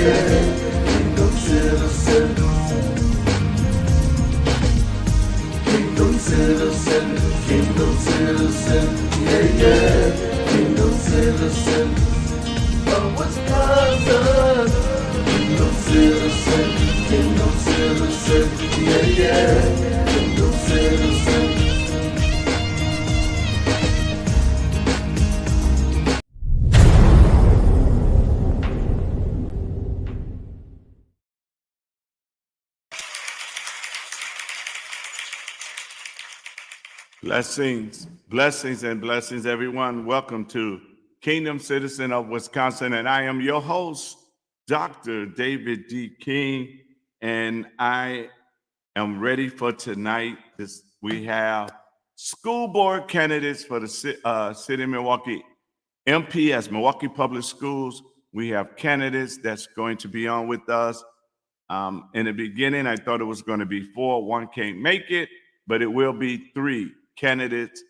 Kingdom citizen. Kingdom citizen. Kingdom citizen. Kingdom citizen. Of Wisconsin. Kingdom citizen. Kingdom citizen. Kingdom citizen. Blessings, and blessings, everyone. Welcome to Kingdom Citizen of Wisconsin, and I am your host, Dr. David D. King, and I am ready for tonight. We have school board candidates for the City of Milwaukee MP as Milwaukee Public Schools. We have candidates that's going to be on with us. In the beginning, I thought it was going to be 4. One can't make it, but it will be 3 candidates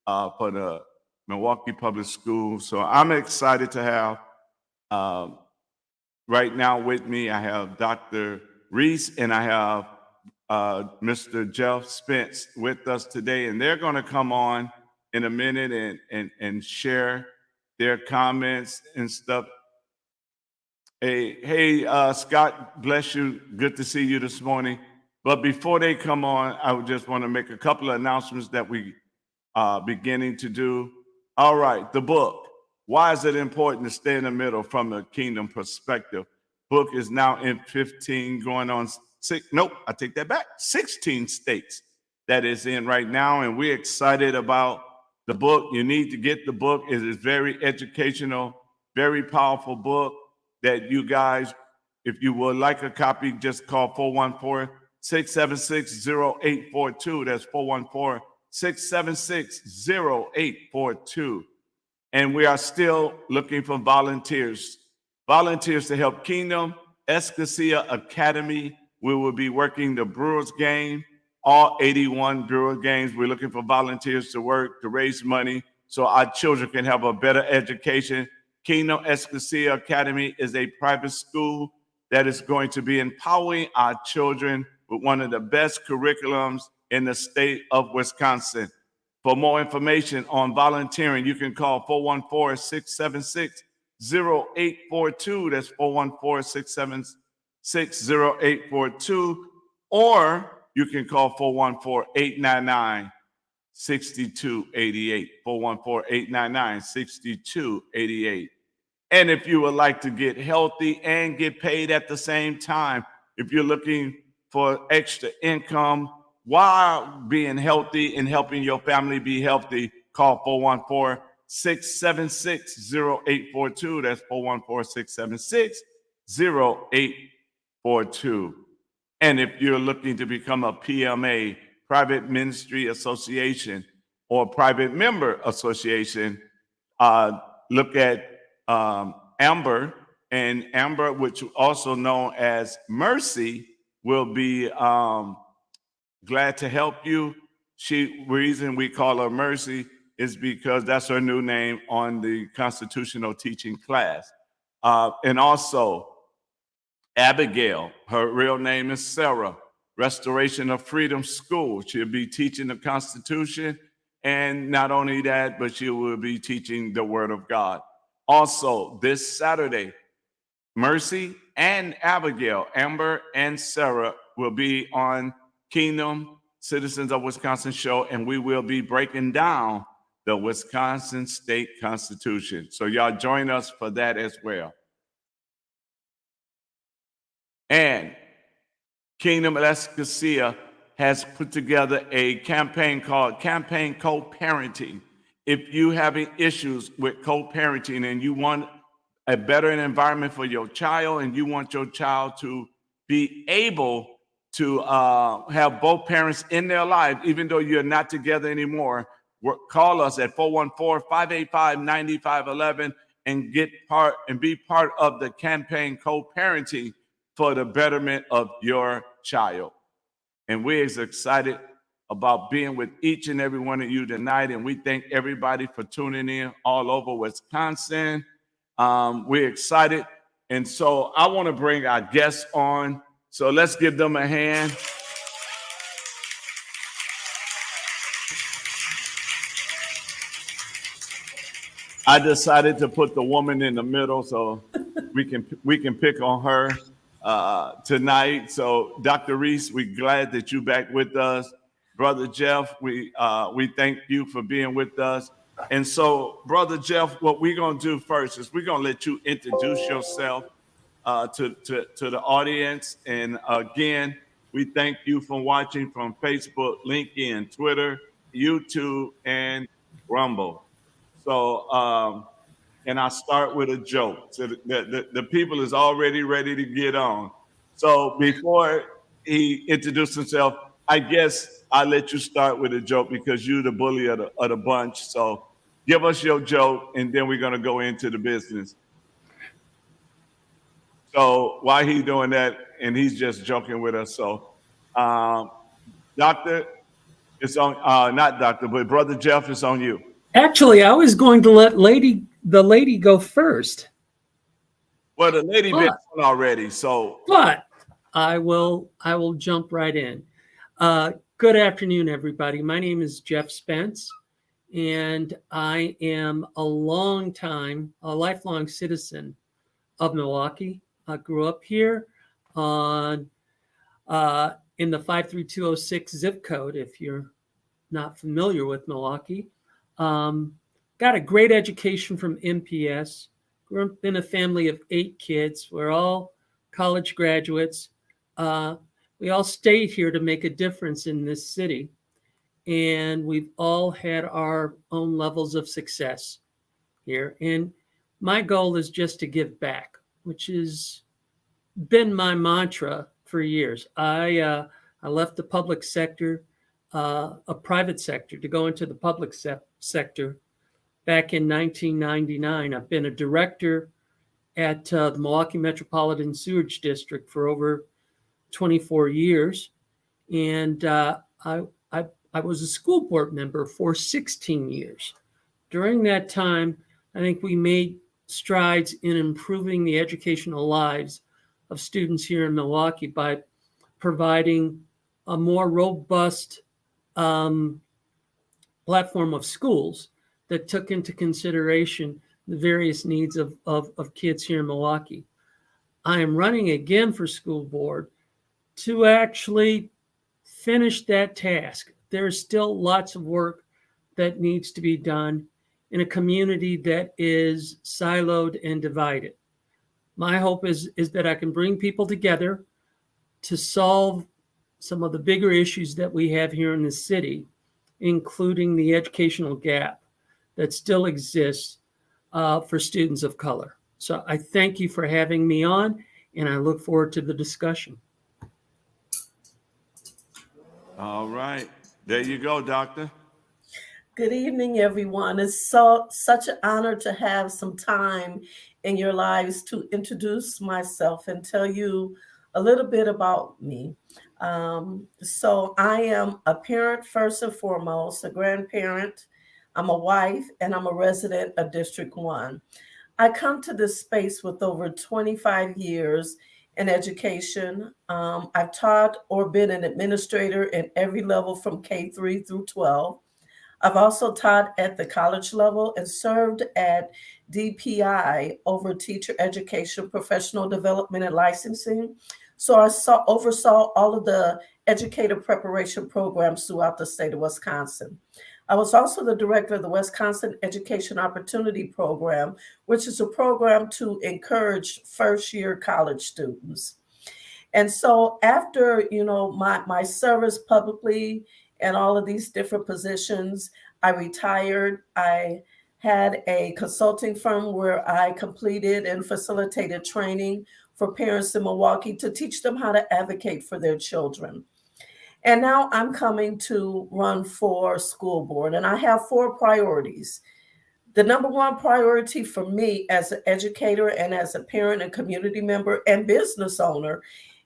for the Milwaukee Public Schools. So I'm excited to have right now with me, I have Dr. Reese and I have Mr. Jeff Spence with us today, and they're going to come on in a minute and share their comments and stuff. Hey, Scott, bless you. Good to see you this morning. But before they come on, I would just want to make a couple of announcements that we are beginning to do. All right, the book. Why is it important to stay in the middle from a kingdom perspective? Book is now in 15, going on 16 states that is in right now, and we're excited about the book. You need to get the book. It is very educational, very powerful book that you guys, if you would like a copy, just call 414-676-0842. That's 414-676-0842. And we are still looking for volunteers to help Kingdom Escocia Academy. We will be working the Brewers game, all 81 Brewers games. We're looking for volunteers to work, to raise money so our children can have a better education. Kingdom Escocia Academy is a private school that is going to be empowering our children with one of the best curriculums in the state of Wisconsin. For more information on volunteering, you can call 414-676-0842. That's 414-676-0842. Or you can call 414-899-6288. 414-899-6288. And if you would like to get healthy and get paid at the same time, if you're looking for extra income while being healthy and helping your family be healthy, call 414-676-0842. That's 414-676-0842. And if you're looking to become a PMA, Private Ministry Association, or Private Member Association, look at Amber, and Amber, which also known as Mercy, will be glad to help you. Reason we call her Mercy is because that's her new name on the constitutional teaching class. And also Abigail, her real name is Sarah, Restoration of Freedom School. She'll be teaching the Constitution, and not only that, but she will be teaching the Word of God. Also, this Saturday, Mercy and Abigail, Amber and Sarah, will be on Kingdom Citizens of Wisconsin show, and we will be breaking down the Wisconsin State Constitution. So y'all join us for that as well. And Kingdom Escocia has put together a campaign called Campaign Co-Parenting. If you having issues with co-parenting and you want a better environment for your child and you want your child to be able to have both parents in their life, even though you're not together anymore, call us at 414-585-9511 and be part of the Campaign Co-Parenting for the betterment of your child. And we're as excited about being with each and every one of you tonight. And we thank everybody for tuning in all over Wisconsin. We're excited. And so I want to bring our guests on. So let's give them a hand. I decided to put the woman in the middle so we can pick on her tonight. So Dr. Reese, we're glad that you're back with us. Brother Jeff, we thank you for being with us. And so, Brother Jeff, what we're gonna do first is we're gonna let you introduce yourself to the audience. And again, we thank you for watching from Facebook, LinkedIn, Twitter, YouTube, and Rumble. So, and I start with a joke. So the people is already ready to get on. So before he introduced himself, I guess I'll let you start with a joke because you're the bully of the bunch. So give us your joke, and then we're going to go into the business. So while he's doing that, and he's just joking with us. So, Doctor, it's on, not Doctor, but Brother Jeff, it's on you. Actually, I was going to let the lady go first. Well, the lady been on already, so. But I will jump right in. Good afternoon, everybody. My name is Jeff Spence, and I am a lifelong citizen of Milwaukee. I grew up here in the 53206 zip code, if you're not familiar with Milwaukee. Got a great education from MPS. Grew up in a family of 8 kids. We're all college graduates. We all stayed here to make a difference in this city. And we've all had our own levels of success here. And my goal is just to give back, which has been my mantra for years. I left the public sector, a private sector, to go into the public sector back in 1999. I've been a director at the Milwaukee Metropolitan Sewage District for over 24 years. And I was a school board member for 16 years. During that time, I think we made strides in improving the educational lives of students here in Milwaukee by providing a more robust platform of schools that took into consideration the various needs of kids here in Milwaukee. I am running again for school board to actually finish that task. There is still lots of work that needs to be done in a community that is siloed and divided. My hope is that I can bring people together to solve some of the bigger issues that we have here in the city, including the educational gap that still exists for students of color. So I thank you for having me on, and I look forward to the discussion. All right. There you go, Doctor. Good evening, everyone. It's such an honor to have some time in your lives to introduce myself and tell you a little bit about me. So I am a parent first and foremost, a grandparent. I'm a wife, and I'm a resident of District 1. I come to this space with over 25 years in education. I've taught or been an administrator in every level from K3 through 12. I've also taught at the college level and served at DPI over teacher education, professional development, and licensing. So I oversaw all of the educator preparation programs throughout the state of Wisconsin. I was also the director of the Wisconsin Education Opportunity Program, which is a program to encourage first-year college students. And so after, my service publicly and all of these different positions, I retired. I had a consulting firm where I completed and facilitated training for parents in Milwaukee to teach them how to advocate for their children. And now I'm coming to run for school board, and I have 4 priorities. The number one priority for me as an educator and as a parent and community member and business owner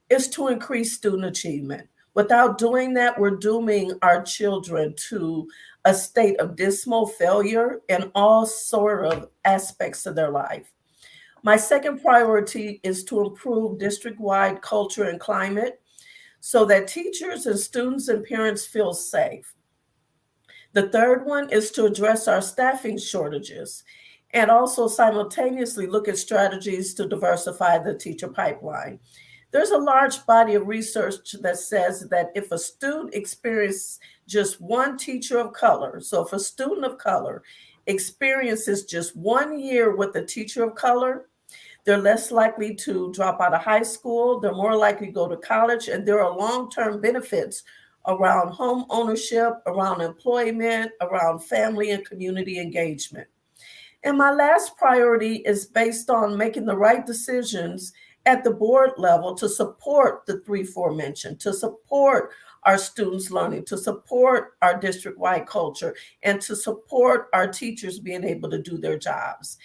is to increase student achievement. Without doing that, we're dooming our children to a state of dismal failure in all sort of aspects of their life. My second priority is to improve district-wide culture and climate so that teachers and students and parents feel safe. The third one is to address our staffing shortages and also simultaneously look at strategies to diversify the teacher pipeline. There's a large body of research that says that if a student experiences just one teacher of color, so if a student of color experiences just 1 year with a teacher of color, they're less likely to drop out of high school, they're more likely to go to college, and there are long-term benefits around home ownership, around employment, around family and community engagement. And my last priority is based on making the right decisions at the board level to support the three aforementioned, to support our students learning, to support our district-wide culture, and to support our teachers being able to do their jobs.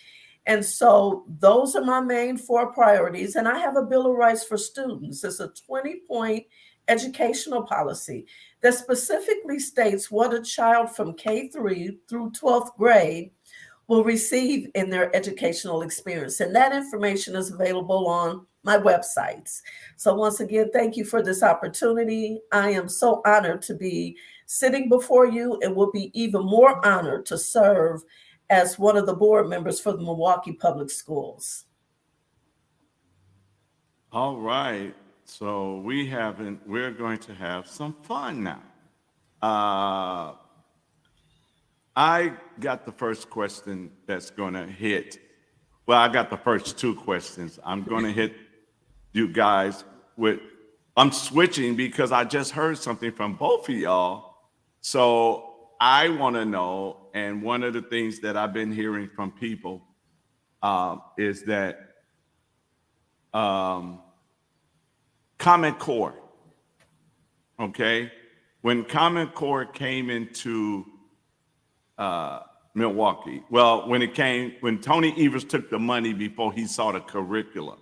And so those are my main four priorities. And I have a Bill of Rights for students. It's a 20-point educational policy that specifically states what a child from K3 through 12th grade will receive in their educational experience. And that information is available on my websites. So once again, thank you for this opportunity. I am so honored to be sitting before you and will be even more honored to serve as one of the board members for the Milwaukee Public Schools. All right. So we're going to have some fun now. I got the first question that's going to hit. Well, I got the first two questions. I'm going to hit you guys with, I'm switching because I just heard something from both of y'all. So I want to know, and one of the things that I've been hearing from people is that Common Core, okay? When Common Core came into Milwaukee, well, when Tony Evers took the money before he saw the curriculum,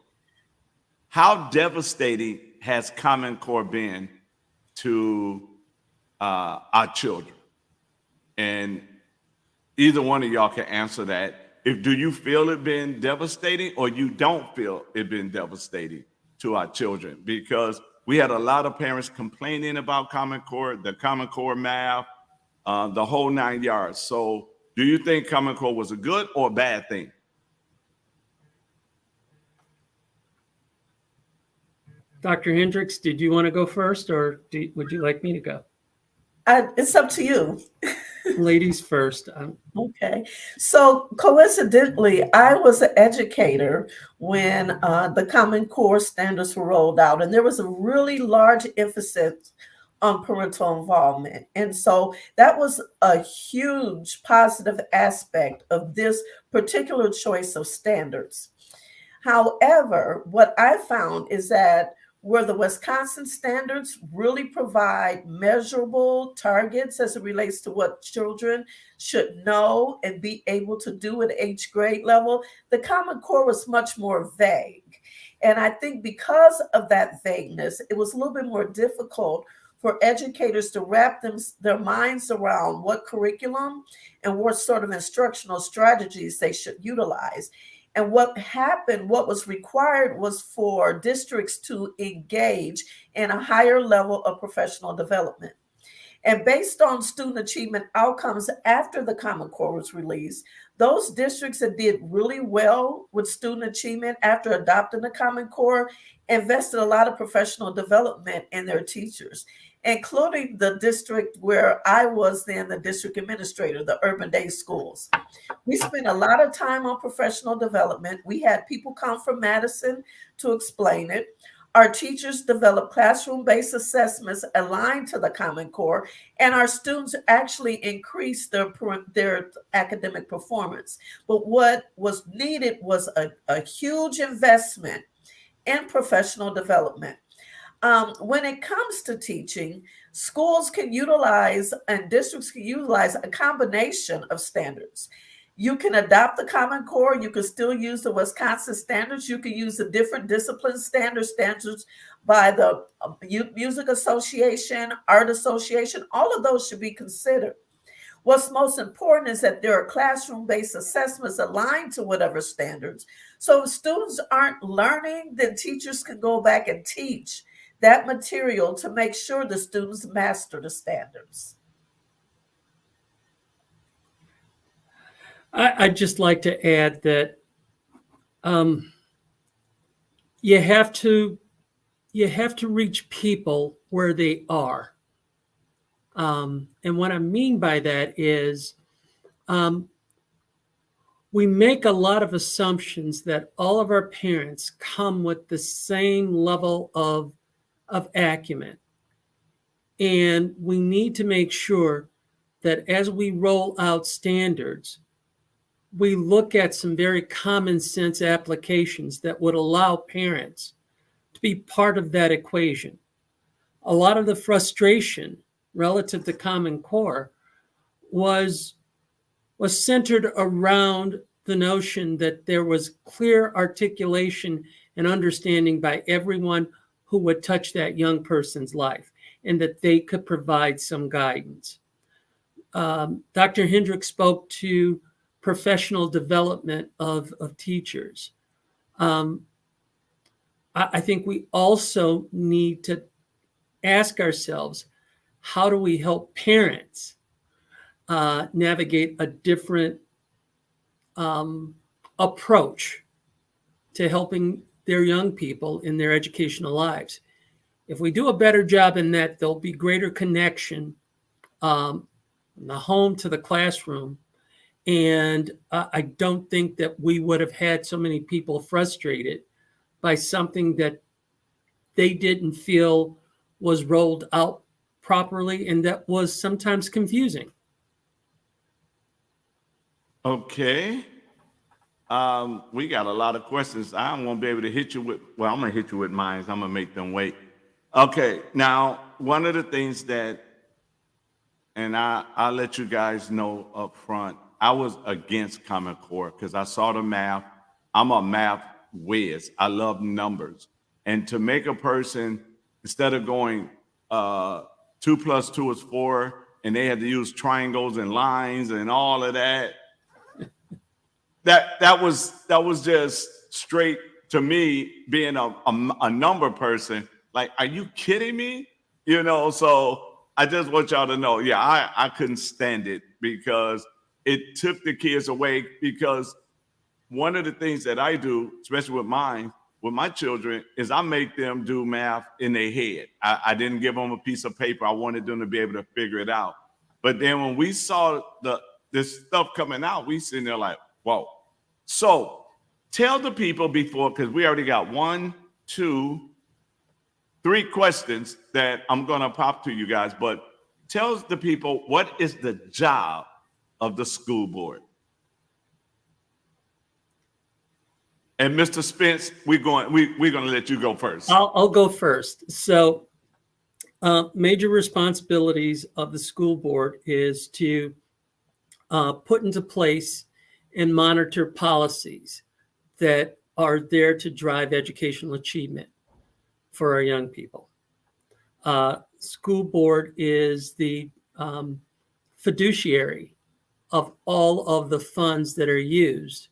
how devastating has Common Core been to our children? And either one of y'all can answer that. Do you feel it been devastating, or you don't feel it been devastating to our children? Because we had a lot of parents complaining about Common Core, the Common Core math, the whole 9 yards. So do you think Common Core was a good or a bad thing? Dr. Hendricks, did you want to go first, or would you like me to go? It's up to you. Ladies first. Okay. So coincidentally, I was an educator when the Common Core standards were rolled out, and there was a really large emphasis on parental involvement. And so that was a huge positive aspect of this particular choice of standards. However, what I found is that where the Wisconsin standards really provide measurable targets as it relates to what children should know and be able to do at each grade level, the Common Core was much more vague. And I think because of that vagueness, it was a little bit more difficult for educators to wrap their minds around what curriculum and what sort of instructional strategies they should utilize. And what happened, what was required was for districts to engage in a higher level of professional development. And based on student achievement outcomes after the Common Core was released, those districts that did really well with student achievement after adopting the Common Core invested a lot of professional development in their teachers, including the district where I was then the district administrator, the urban day schools. We spent a lot of time on professional development. We had people come from Madison to explain it. Our teachers developed classroom-based assessments aligned to the Common Core, and our students actually increased their academic performance. But what was needed was a huge investment in professional development. When it comes to teaching, schools can utilize and districts can utilize a combination of standards. You can adopt the Common Core. You can still use the Wisconsin standards. You can use the different discipline standards by the Music Association, Art Association. All of those should be considered. What's most important is that there are classroom-based assessments aligned to whatever standards. So if students aren't learning, then teachers can go back and teach that material to make sure the students master the standards. I'd just like to add that um, you have to reach people where they are. And what I mean by that is um, we make a lot of assumptions that all of our parents come with the same level of acumen. And we need to make sure that as we roll out standards, we look at some very common sense applications that would allow parents to be part of that equation. A lot of the frustration relative to Common Core was centered around the notion that there was clear articulation and understanding by everyone who would touch that young person's life, and that they could provide some guidance. Dr. Hendricks spoke to professional development of teachers. I think we also need to ask ourselves, how do we help parents navigate a different approach to helping their young people in their educational lives? If we do a better job in that, there'll be greater connection from the home to the classroom. And I don't think that we would have had so many people frustrated by something that they didn't feel was rolled out properly and that was sometimes confusing. Okay. We got a lot of questions. I'm going to be able to hit you with, well, I'm going to hit you with mine. I'm going to make them wait. Okay. Now, one of the things that, and I'll let you guys know up front, I was against Common Core because I saw the math. I'm a math whiz. I love numbers. And to make a person, instead of going 2 plus 2 is 4, and they had to use triangles and lines and all of that, that was just straight to me being a number person. Like, are you kidding me? You know, so I just want y'all to know, yeah, I couldn't stand it because it took the kids away. Because one of the things that I do, especially with my children, is I make them do math in their head. I didn't give them a piece of paper. I wanted them to be able to figure it out. But then when we saw this stuff coming out, we sitting there like, whoa. So tell the people before, because we already got 1, 2, 3 questions that I'm going to pop to you guys, but tell the people, what is the job of the school board? And Mr. Spence, we're going to let you go first. I'll go first. So major responsibilities of the school board is to put into place and monitor policies that are there to drive educational achievement for our young people. School board is the fiduciary of all of the funds that are used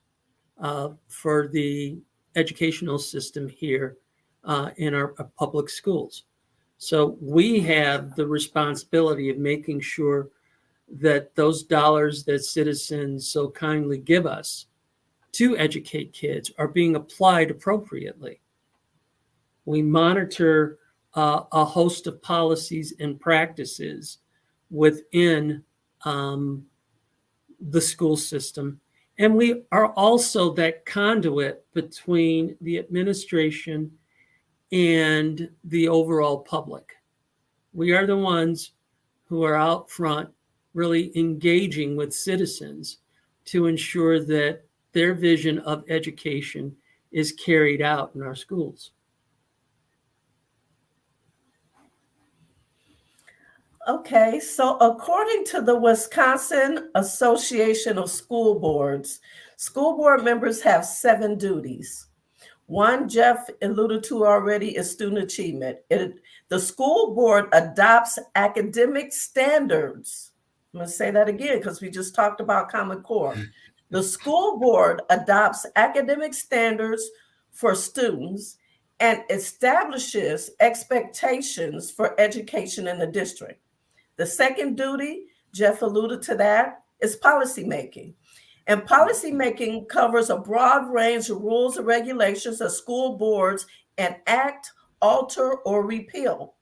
for the educational system here in our public schools. So we have the responsibility of making sure that those dollars that citizens so kindly give us to educate kids are being applied appropriately. We monitor a host of policies and practices within the school system. And we are also that conduit between the administration and the overall public. We are the ones who are out front really engaging with citizens to ensure that their vision of education is carried out in our schools. Okay, so according to the Wisconsin Association of School Boards, school board members have 7 duties. One, Jeff alluded to already, is student achievement. The school board adopts academic standards I'm going to say that again because we just talked about Common Core. The school board adopts academic standards for students and establishes expectations for education in the district. The second duty, Jeff alluded to that, is policymaking. And policymaking covers a broad range of rules and regulations that school boards enact, alter, or repeal.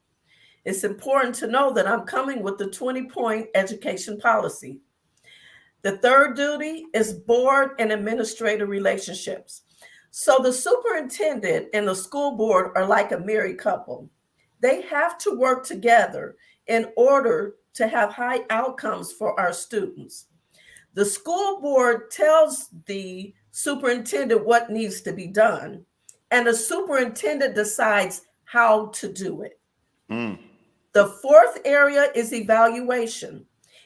It's important to know that I'm coming with the 20-point education policy. The third duty is board and administrator relationships. So the superintendent and the school board are like a married couple. They have to work together in order to have high outcomes for our students. The school board tells the superintendent what needs to be done, and the superintendent decides how to do it. Mm. The fourth area is evaluation.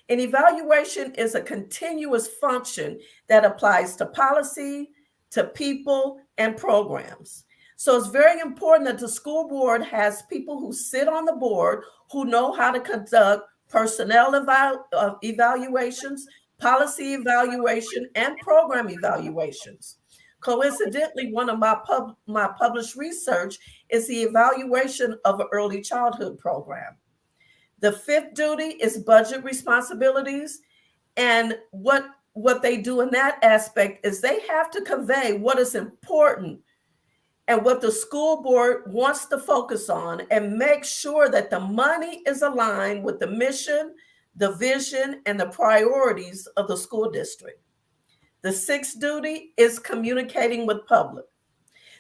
And evaluation is a continuous function that applies to policy, to people, and programs. So it's very important that the school board has people who sit on the board who know how to conduct personnel evaluations, policy evaluation, and program evaluations. Coincidentally, one of my published research is the evaluation of an early childhood program. The fifth duty is budget responsibilities. And what they do in that aspect is they have to convey what is important and what the school board wants to focus on and make sure that the money is aligned with the mission, the vision, and the priorities of the school district. The sixth duty is communicating with public.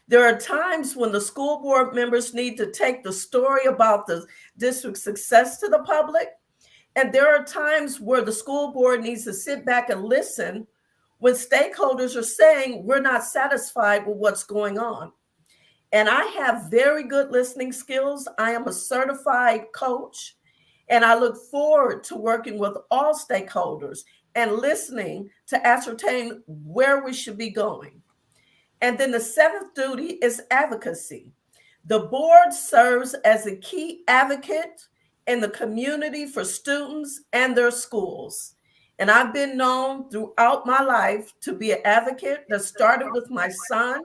There are times when the school board members need to take the story about the district's success to the public. And there are times where the school board needs to sit back and listen when stakeholders are saying we're not satisfied with what's going on. And I have very good listening skills. I am a certified coach, and I look forward to working with all stakeholders and listening to ascertain where we should be going. And then the seventh duty is advocacy. The board serves as a key advocate in the community for students and their schools. And I've been known throughout my life to be an advocate that started with my son,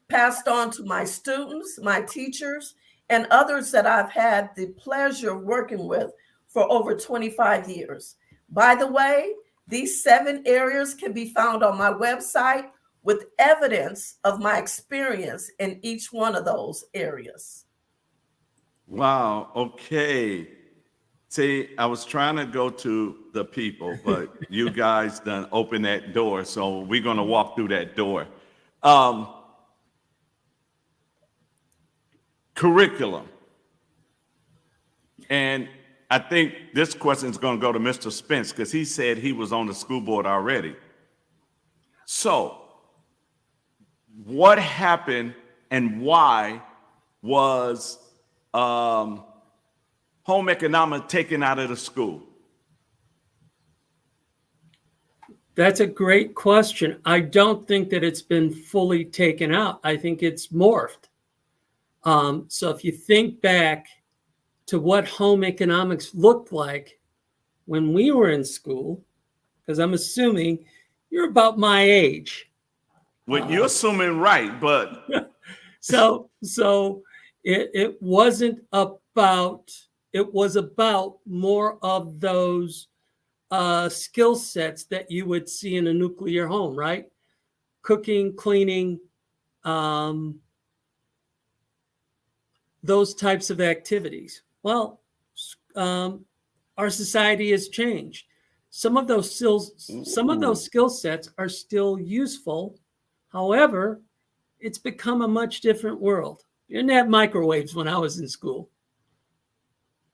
passed on to my students, my teachers, and others that I've had the pleasure of working with for over 25 years. By the way, these 7 areas can be found on my website with evidence of my experience in each one of those areas. Wow. Okay. See, I was trying to go to the people, but you guys done opened that door. So we're going to walk through that door. Curriculum. And I think this question is going to go to Mr. Spence because he said he was on the school board already. So what happened and why was home economics taken out of the school? That's a great question. I don't think that it's been fully taken out. I think it's morphed. So if you think back to what home economics looked like when we were in school, because I'm assuming you're about my age. Well, you're assuming right, but so it wasn't about, it was about more of those skill sets that you would see in a nuclear home, right? Cooking, cleaning, those types of activities. Well, our society has changed. Some of those skill sets are still useful. However, it's become a much different world. You didn't have microwaves when I was in school.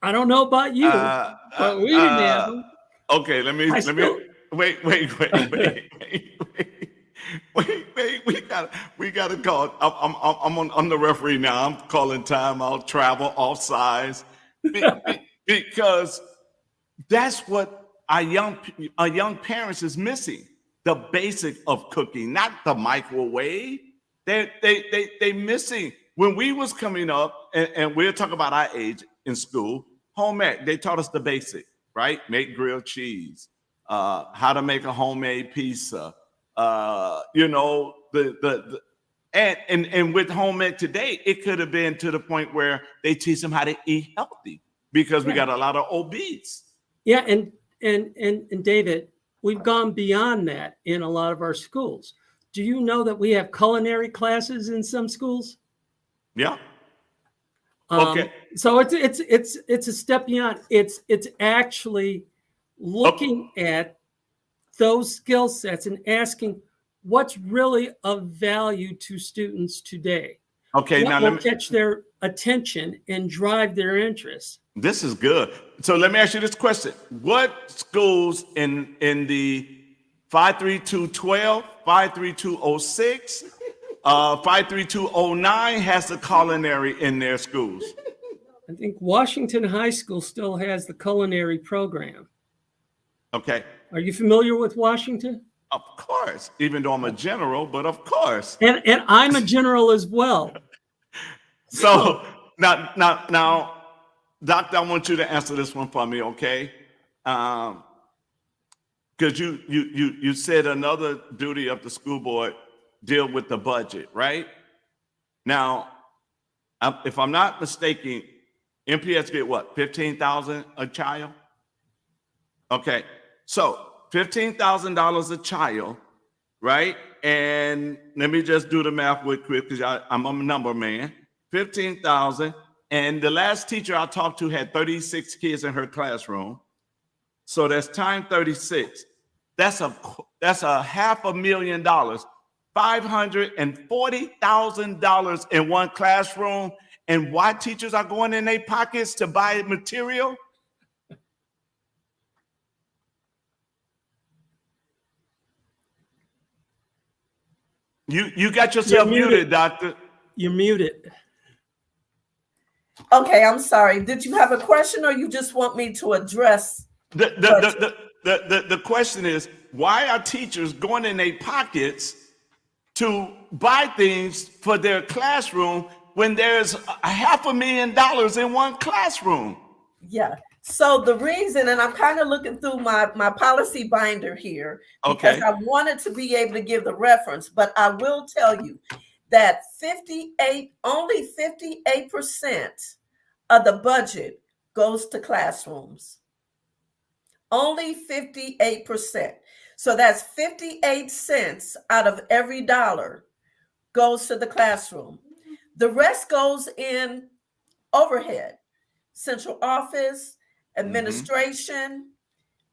I don't know about you, but we didn't have them. Okay, let me wait. We gotta call. I'm the referee now. I'm calling timeout, travel, offsides, because that's what our young parents is missing. The basic of cooking, not the microwave. They missing. When we was coming up, and we're talking about our age in school, home ec, they taught us the basic. right? Make grilled cheese, how to make a homemade pizza, you know, and with home ec today, it could have been to the point where they teach them how to eat healthy because we got a lot of obese. Yeah, and David, we've gone beyond that in a lot of our schools. Do you know that we have culinary classes in some schools? Yeah. Okay. So it's a step beyond. It's actually looking at those skill sets and asking what's really of value to students today. Okay, What now will catch their attention and drive their interest. This is good. So let me ask you this question. What schools in the 53212, 53206, 53209 has the culinary in their schools? I think Washington High School still has the culinary program. Okay. Are you familiar with Washington? Of course, even though I'm a general, but of course. And I'm a general as well. So now, Doctor, I want you to answer this one for me, okay? Because you said another duty of the school board deal with the budget, right? Now, if I'm not mistaken, MPS get what, $15,000 a child? Okay, so $15,000 a child, right? And let me just do the math real quick because I'm a number man. 15,000. And the last teacher I talked to had 36 kids in her classroom. So that's time 36. That's a $500,000, $540,000 in one classroom. And why teachers are going in their pockets to buy material? You got yourself muted, Doctor. You're muted. Okay, I'm sorry. Did you have a question or you just want me to address? The question is, why are teachers going in their pockets to buy things for their classroom when there's $500,000 in one classroom? Yeah. So the reason, and I'm kind of looking through my policy binder here because I wanted to be able to give the reference, but I will tell you that only 58% of the budget goes to classrooms. Only 58%. So that's 58 cents out of every dollar goes to the classroom. The rest goes in overhead, central office, administration,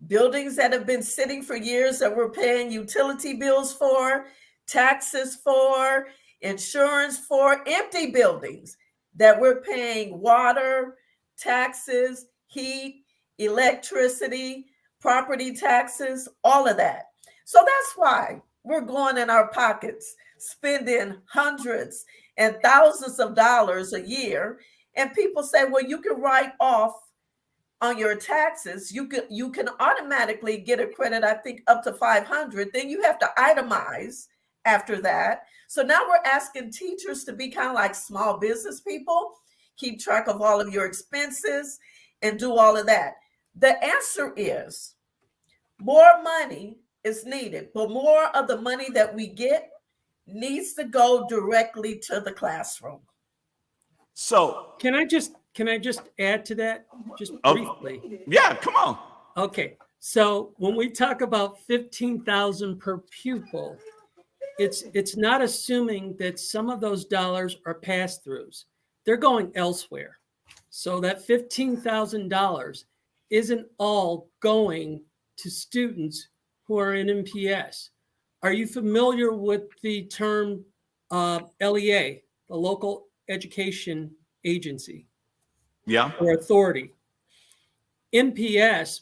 buildings that have been sitting for years that we're paying utility bills for, taxes for, insurance for, empty buildings that we're paying water, taxes, heat, electricity, property taxes, all of that. So that's why we're going in our pockets, spending hundreds and thousands of dollars a year. And people say, well, you can write off on your taxes. You can automatically get a credit, I think, up to 500. Then you have to itemize after that. So now we're asking teachers to be kind of like small business people, keep track of all of your expenses and do all of that. The answer is more money is needed, but more of the money that we get needs to go directly to the classroom. So can I just add to that just briefly? Yeah, come on. Okay. So when we talk about 15,000 per pupil, it's not assuming that some of those dollars are pass-throughs. They're going elsewhere. So that $15,000 isn't all going to students who are in MPS. Are you familiar with the term LEA, the local education agency? Yeah. Or authority. MPS,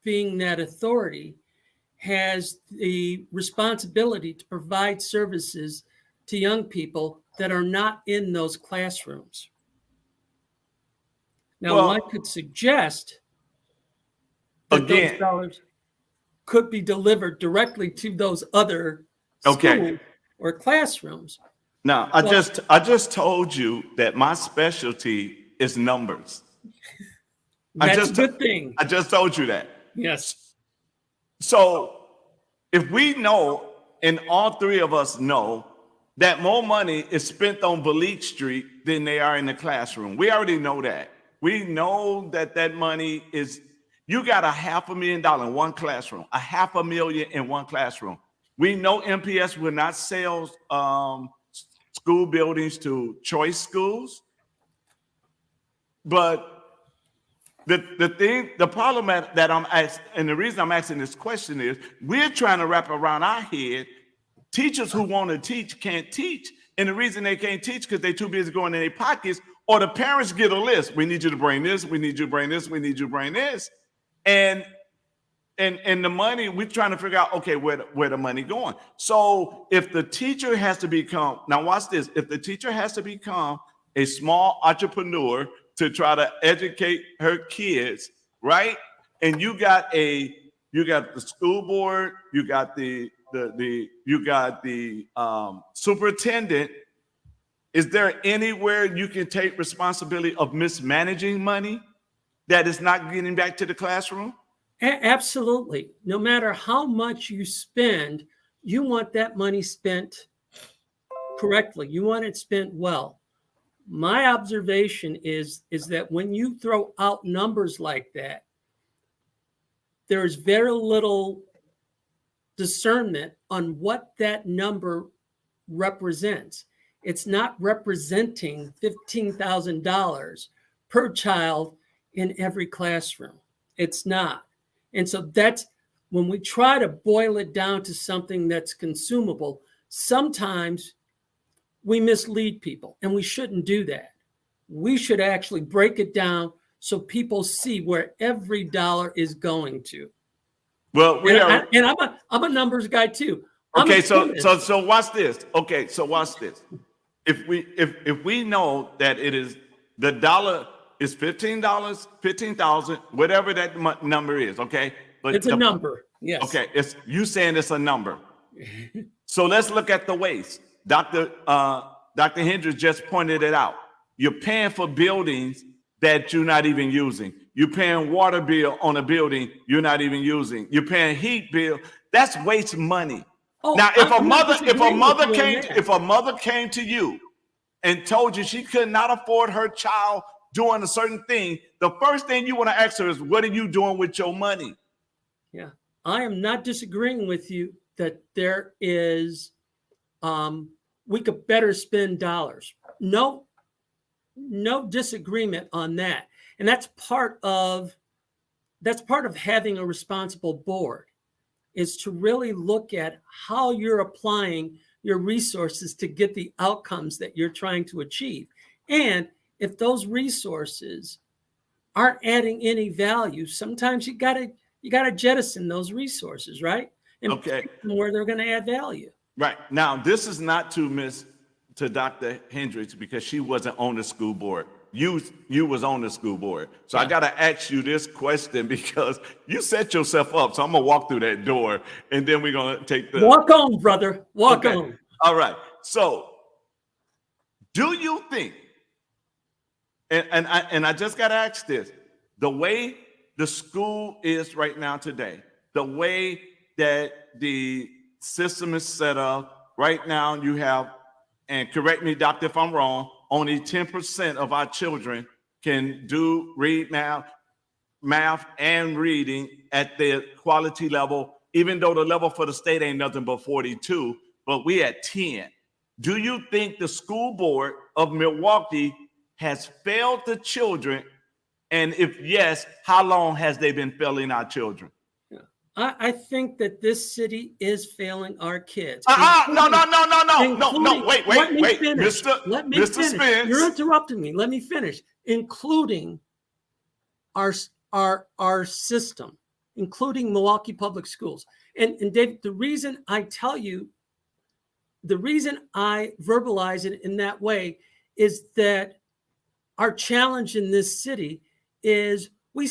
being that authority, has the responsibility to provide services to young people that are not in those classrooms. Now, one could suggest that those dollars could be delivered directly to those other schools or classrooms. Now, I just told you that my specialty is numbers. That's a good thing. I just told you that. Yes. So if we know, and all three of us know, that more money is spent on Bleak Street than they are in the classroom. We already know that. We know that that money is, you got $500,000 in one classroom, $500,000 in one classroom. We know MPS will not sell school buildings to choice schools, but the problem that I'm asking, and the reason I'm asking this question is, we're trying to wrap around our head, teachers who want to teach can't teach. And the reason they can't teach because they're too busy going in their pockets, or the parents get a list. We need you to bring this, we need you to bring this, we need you to bring this. And the money, we're trying to figure out, okay, where the money going? So if the teacher has to become, now watch this, if the teacher has to become a small entrepreneur to try to educate her kids, right? And you got the school board, you got the superintendent. Is there anywhere you can take responsibility of mismanaging money that is not getting back to the classroom? Absolutely. No matter how much you spend, you want that money spent correctly. You want it spent well. My observation is that when you throw out numbers like that, there's very little discernment on what that number represents. It's not representing $15,000 per child in every classroom. It's not. And so that's when we try to boil it down to something that's consumable, sometimes we mislead people, and we shouldn't do that. We should actually break it down so people see where every dollar is going to. Well, I'm a numbers guy too. Okay, so watch this. Okay, so watch this. If we know that it is, the dollar is $15, 15,000, whatever that number is, okay? But it's a number. Yes. Okay, you saying it's a number. So let's look at the waste. Dr. Hendricks just pointed it out. You're paying for buildings that you're not even using. You're paying water bill on a building you're not even using. You're paying heat bill. That's waste money. Oh, now, if a mother came to you and told you she could not afford her child doing a certain thing, the first thing you want to ask her is, what are you doing with your money? Yeah, I am not disagreeing with you that there is, we could better spend dollars. No disagreement on that. And that's part of having a responsible board, is to really look at how you're applying your resources to get the outcomes that you're trying to achieve. And if those resources aren't adding any value, sometimes you gotta jettison those resources, right? And pick them where they're going to add value. Right. Now, this is not to Dr. Hendricks, because she wasn't on the school board. You was on the school board. So yeah. I got to ask you this question because you set yourself up. So I'm going to walk through that door and then we're going to take the... Walk on, brother. Walk on. All right. So do you think, and I just got to ask this, the way the school is right now today, the way that the system is set up right now, you have, and correct me, doctor, if I'm wrong, only 10% of our children can read math and reading at the quality level, even though the level for the state ain't nothing but 42, but we at 10. Do you think the school board of Milwaukee has failed the children? And if yes, how long has they been failing our children? I think that this city is failing our kids. No, wait, Mr. Spence. You're interrupting me. Let me finish. Including our system, including Milwaukee Public Schools. And Dave, the reason I verbalize it in that way is that our challenge in this city is we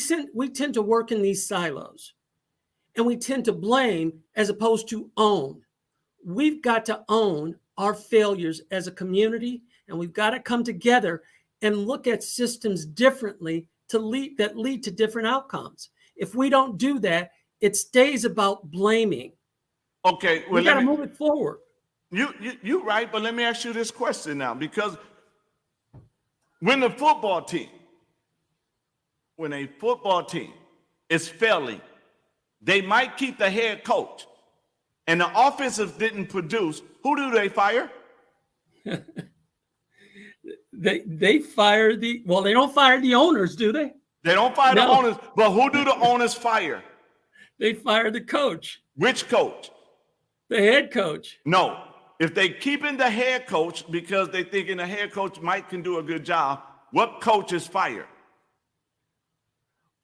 tend to work in these silos. And we tend to blame as opposed to own. We've got to own our failures as a community, and we've got to come together and look at systems differently that lead to different outcomes. If we don't do that, it stays about blaming. Okay, We got to move it forward. You're right, but let me ask you this question now, because when a football team is failing, they might keep the head coach, and the offensive didn't produce. Who do they fire? They fire they don't fire the owners, do they? They don't fire the owners, but who do the owners fire? They fire the coach. Which coach? The head coach. No. If they keeping the head coach because they thinking the head coach can do a good job, what coach is fired?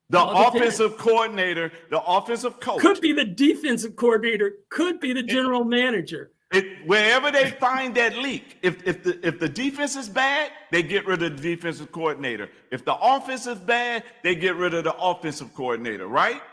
The offensive coordinator, the offensive coach. Could be the defensive coordinator, could be the general manager. Wherever they find that leak, if the defense is bad, they get rid of the defensive coordinator. If the offense is bad, they get rid of the offensive coordinator, right?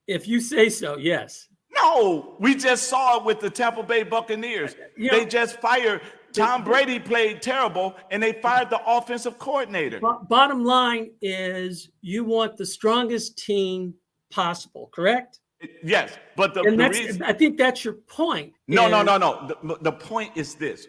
If you say so, yes. No, we just saw it with the Tampa Bay Buccaneers. They just fired. Tom Brady played terrible, and they fired the offensive coordinator. Bottom line is you want the strongest team possible, correct? Yes, but the reason, I think that's your point. No. The point is this.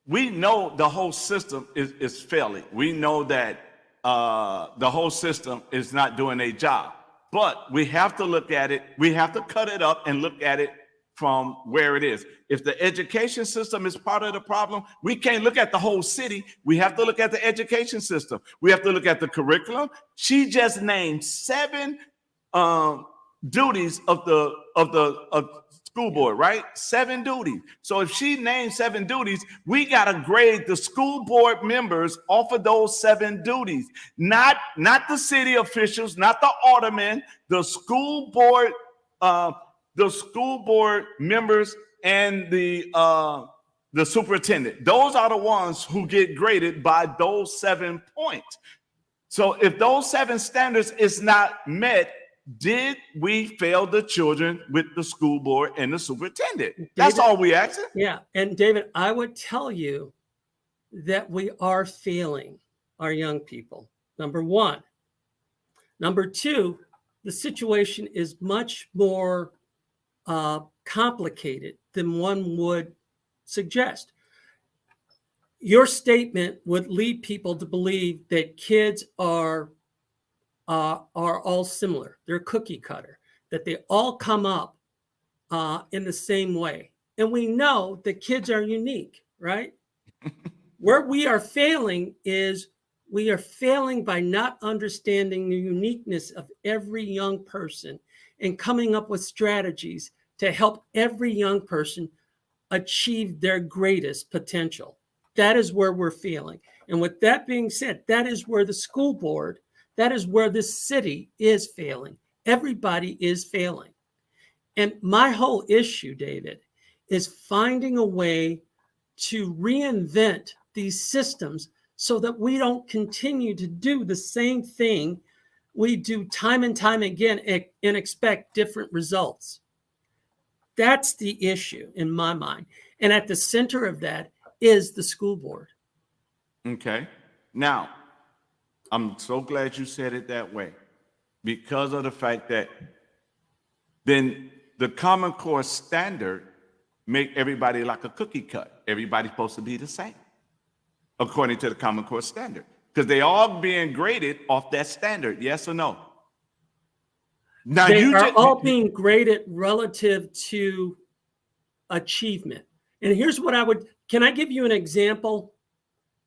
We know the whole system is failing. We know that the whole system is not doing a job. But we have to look at it. We have to cut it up and look at it from where it is. If the education system is part of the problem, we can't look at the whole city. We have to look at the education system. We have to look at the curriculum. She just named 7 duties of school board, right? 7 duties. So if she named 7 duties, we got to grade the school board members off of those 7 duties, not the city officials, not the aldermen, the school board members and the superintendent. Those are the ones who get graded by those 7 points. So if those 7 standards is not met, did we fail the children with the school board and the superintendent? That's all we asking. Yeah. And David, I would tell you that we are failing our young people. Number one. Number two, the situation is much more complicated than one would suggest. Your statement would lead people to believe that kids are all similar. They're cookie cutter, that they all come up in the same way. And we know that kids are unique, right? Where we are failing is we are failing by not understanding the uniqueness of every young person and coming up with strategies to help every young person achieve their greatest potential. That is where we're failing. And with that being said, that is where the school board, that is where this city is failing. Everybody is failing. And my whole issue, David, is finding a way to reinvent these systems so that we don't continue to do the same thing we do time and time again and expect different results. That's the issue in my mind. And at the center of that is the school board. Okay. Now, I'm so glad you said it that way, because of the fact that then the Common Core standard make everybody like a cookie cut. Everybody's supposed to be the same, according to the Common Core standard, because they all being graded off that standard. Yes or no? Now they are all being graded relative to achievement. And here's what can I give you an example?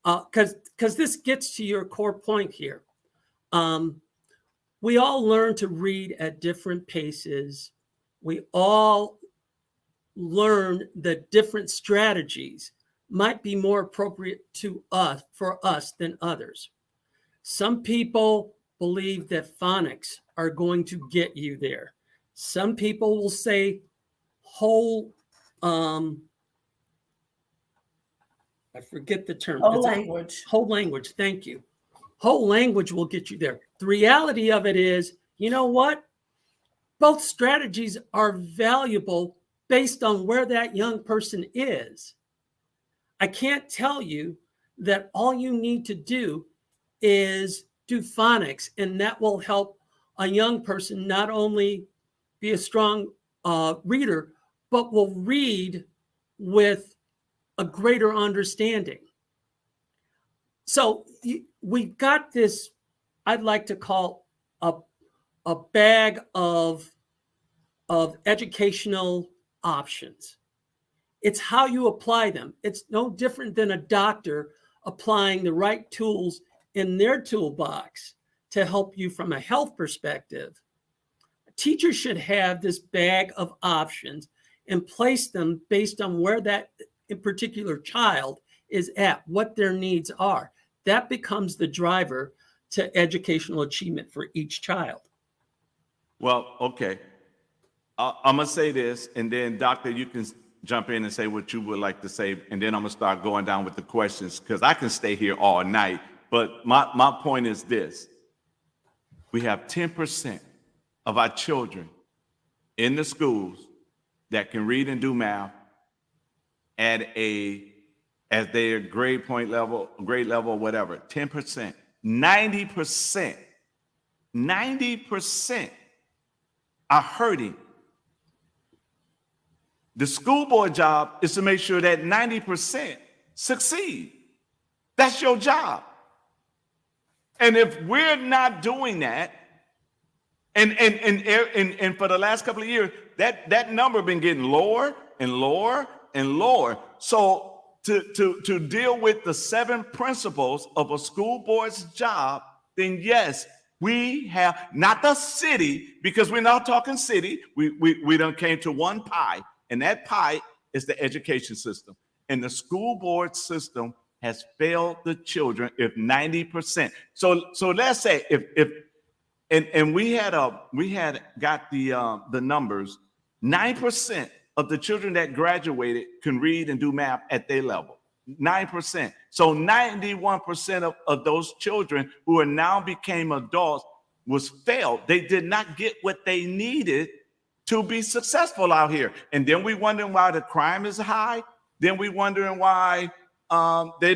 Because this gets to your core point here. We all learn to read at different paces. We all learn that different strategies might be more appropriate for us than others. Some people believe that phonics are going to get you there. Some people will say whole I forget the term. Whole language. Whole language. Thank you. Whole language will get you there. The reality of it is, you know what? Both strategies are valuable based on where that young person is. I can't tell you that all you need to do is do phonics, and that will help a young person not only be a strong reader, but will read with a greater understanding. So we've got this, I'd like to call a bag of educational options. It's how you apply them. It's no different than a doctor applying the right tools in their toolbox to help you from a health perspective. Teachers should have this bag of options and place them based on where that in particular child is at, what their needs are. That becomes the driver to educational achievement for each child. Well, okay. I'm going to say this, and then, Doctor, you can jump in and say what you would like to say, and then I'm going to start going down with the questions, because I can stay here all night. But my point is this. We have 10% of our children in the schools that can read and do math at their grade level, or whatever. 10%. 90% are hurting. The school board job is to make sure that 90% succeed. That's your job. And if we're not doing that, and for the last couple of years, that number been getting lower and lower and lower. So to deal with the 7 principles of a school board's job, then yes, we have, not the city, because we're not talking city. We done came to one pie, and that pie is the education system. And the school board system has failed the children if 90%. So let's say if we had got the numbers, 9% of the children that graduated can read and do math at their level. 9%. So 91% of those children who are now became adults was failed. They did not get what they needed to be successful out here. And then we wondering why the crime is high. Then we wondering why they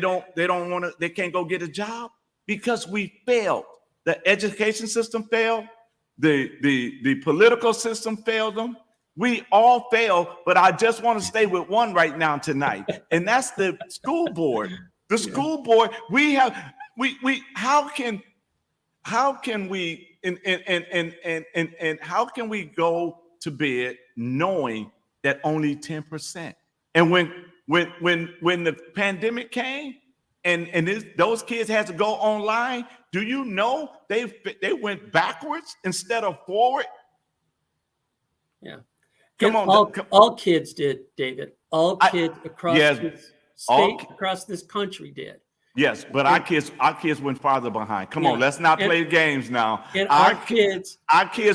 can't go get a job, because we failed. The education system failed. The political system failed them. We all fail, but I just want to stay with one right now tonight, and that's the school board. The school board. How can we go to bed knowing that only 10%? And when the pandemic came and those kids had to go online, do you know they went backwards instead of forward? Yeah. Come on. All kids did, David. All kids across this state, across this country did. Yes, but our kids went farther behind. Come on, let's not play games now. And our kids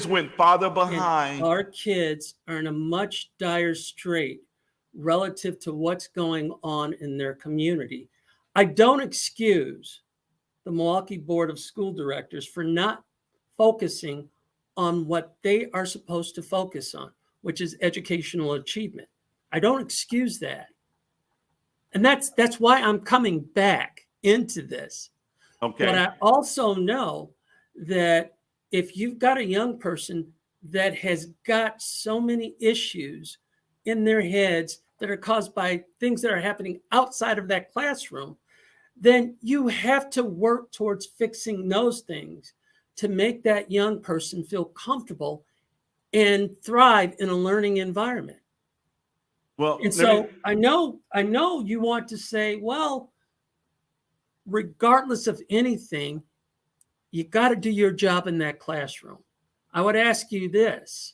went farther behind. Our kids are in a much dire strait relative to what's going on in their community. I don't excuse the Milwaukee Board of School Directors for not focusing on what they are supposed to focus on, which is educational achievement. I don't excuse that. And that's why I'm coming back into this. Okay. But I also know that if you've got a young person that has got so many issues in their heads that are caused by things that are happening outside of that classroom, then you have to work towards fixing those things to make that young person feel comfortable and thrive in a learning environment. Well, and so I know you want to say, well, regardless of anything, you got to do your job in that classroom. I would ask you this.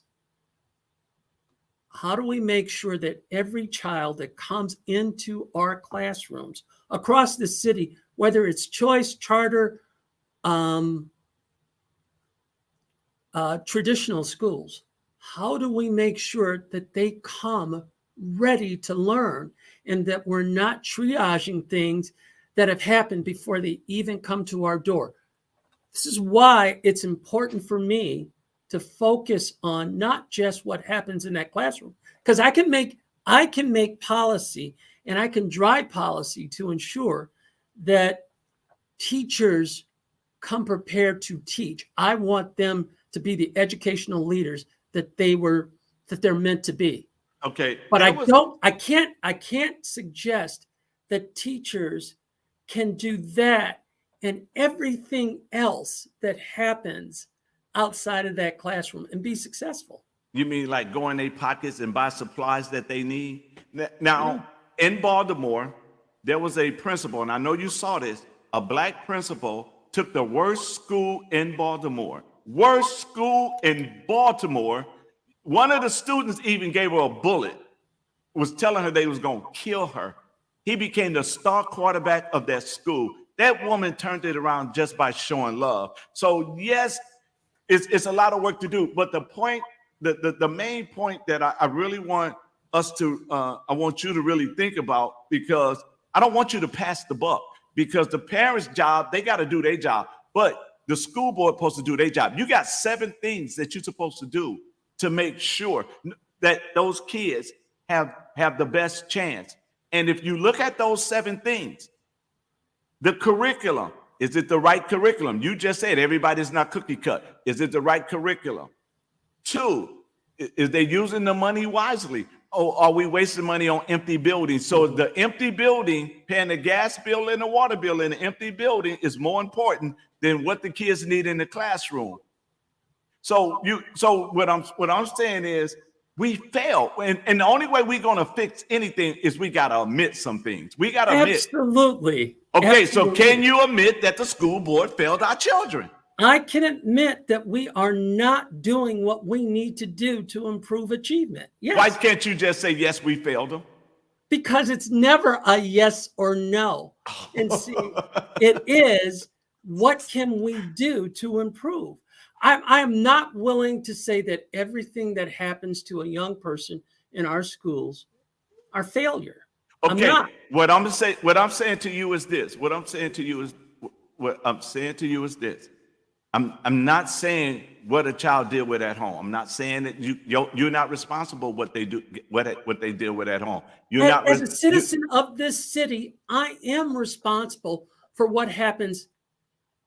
How do we make sure that every child that comes into our classrooms across the city, whether it's choice, charter, traditional schools, how do we make sure that they come ready to learn and that we're not triaging things that have happened before they even come to our door? This is why it's important for me to focus on not just what happens in that classroom, because I can make policy and I can drive policy to ensure that teachers come prepared to teach. I want them to be the educational leaders that they're meant to be. Okay. But I can't suggest that teachers can do that and everything else that happens outside of that classroom and be successful. You mean like go in their pockets and buy supplies that they need? Now, in Baltimore, there was a principal, and I know you saw this, a black principal took the worst school in Baltimore. Worst school in Baltimore. One of the students even gave her a bullet, was telling her they was going to kill her. He became the star quarterback of that school. That woman turned it around just by showing love. So yes, it's a lot of work to do. But the point, the main point that I really want us to, I want you to really think about, because I don't want you to pass the buck, because the parents' job, they got to do their job. But the school board supposed to do their job. You got 7 things that you're supposed to do to make sure that those kids have the best chance. And if you look at those 7 things, the curriculum, is it the right curriculum? You just said everybody's not cookie cut. Is it the right curriculum? 2, is they using the money wisely? Or are we wasting money on empty buildings? So the empty building, paying the gas bill and the water bill in the empty building is more important than what the kids need in the classroom. So what I'm saying is we fail. And the only way we're going to fix anything is we got to admit some things. We got to admit. Absolutely. Okay, Absolutely. so can you admit that the school board failed our children? I can admit that we are not doing what we need to do to improve achievement. Yes. Why can't you just say, yes, we failed them? Because it's never a yes or no. And see, it is, what can we do to improve? I am not willing to say that everything that happens to a young person in our schools are failure. Okay, I'm not. what I'm saying to you is this. I'm not saying what a child deal with at home. I'm not saying that you're not responsible what they do, what they deal with at home. As a citizen of this city, I am responsible for what happens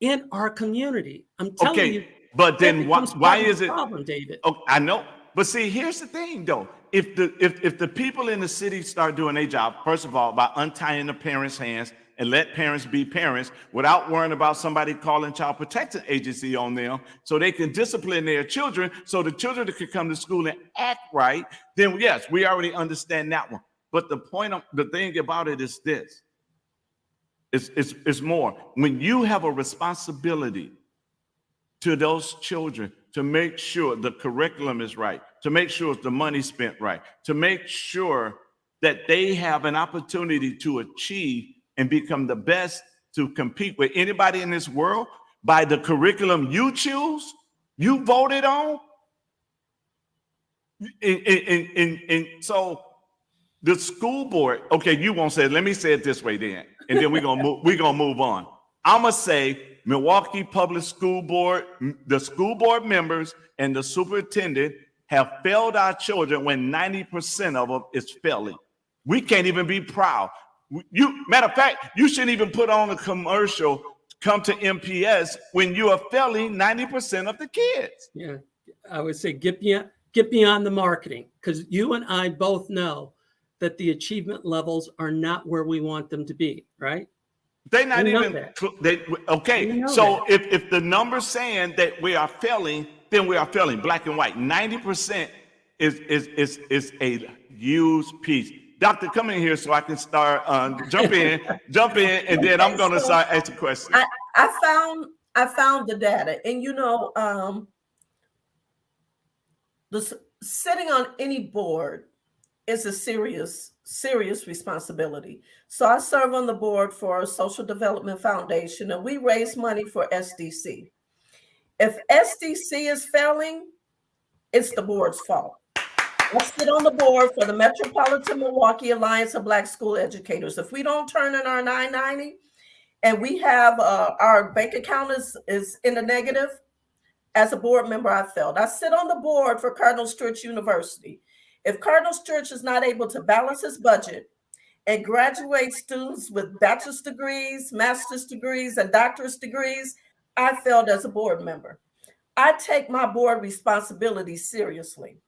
in our community. I'm telling you. But then why is it problem, David? Oh, I know. But see, here's the thing though. If the people in the city start doing their job, first of all, by untying the parents' hands and let parents be parents without worrying about somebody calling child protection agency on them so they can discipline their children so the children can come to school and act right, then yes, we already understand that one. But the thing about it is this. It's more. When you have a responsibility to those children to make sure the curriculum is right, to make sure the money spent right, to make sure that they have an opportunity to achieve and become the best to compete with anybody in this world by the curriculum you choose, you voted on. And so the school board, okay, you won't say it. Let me say it this way then, and then we're gonna move on. I'm gonna say Milwaukee Public School Board, the school board members and the superintendent have failed our children when 90% of them is failing. We can't even be proud. Matter of fact, you shouldn't even put on a commercial, come to MPS, when you are failing 90% of the kids. Yeah, I would say get beyond the marketing, because you and I both know that the achievement levels are not where we want them to be, right? They're not even okay. So if the number's saying that we are failing, then we are failing. Black and white. 90% is a huge piece. Doctor, come in here so I can start jump in, and then I'm gonna start asking questions. I found the data, and sitting on any board is a serious responsibility. So I serve on the board for a Social Development Foundation, and we raise money for SDC. If SDC is failing, it's the board's fault. I sit on the board for the Metropolitan Milwaukee Alliance of Black School Educators. If we don't turn in our 990 and we have our bank account is in the negative, as a board member, I failed. I sit on the board for Cardinal Stritch University. If Cardinal Stritch is not able to balance his budget and graduate students with bachelor's degrees, master's degrees, and doctorate degrees, I failed as a board member. I take my board responsibility seriously.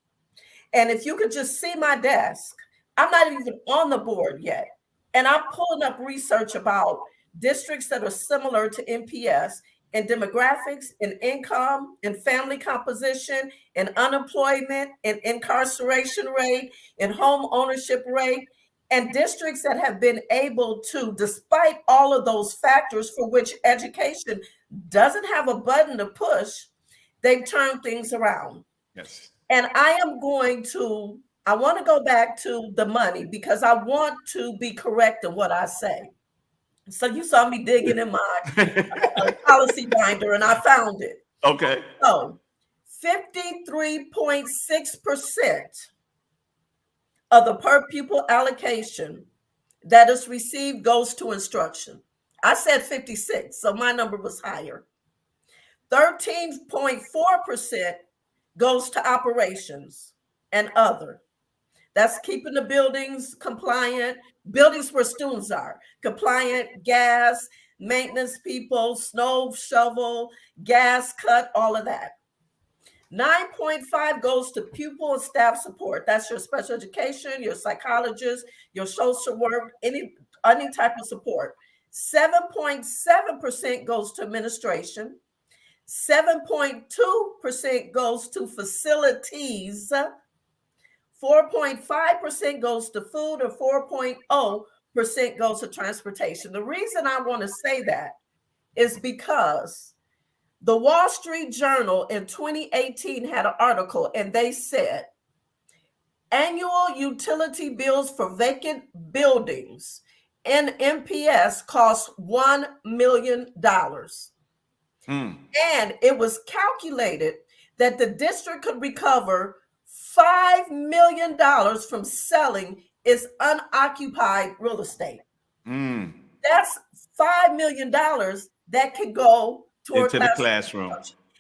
And if you could just see my desk, I'm not even on the board yet. And I'm pulling up research about districts that are similar to NPS in demographics, in income, in family composition, in unemployment, in incarceration rate, in home ownership rate, and districts that have been able to, despite all of those factors for which education doesn't have a button to push, they've turned things around. Yes. And I want to go back to the money because I want to be correct in what I say. So you saw me digging in my policy binder and I found it. Okay. So 53.6% of the per pupil allocation that is received goes to instruction. I said 56, so my number was higher. 13.4% goes to operations and other. That's keeping the buildings compliant, buildings where students are, compliant, gas, maintenance people, snow shovel, gas cut, all of that. 9.5 goes to pupil and staff support. That's your special education, your psychologist, your social work, any type of support. 7.7% goes to administration. 7.2% goes to facilities. 4.5% goes to food, or 4.0% goes to transportation. The reason I want to say that is because the Wall Street Journal in 2018 had an article and they said annual utility bills for vacant buildings in MPS cost $1 million. And it was calculated that the district could recover $5 million from selling its unoccupied real estate. That's $5 million that could go toward into the classroom.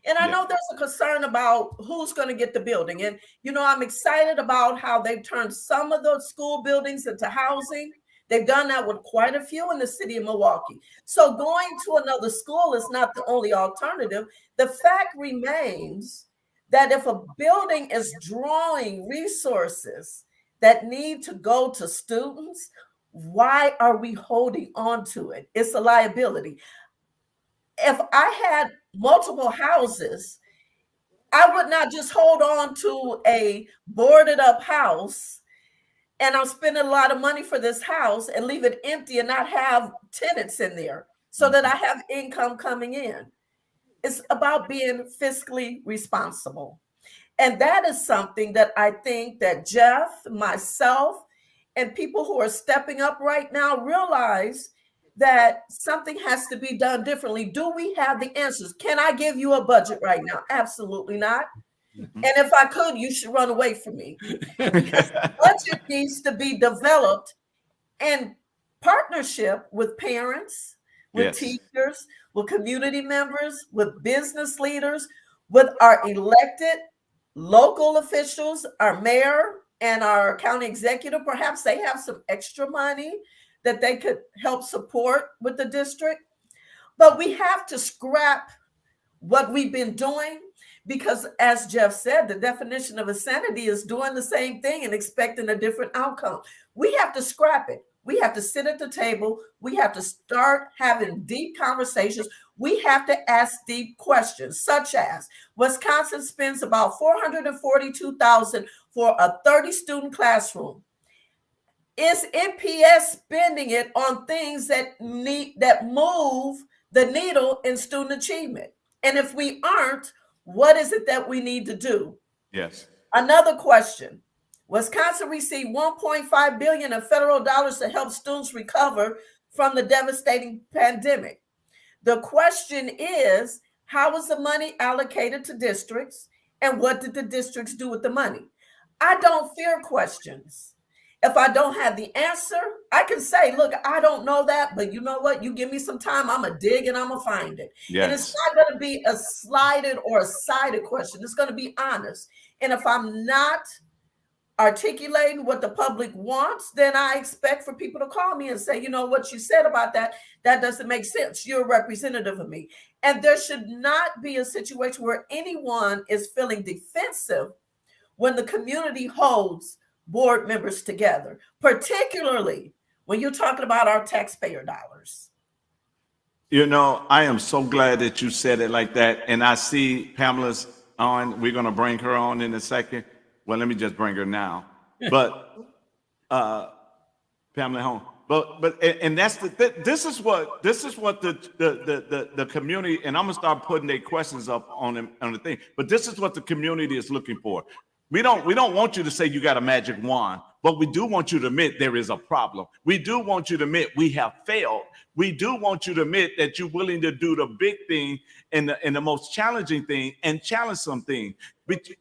And I know there's a concern about who's going to get the building. And, I'm excited about how they've turned some of those school buildings into housing. They've done that with quite a few in the city of Milwaukee. So going to another school is not the only alternative. The fact remains that if a building is drawing resources that need to go to students, why are we holding on to it? It's a liability. If I had multiple houses, I would not just hold on to a boarded up house and I'm spending a lot of money for this house and leave it empty and not have tenants in there so that I have income coming in. It's about being fiscally responsible. And that is something that I think that Jeff, myself, and people who are stepping up right now realize that something has to be done differently. Do we have the answers? Can I give you a budget right now? Absolutely not. And if I could, you should run away from me. Because the budget needs to be developed in partnership with parents, with teachers, with community members, with business leaders, with our elected local officials, our mayor and our county executive. Perhaps they have some extra money that they could help support with the district. But we have to scrap what we've been doing because, as Jeff said, the definition of insanity is doing the same thing and expecting a different outcome. We have to scrap it. We have to sit at the table. We have to start having deep conversations. We have to ask deep questions, such as Wisconsin spends about $442,000 for a 30-student classroom. Is NPS spending it on things that move the needle in student achievement? And if we aren't, what is it that we need to do? Yes. Another question. Wisconsin received $1.5 billion in federal dollars to help students recover from the devastating pandemic. The question is, how was the money allocated to districts? And what did the districts do with the money? I don't fear questions. If I don't have the answer, I can say, look, I don't know that, but you know what? You give me some time, I'm going to dig and I'm going to find it. Yes. And it's not going to be a slighted or a sided question. It's going to be honest. And if I'm not articulating what the public wants, then I expect for people to call me and say, you know, what you said about that, that doesn't make sense. You're a representative of me. And there should not be a situation where anyone is feeling defensive when the community holds board members together, particularly when you're talking about our taxpayer dollars. You know, I am so glad that you said it like that. And I see Pamela's on. We're going to bring her on in a second. Well, let me just bring her now. But Pamela home. And that's this is what the community, and I'm gonna start putting their questions up on the thing. But this is what the community is looking for. We don't want you to say you got a magic wand, but we do want you to admit there is a problem. We do want you to admit we have failed. We do want you to admit that you're willing to do the big thing and the most challenging thing and challenge something.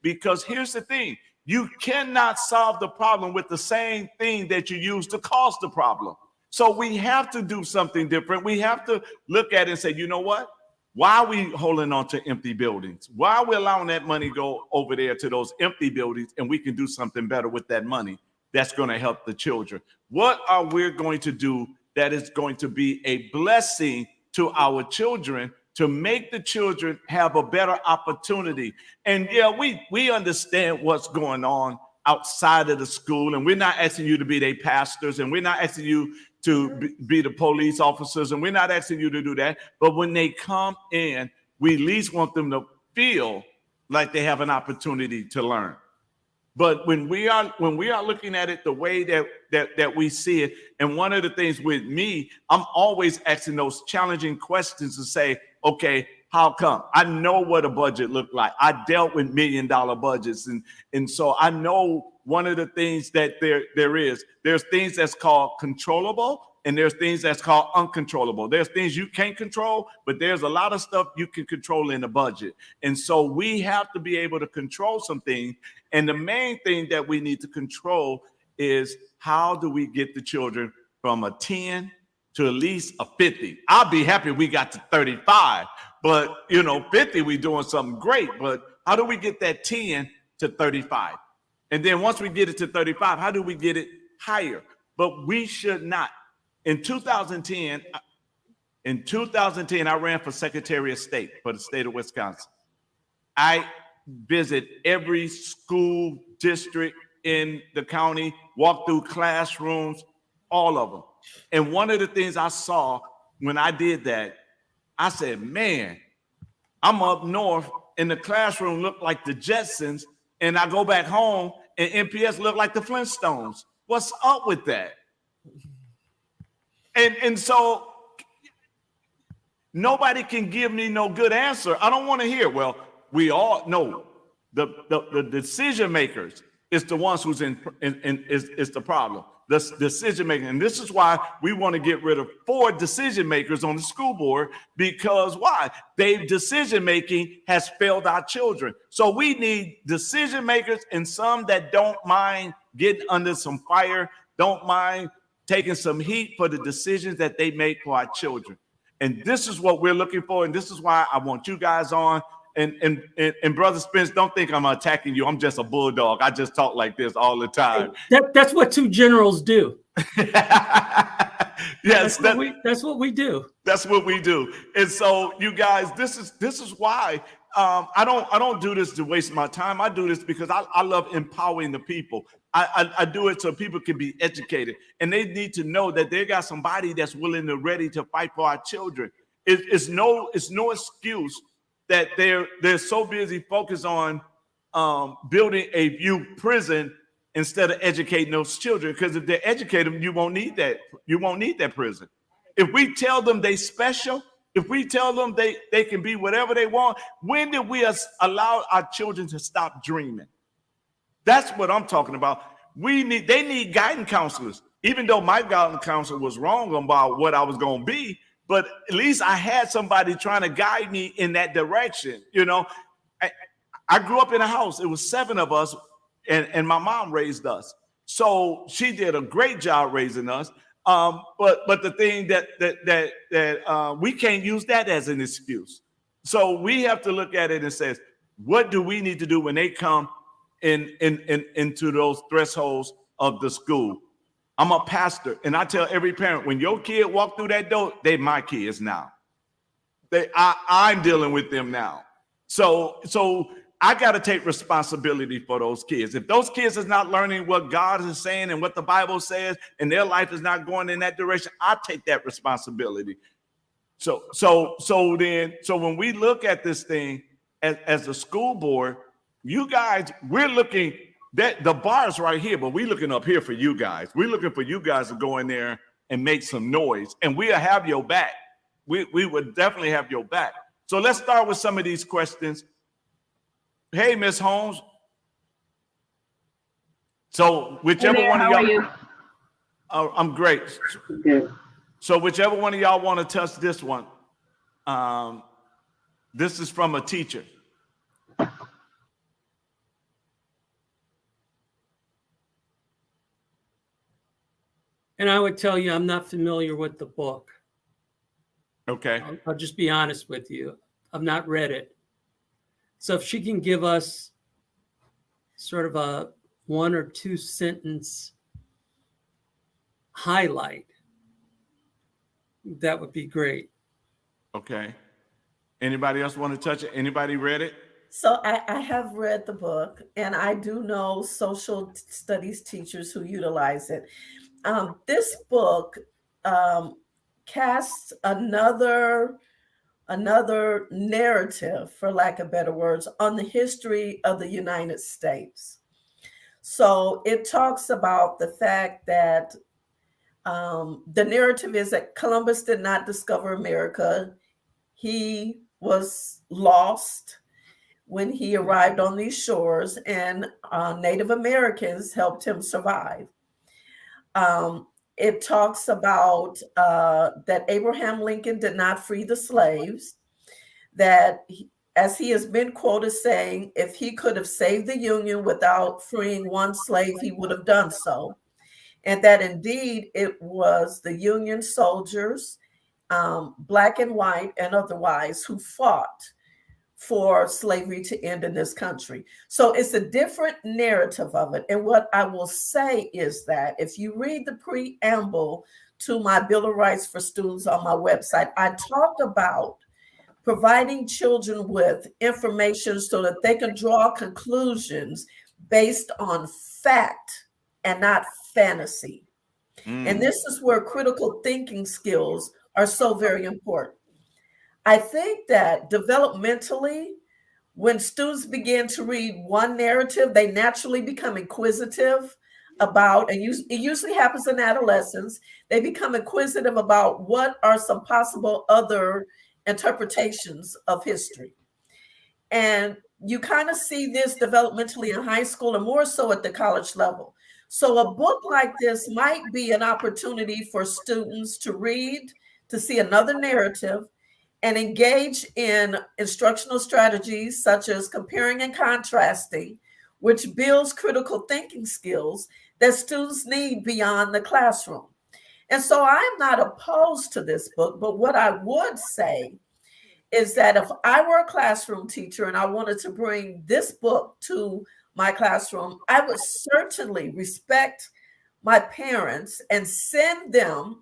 Because here's the thing. You cannot solve the problem with the same thing that you used to cause the problem. So we have to do something different. We have to look at it and say, you know what? Why are we holding on to empty buildings? Why are we allowing that money go over there to those empty buildings, and we can do something better with that money that's going to help the children? What are we going to do that is going to be a blessing to our children, to make the children have a better opportunity? And yeah, we understand what's going on outside of the school, and we're not asking you to be their pastors, and we're not asking you to be the police officers, and we're not asking you to do that. But when they come in, we at least want them to feel like they have an opportunity to learn. But when we are looking at it the way that we see it, and one of the things with me, I'm always asking those challenging questions to say, okay, how come? I know what a budget looked like. I dealt with $1 million budgets, and so I know one of the things that there's things that's called controllable, and there's things that's called uncontrollable. There's things you can't control, but there's a lot of stuff you can control in the budget. And so we have to be able to control some things. And the main thing that we need to control is how do we get the children from a 10 to at least a 50. I'll be happy we got to 35, but 50, we doing something great. But how do we get that 10 to 35? And then once we get it to 35, how do we get it higher? But we should not. In 2010, I ran for Secretary of State for the state of Wisconsin. I visit every school district in the county, walk through classrooms, all of them. And one of the things I saw when I did that, I said, man, I'm up north and the classroom looked like the Jetsons, and I go back home and NPS look like the Flintstones. What's up with that? And so nobody can give me no good answer. I don't want to hear, well, we all know the decision makers is the ones who's is the problem. The decision making. And this is why we want to get rid of 4 decision makers on the school board, because why? Decision making has failed our children. So we need decision makers and some that don't mind getting under some fire, don't mind taking some heat for the decisions that they make for our children. And this is what we're looking for. And this is why I want you guys on. And Brother Spence, don't think I'm attacking you. I'm just a bulldog. I just talk like this all the time. That's what 2 generals do. Yes, that's what we do. That's what we do. And so, you guys, this is why I don't do this to waste my time. I do this because I love empowering the people. I do it so people can be educated, and they need to know that they got somebody that's willing and ready to fight for our children. It's no excuse that they're so busy focused on building a view prison instead of educating those children. Because if they educate them, you won't need that. You won't need that prison. If we tell them they special, if we tell them they can be whatever they want, when did we allow our children to stop dreaming? That's what I'm talking about. They need guidance counselors. Even though my guidance counselor was wrong about what I was going to be, but at least I had somebody trying to guide me in that direction. I grew up in a house. It was 7 of us, and my mom raised us. So she did a great job raising us. But the thing that we can't use that as an excuse. So we have to look at it and say, what do we need to do when they come into those thresholds of the school. I'm a pastor, and I tell every parent, when your kid walk through that door, they my kids now. I'm dealing with them now. So I got to take responsibility for those kids. If those kids is not learning what God is saying and what the Bible says, and their life is not going in that direction, I take that responsibility. So when we look at this thing as a school board, you guys, we're looking that the bar is right here, but we're looking up here for you guys. We're looking for you guys to go in there and make some noise, and we'll have your back. We would definitely have your back. So let's start with some of these questions. Hey, Miss Holmes. So whichever Hey there, one of how y'all, are you? I'm great. Good. So whichever one of y'all want to touch this one, this is from a teacher. And I would tell you, I'm not familiar with the book. Okay. I'll just be honest with you. I've not read it. So if she can give us sort of a 1 or 2 sentence highlight, that would be great. Okay. Anybody else want to touch it? Anybody read it? So I have read the book, and I do know social studies teachers who utilize it. This book casts another narrative, for lack of better words, on the history of the United States. So it talks about the fact that the narrative is that Columbus did not discover America. He was lost when he arrived on these shores, and Native Americans helped him survive. It talks about that Abraham Lincoln did not free the slaves, that as he has been quoted saying, if he could have saved the Union without freeing one slave, he would have done so. And that indeed it was the Union soldiers, black and white and otherwise, who fought for slavery to end in this country. So it's a different narrative of it. And what I will say is that if you read the preamble to my Bill of Rights for Students on my website, I talked about providing children with information so that they can draw conclusions based on fact and not fantasy. And this is where critical thinking skills are so very important. I think that developmentally, when students begin to read one narrative, they naturally become inquisitive about, and it usually happens in adolescence, they become inquisitive about what are some possible other interpretations of history. And you kind of see this developmentally in high school and more so at the college level. So a book like this might be an opportunity for students to read, to see another narrative, and engage in instructional strategies such as comparing and contrasting, which builds critical thinking skills that students need beyond the classroom. And so I'm not opposed to this book, but what I would say is that if I were a classroom teacher and I wanted to bring this book to my classroom, I would certainly respect my parents and send them,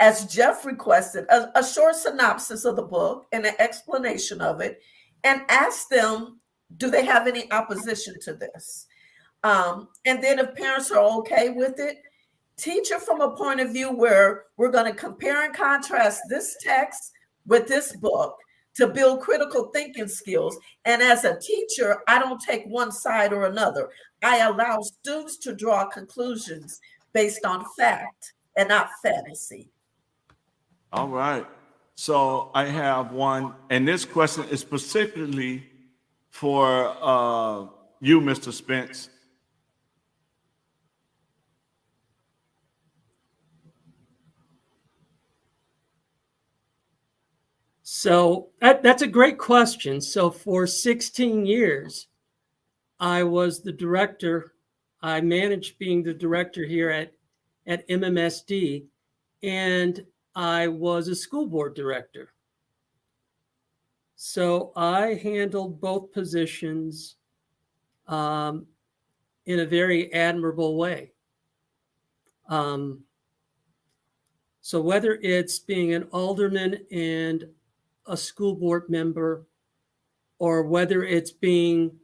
as Jeff requested, a short synopsis of the book and an explanation of it, and ask them, do they have any opposition to this? And then if parents are okay with it, teach it from a point of view where we're going to compare and contrast this text with this book to build critical thinking skills. And as a teacher, I don't take one side or another. I allow students to draw conclusions based on fact and not fantasy. All right. So I have one, and this question is specifically for you, Mr. Spence. So that's a great question. So for 16 years, I was the director. I managed being the director here at MMSD, and I was a school board director. So I handled both positions. in a very admirable way. So whether it's being an alderman and a school board member, or whether it's being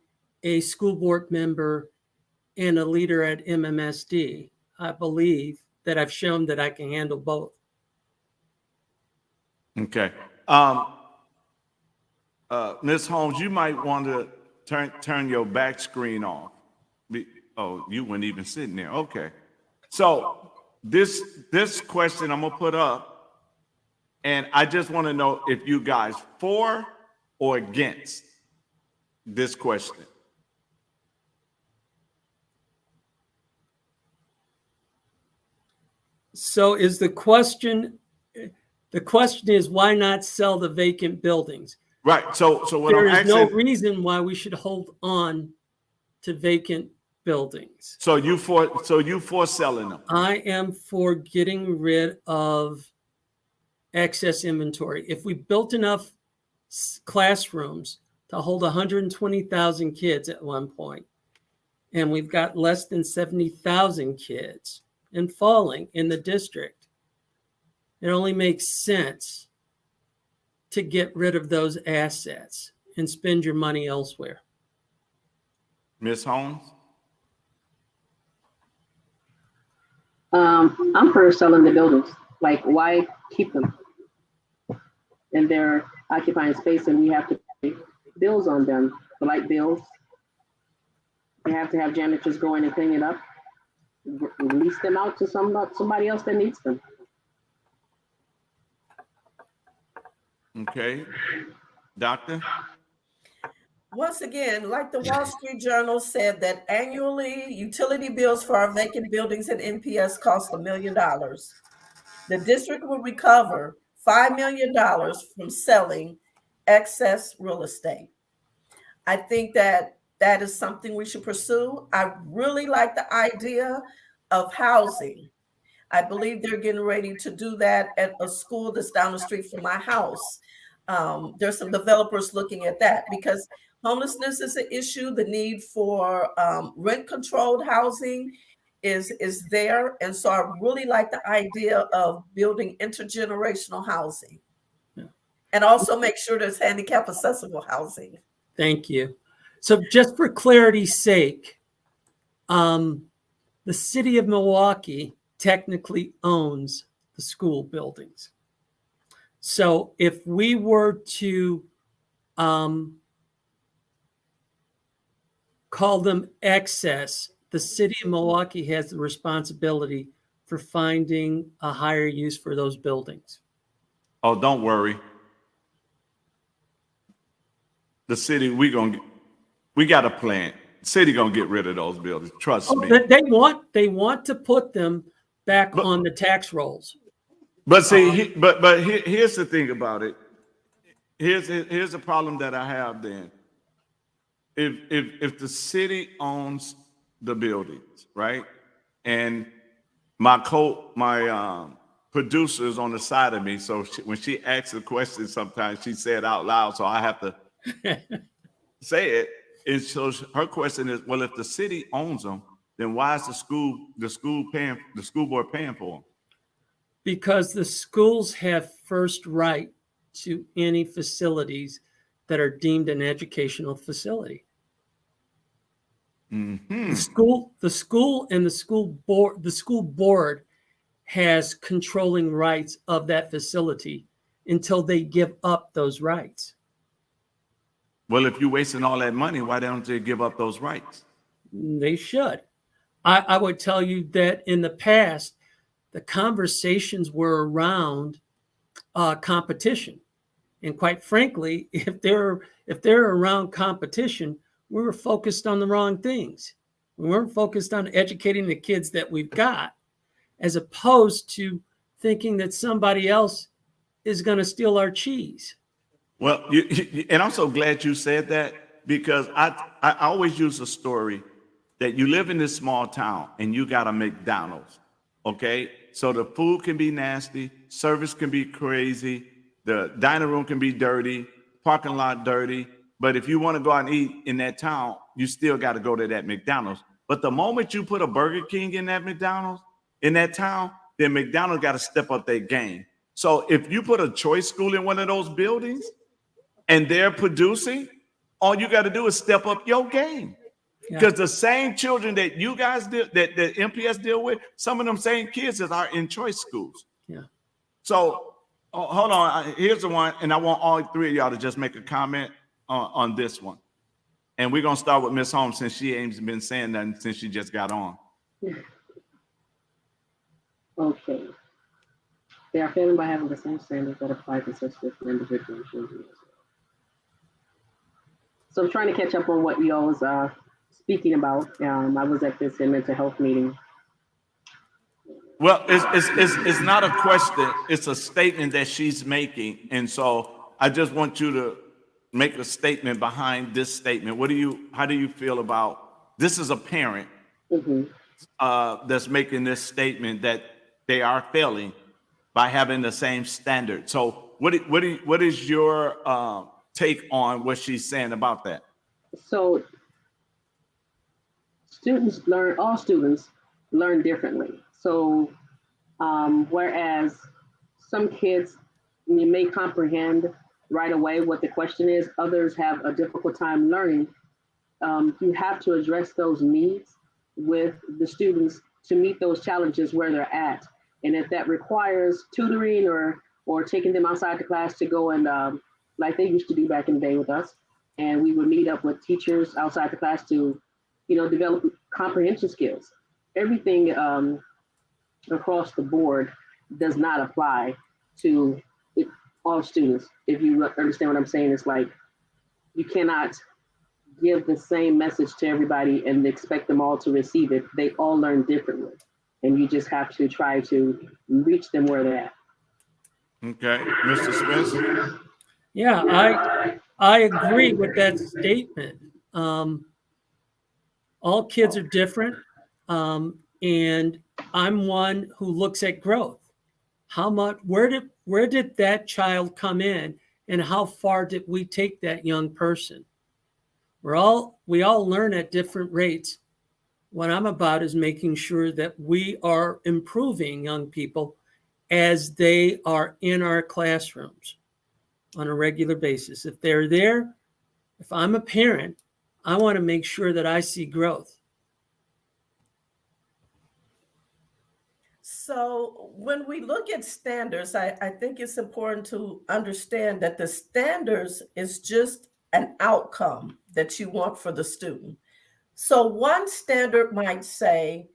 a school board member and a leader at MMSD, I believe that I've shown that I can handle both. Okay. Ms. Holmes, you might want to turn your back screen off. Oh, you weren't even sitting there. Okay. So this question I'm gonna put up, and I just want to know if you guys for or against this question. So the question is, why not sell the vacant buildings? Right. So what There I'm is no asking, reason why we should hold on to vacant buildings. so you for selling them. I am for getting rid of excess inventory. If we built enough classrooms to hold 120,000 kids at one point, and we've got less than 70,000 kids and falling in the district, it only makes sense to get rid of those assets and spend your money elsewhere. Ms. Holmes? I'm for selling the buildings. Like, why keep them? And they're occupying space, and we have to pay bills on them, the light bills. We have to have janitors go in and clean it up, release them out to somebody else that needs them. Okay. Doctor? Once again, like the Wall Street Journal said, that annually utility bills for our vacant buildings at NPS cost $1 million. The district will recover $5 million from selling excess real estate. I think that is something we should pursue. I really like the idea of housing. I believe they're getting ready to do that at a school that's down the street from my house. There's some developers looking at that because homelessness is an issue. The need for rent-controlled housing is there. And so I really like the idea of building intergenerational housing. Yeah. And also make sure there's handicap accessible housing. Thank you. So just for clarity's sake, the city of Milwaukee technically owns the school buildings. So if we were to call them excess, the city of Milwaukee has the responsibility for finding a higher use for those buildings. Oh, don't worry. The city, we got a plan. City gonna get rid of those buildings. Trust me. They want to put them back on the tax rolls. But see, here's the thing about it. Here's the problem that I have then. If the city owns the buildings, right, and my producer is on the side of me, so when she asks a question, sometimes she say it out loud, so I have to say it. And so her question is, well, if the city owns them, then why is the school board paying for them? Because the schools have first right to any facilities that are deemed an educational facility. Mm-hmm. The school and the school board has controlling rights of that facility until they give up those rights. Well, if you're wasting all that money, why don't they give up those rights? They should. I would tell you that in the past, the conversations were around competition. And quite frankly, if they're around competition, we were focused on the wrong things. We weren't focused on educating the kids that we've got, as opposed to thinking that somebody else is going to steal our cheese. Well, and I'm so glad you said that, because I always use a story that you live in this small town and you got a McDonald's, okay? So the food can be nasty, service can be crazy, the dining room can be dirty, parking lot dirty. But if you want to go out and eat in that town, you still got to go to that McDonald's. But the moment you put a Burger King in that McDonald's, in that town, then McDonald's got to step up their game. So if you put a choice school in one of those buildings and they're producing, all you got to do is step up your game. Because the same children that you guys deal, that MPS deal with, some of them same kids are in choice schools. Yeah. So hold on. Here's the one, and I want all three of y'all to just make a comment on this one. And we're gonna start with Miss Holmes since she ain't been saying nothing since she just got on. Okay. They are failing by having the same standards that apply to such different individuals. So I'm trying to catch up on what y'all was speaking about. I was at this mental health meeting. Well, it's not a question, it's a statement that she's making. And so I just want you to make a statement behind this statement. How do you feel about this? Is a parent that's making this statement that they are failing by having the same standard. So what is your take on what she's saying about that? So all students learn differently. So whereas some kids, you may comprehend right away what the question is, others have a difficult time learning. You have to address those needs with the students to meet those challenges where they're at. And if that requires tutoring or taking them outside the class to go and like they used to do back in the day with us, and we would meet up with teachers outside the class to, develop comprehension skills. Everything across the board does not apply to all students. If you understand what I'm saying, it's like you cannot give the same message to everybody and expect them all to receive it. They all learn differently, and you just have to try to reach them where they're at. Okay, Mr. Spence. Yeah, I agree with that statement. All kids are different, and I'm one who looks at growth. Where did that child come in, and how far did we take that young person? We all learn at different rates. What I'm about is making sure that we are improving young people as they are in our classrooms on a regular basis. If they're there, if I'm a parent, I want to make sure that I see growth. So when we look at standards, I think it's important to understand that the standards is just an outcome that you want for the student. So one standard might say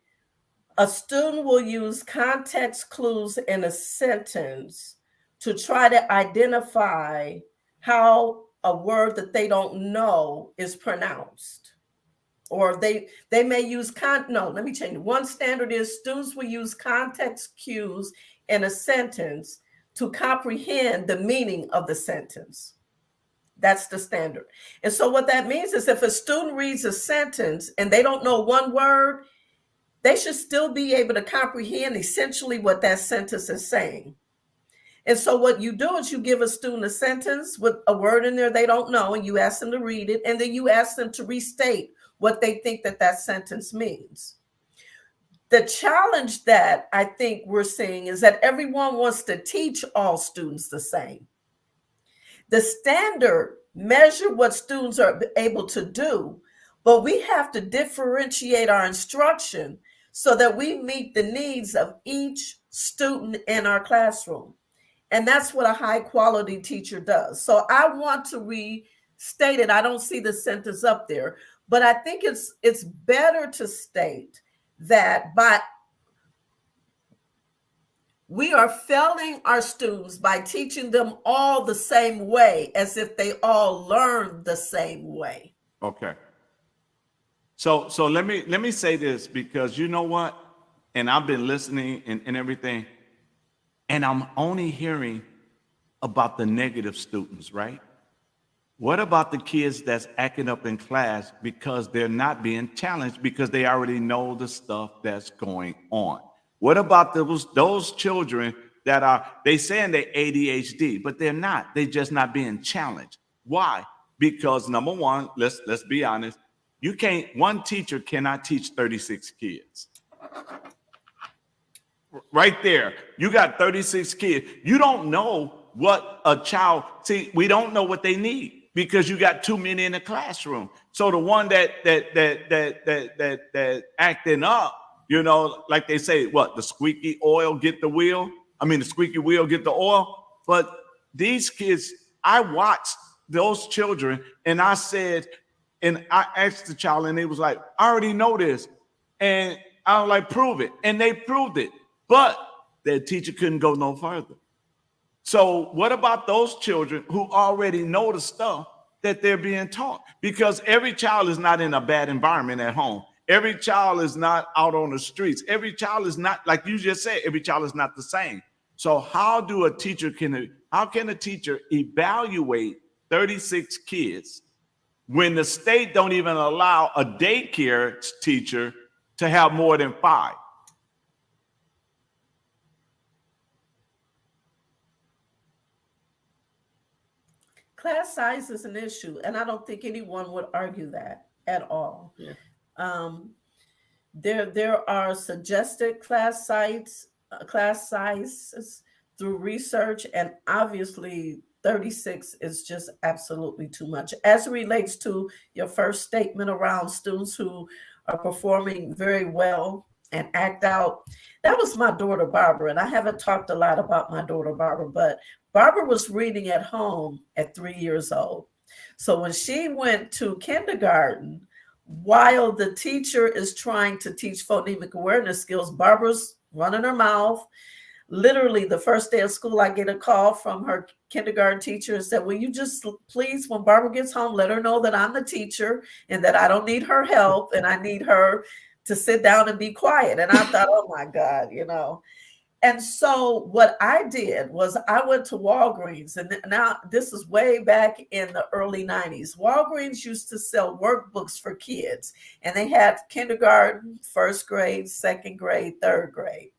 a student will use context clues in a sentence to try to identify how a word that they don't know is pronounced. Or they may use let me change it. One standard is students will use context cues in a sentence to comprehend the meaning of the sentence. That's the standard. And so what that means is if a student reads a sentence and they don't know one word, they should still be able to comprehend essentially what that sentence is saying. And so what you do is you give a student a sentence with a word in there they don't know, and you ask them to read it, and then you ask them to restate what they think that sentence means. The challenge that I think we're seeing is that everyone wants to teach all students the same. The standard measure what students are able to do, but we have to differentiate our instruction so that we meet the needs of each student in our classroom. And that's what a high quality teacher does. So I want to restate it. I don't see the sentence up there, but I think it's better to state that we are failing our students by teaching them all the same way, as if they all learn the same way. Okay. So let me say this, because you know what? And I've been listening and everything, and I'm only hearing about the negative students, right? What about the kids that's acting up in class because they're not being challenged because they already know the stuff that's going on? What about those children that they saying they're ADHD, but they're not. They're just not being challenged. Why? Because number one, let's be honest, one teacher cannot teach 36 kids. Right there, you got 36 kids. You don't know what a child, see, we don't know what they need because you got too many in the classroom. So the one that acting up, you know, like they say, what, the squeaky oil get the wheel? I mean, the squeaky wheel get the oil. But these kids, I watched those children and I said, and I asked the child and they was like, I already know this. And I was like, prove it. And they proved it. But their teacher couldn't go no further. So what about those children who already know the stuff that they're being taught? Because every child is not in a bad environment at home. Every child is not out on the streets. Every child is not, like you just said, every child is not the same. So how can a teacher evaluate 36 kids when the state don't even allow a daycare teacher to have more than 5? Class size is an issue, and I don't think anyone would argue that at all. Yeah. There are suggested class sizes through research, and obviously 36 is just absolutely too much. As it relates to your first statement around students who are performing very well and act out, that was my daughter Barbara, and I haven't talked a lot about my daughter Barbara, but Barbara was reading at home at 3 years old. So when she went to kindergarten, while the teacher is trying to teach phonemic awareness skills, Barbara's running her mouth. Literally, the first day of school, I get a call from her kindergarten teacher and said, will you just please, when Barbara gets home, let her know that I'm the teacher and that I don't need her help and I need her to sit down and be quiet. And I thought, oh my God, you know. And so what I did was I went to Walgreens, and now this is way back in the early 90s. Walgreens used to sell workbooks for kids, and they had kindergarten, first grade, second grade, third grade.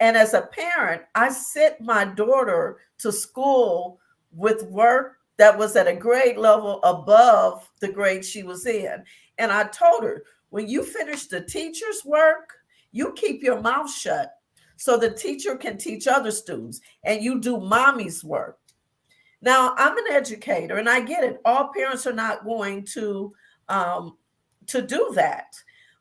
And as a parent, I sent my daughter to school with work that was at a grade level above the grade she was in. And I told her, when you finish the teacher's work, you keep your mouth shut so the teacher can teach other students, and you do mommy's work. Now, I'm an educator, and I get it. All parents are not going to do that.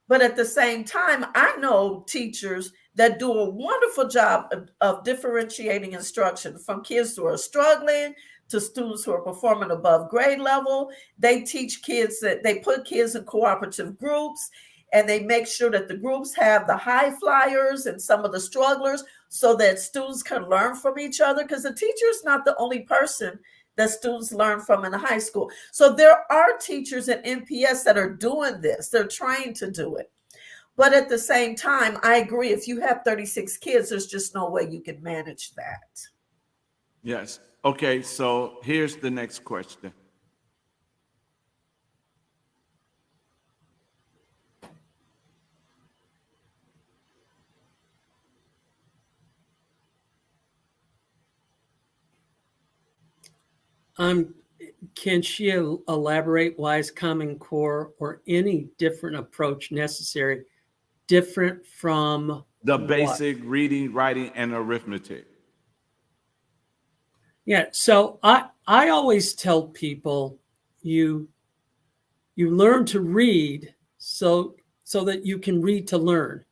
But at the same time, I know teachers that do a wonderful job of differentiating instruction from kids who are struggling to students who are performing above grade level. They teach kids that they put kids in cooperative groups, and they make sure that the groups have the high flyers and some of the strugglers so that students can learn from each other, because the teacher is not the only person that students learn from in the high school. So there are teachers at NPS that are doing this. They're trained to do it. But at the same time, I agree, if you have 36 kids, there's just no way you can manage that. Yes. Okay, so here's the next question. Can she elaborate why is Common Core or any different approach necessary, different from the basic reading, writing, and arithmetic? Yeah, so I always tell people you learn to read so that you can read to learn.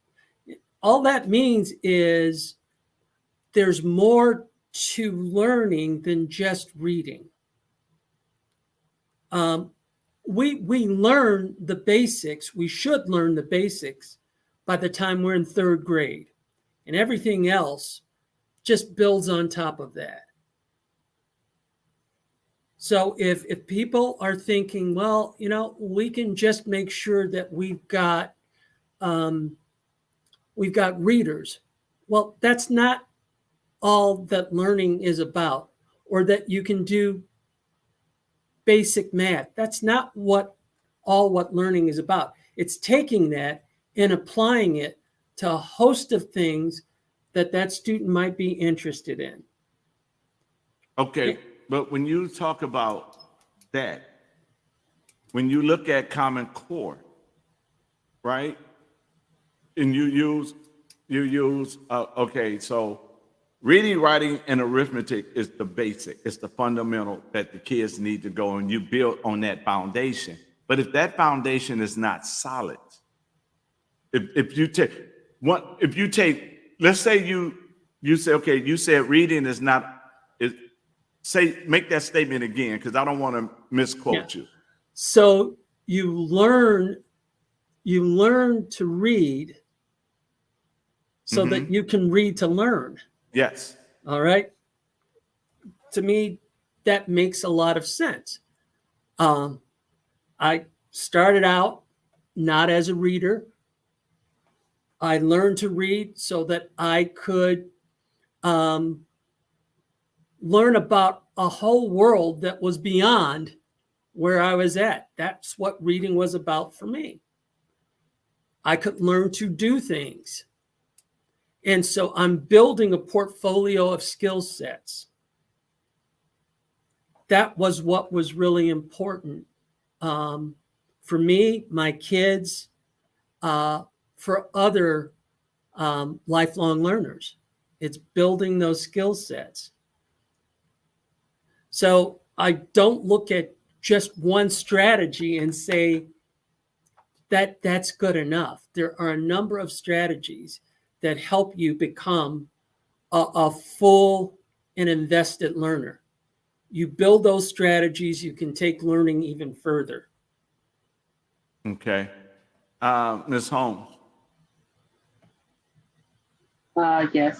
All that means is there's more to learning than just reading. We learn the basics. We should learn the basics by the time we're in third grade, and everything else just builds on top of that. So if people are thinking, well, you know, we can just make sure that we've got readers. Well, that's not all that learning is about, or that you can do basic math. That's not what learning is about. It's taking that and applying it to a host of things that student might be interested in. Okay, but when you talk about that, when you look at Common Core, right? And you use okay, so reading, writing, and arithmetic is the basic. It's the fundamental that the kids need to go, and you build on that foundation. But if that foundation is not solid, if you take, let's say you say, okay, you said reading is not, make that statement again, because I don't want to misquote you. So you learn to read so that you can read to learn. Yes. All right. To me, that makes a lot of sense. I started out not as a reader. I learned to read so that I could learn about a whole world that was beyond where I was at. That's what reading was about for me. I could learn to do things. And so I'm building a portfolio of skill sets. That was what was really important for me, my kids, for other lifelong learners. It's building those skill sets. So I don't look at just one strategy and say that that's good enough. There are a number of strategies that help you become a full and invested learner. You build those strategies, you can take learning even further. Okay. Ms. Holmes. Yes.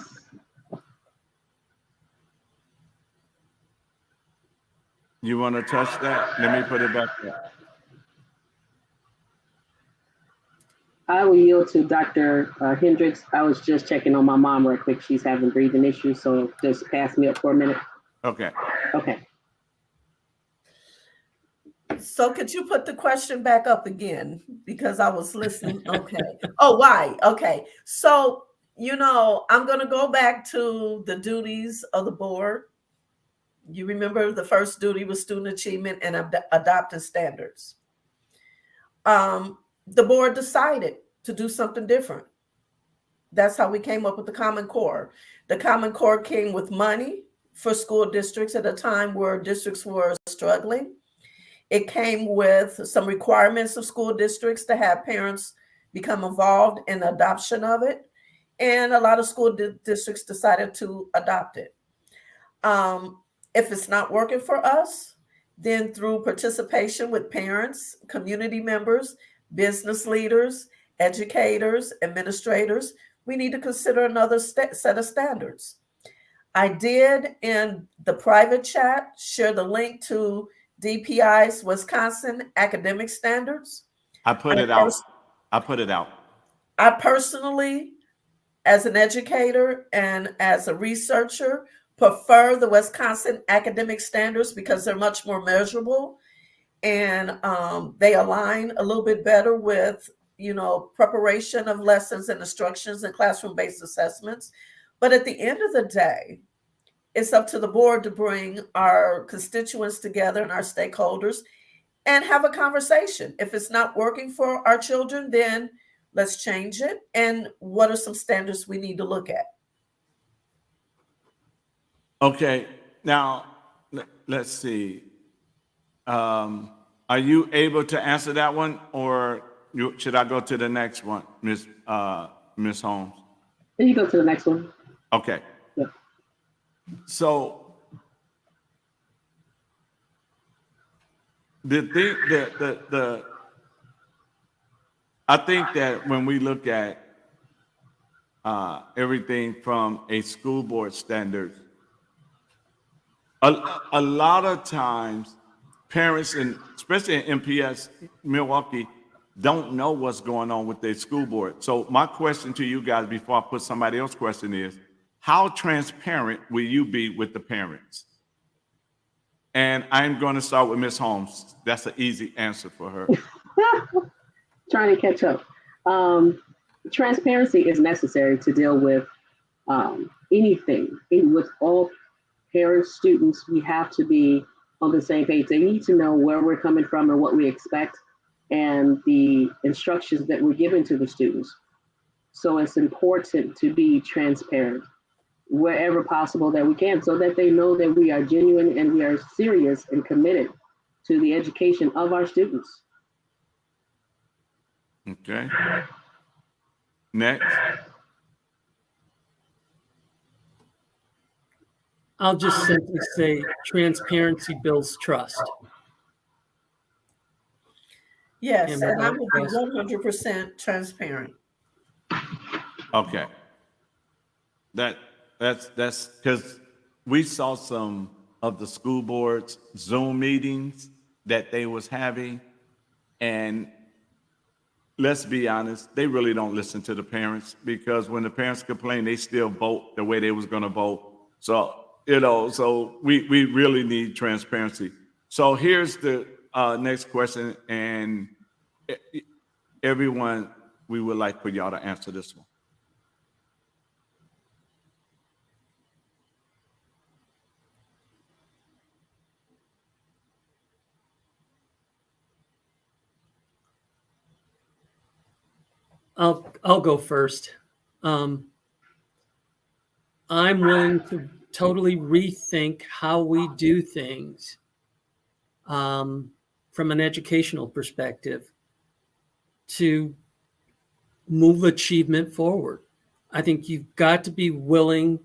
You want to touch that? Let me put it back there. I will yield to Dr. Hendricks. I was just checking on my mom real quick. She's having breathing issues, so just pass me up for a minute. Okay. Okay. So could you put the question back up again? Because I was listening. Okay. Oh, why? Okay. So, I'm going to go back to the duties of the board. You remember the first duty was student achievement and adopted standards. The board decided to do something different. That's how we came up with the Common Core. The Common Core came with money for school districts at a time where districts were struggling. It came with some requirements of school districts to have parents become involved in the adoption of it. And a lot of school districts decided to adopt it. If it's not working for us, then through participation with parents, community members, business leaders, educators, administrators, we need to consider another set of standards. I did in the private chat share the link to DPI's Wisconsin academic standards. I put it out. I personally, as an educator and as a researcher, prefer the Wisconsin academic standards because they're much more measurable and they align a little bit better with, preparation of lessons and instructions and classroom-based assessments. But at the end of the day, it's up to the board to bring our constituents together and our stakeholders and have a conversation. If it's not working for our children, then let's change it. And what are some standards we need to look at? Okay, now let's see. Are you able to answer that one, or should I go to the next one, Miss Holmes? Then you go to the next one. Okay. Yeah. So I think that when we look at everything from a school board standard, a lot of times parents, and especially in MPS Milwaukee, don't know what's going on with their school board. So my question to you guys before I put somebody else's question is, how transparent will you be with the parents? And I'm going to start with Ms. Holmes. That's an easy answer for her. Trying to catch up. Transparency is necessary to deal with anything. With all parents, students, we have to be on the same page. They need to know where we're coming from and what we expect and the instructions that we're giving to the students. So it's important to be transparent wherever possible that we can so that they know that we are genuine and we are serious and committed to the education of our students. Okay. Next. I'll just simply say transparency builds trust. Yes, and I without will be trust, 100% transparent. Okay. That's because we saw some of the school board's Zoom meetings that they was having, and let's be honest, they really don't listen to the parents, because when the parents complain, they still vote the way they was going to vote. So, so we really need transparency. So here's the next question, and everyone, we would like for y'all to answer this one. I'll go first. I'm willing to totally rethink how we do things from an educational perspective to move achievement forward. I think you've got to be willing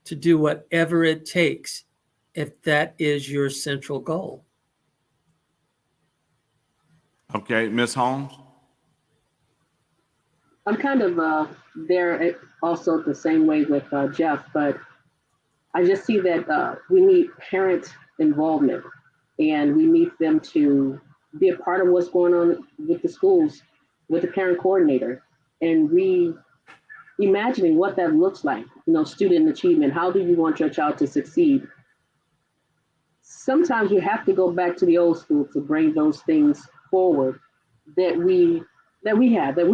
to do whatever it takes if that is your central goal. Okay, Ms. Holmes? I'm kind of there also the same way with Jeff, but I just see that we need parent involvement and we need them to be a part of what's going on with the schools, with the parent coordinator, and reimagining what that looks like. Student achievement. How do you want your child to succeed? Sometimes you have to go back to the old school to bring those things forward that we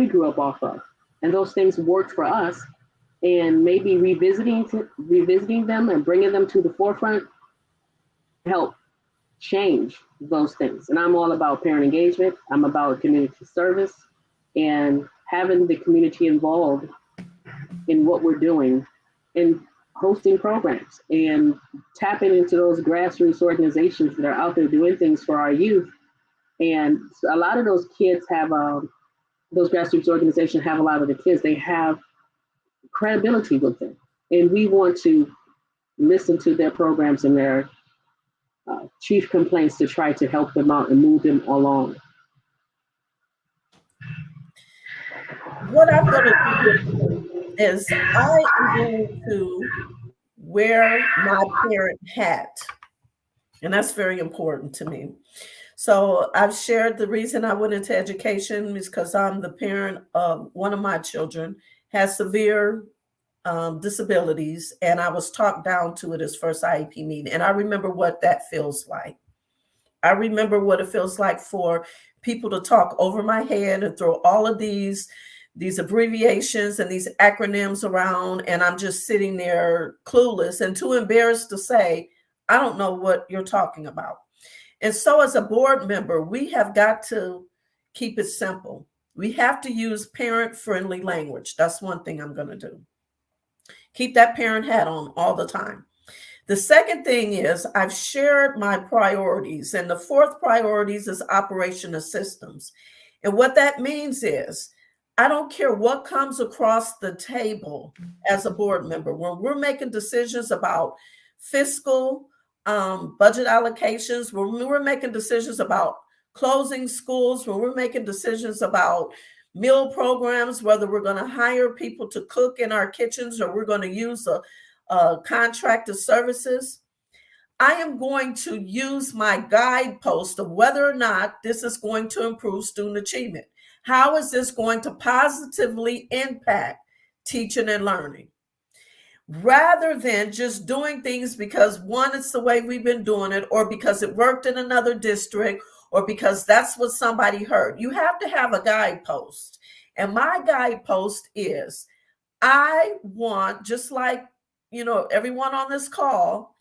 grew up off of, and those things worked for us. And maybe revisiting them and bringing them to the forefront help change those things. And I'm all about parent engagement. I'm about community service and having the community involved in what we're doing and hosting programs and tapping into those grassroots organizations that are out there doing things for our youth. And a lot of those kids have, those grassroots organizations have a lot of the kids, they have credibility with them. And we want to listen to their programs and their chief complaints to try to help them out and move them along. What I'm going to do is I am going to wear my parent hat. And that's very important to me. So I've shared the reason I went into education is because I'm the parent of one of my children has severe disabilities, and I was talked down to at his first IEP meeting. And I remember what that feels like. I remember what it feels like for people to talk over my head and throw all of these abbreviations and these acronyms around, and I'm just sitting there clueless and too embarrassed to say, I don't know what you're talking about. And so as a board member, we have got to keep it simple. We have to use parent-friendly language. That's one thing I'm going to do. Keep that parent hat on all the time. The second thing is I've shared my priorities, and the fourth priorities is operational systems. And what that means is I don't care what comes across the table as a board member. When we're making decisions about fiscal budget allocations, when we're making decisions about closing schools, when we're making decisions about meal programs, whether we're going to hire people to cook in our kitchens or we're going to use a contracted services, I am going to use my guidepost of whether or not this is going to improve student achievement. How is this going to positively impact teaching and learning? Rather than just doing things because one, it's the way we've been doing it, or because it worked in another district, or because that's what somebody heard. You have to have a guidepost. And my guidepost is I want, just like, everyone on this call,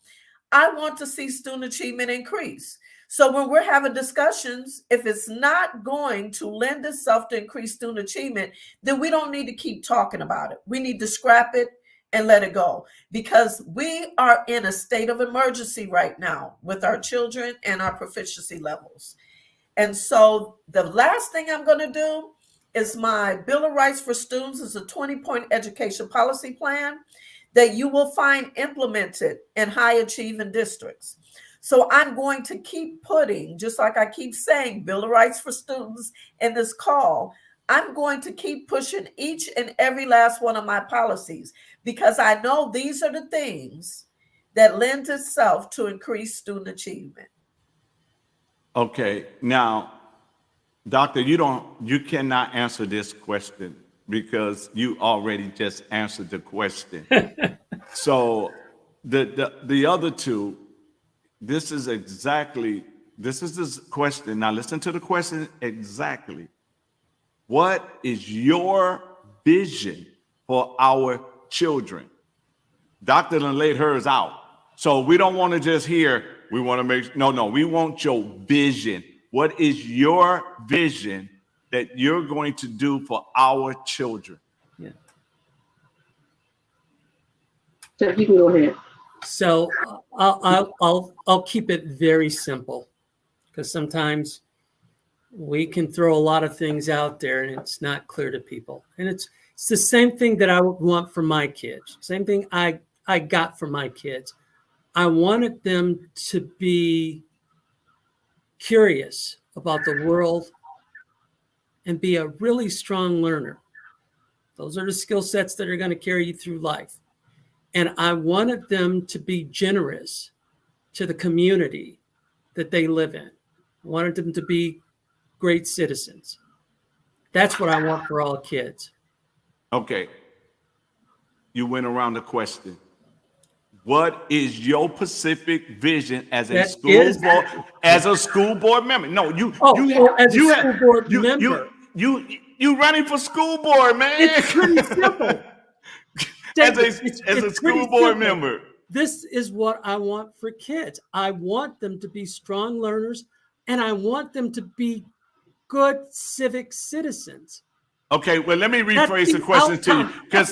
I want to see student achievement increase. So when we're having discussions, if it's not going to lend itself to increase student achievement, then we don't need to keep talking about it. We need to scrap it and let it go, because we are in a state of emergency right now with our children and our proficiency levels. And so the last thing I'm going to do is my Bill of Rights for Students is a 20-point education policy plan that you will find implemented in high achieving districts. So I'm going to keep putting, just like I keep saying, Bill of Rights for Students in this call, I'm going to keep pushing each and every last one of my policies, because I know these are the things that lend itself to increase student achievement. Okay, now, Doctor, you cannot answer this question because you already just answered the question. So the other two, this is this question. Now listen to the question exactly. What is your vision for our children? Doctor done laid hers out. So we don't want to just hear, we want to make, no, we want your vision. What is your vision that you're going to do for our children? Yeah. Jeff, you can go ahead. So I'll keep it very simple, because sometimes we can throw a lot of things out there and it's not clear to people. And it's the same thing that I would want for my kids. Same thing I got for my kids. I wanted them to be curious about the world and be a really strong learner. Those are the skill sets that are going to carry you through life. And I wanted them to be generous to the community that they live in. I wanted them to be great citizens. That's what I want for all kids. Okay. You went around the question. What is your specific vision as a school board member? No, as a school board member. You running for school board, man. It's pretty simple. David, as a school board member. This is what I want for kids. I want them to be strong learners, and I want them to be good civic citizens. Okay, well, let me rephrase the question to you, because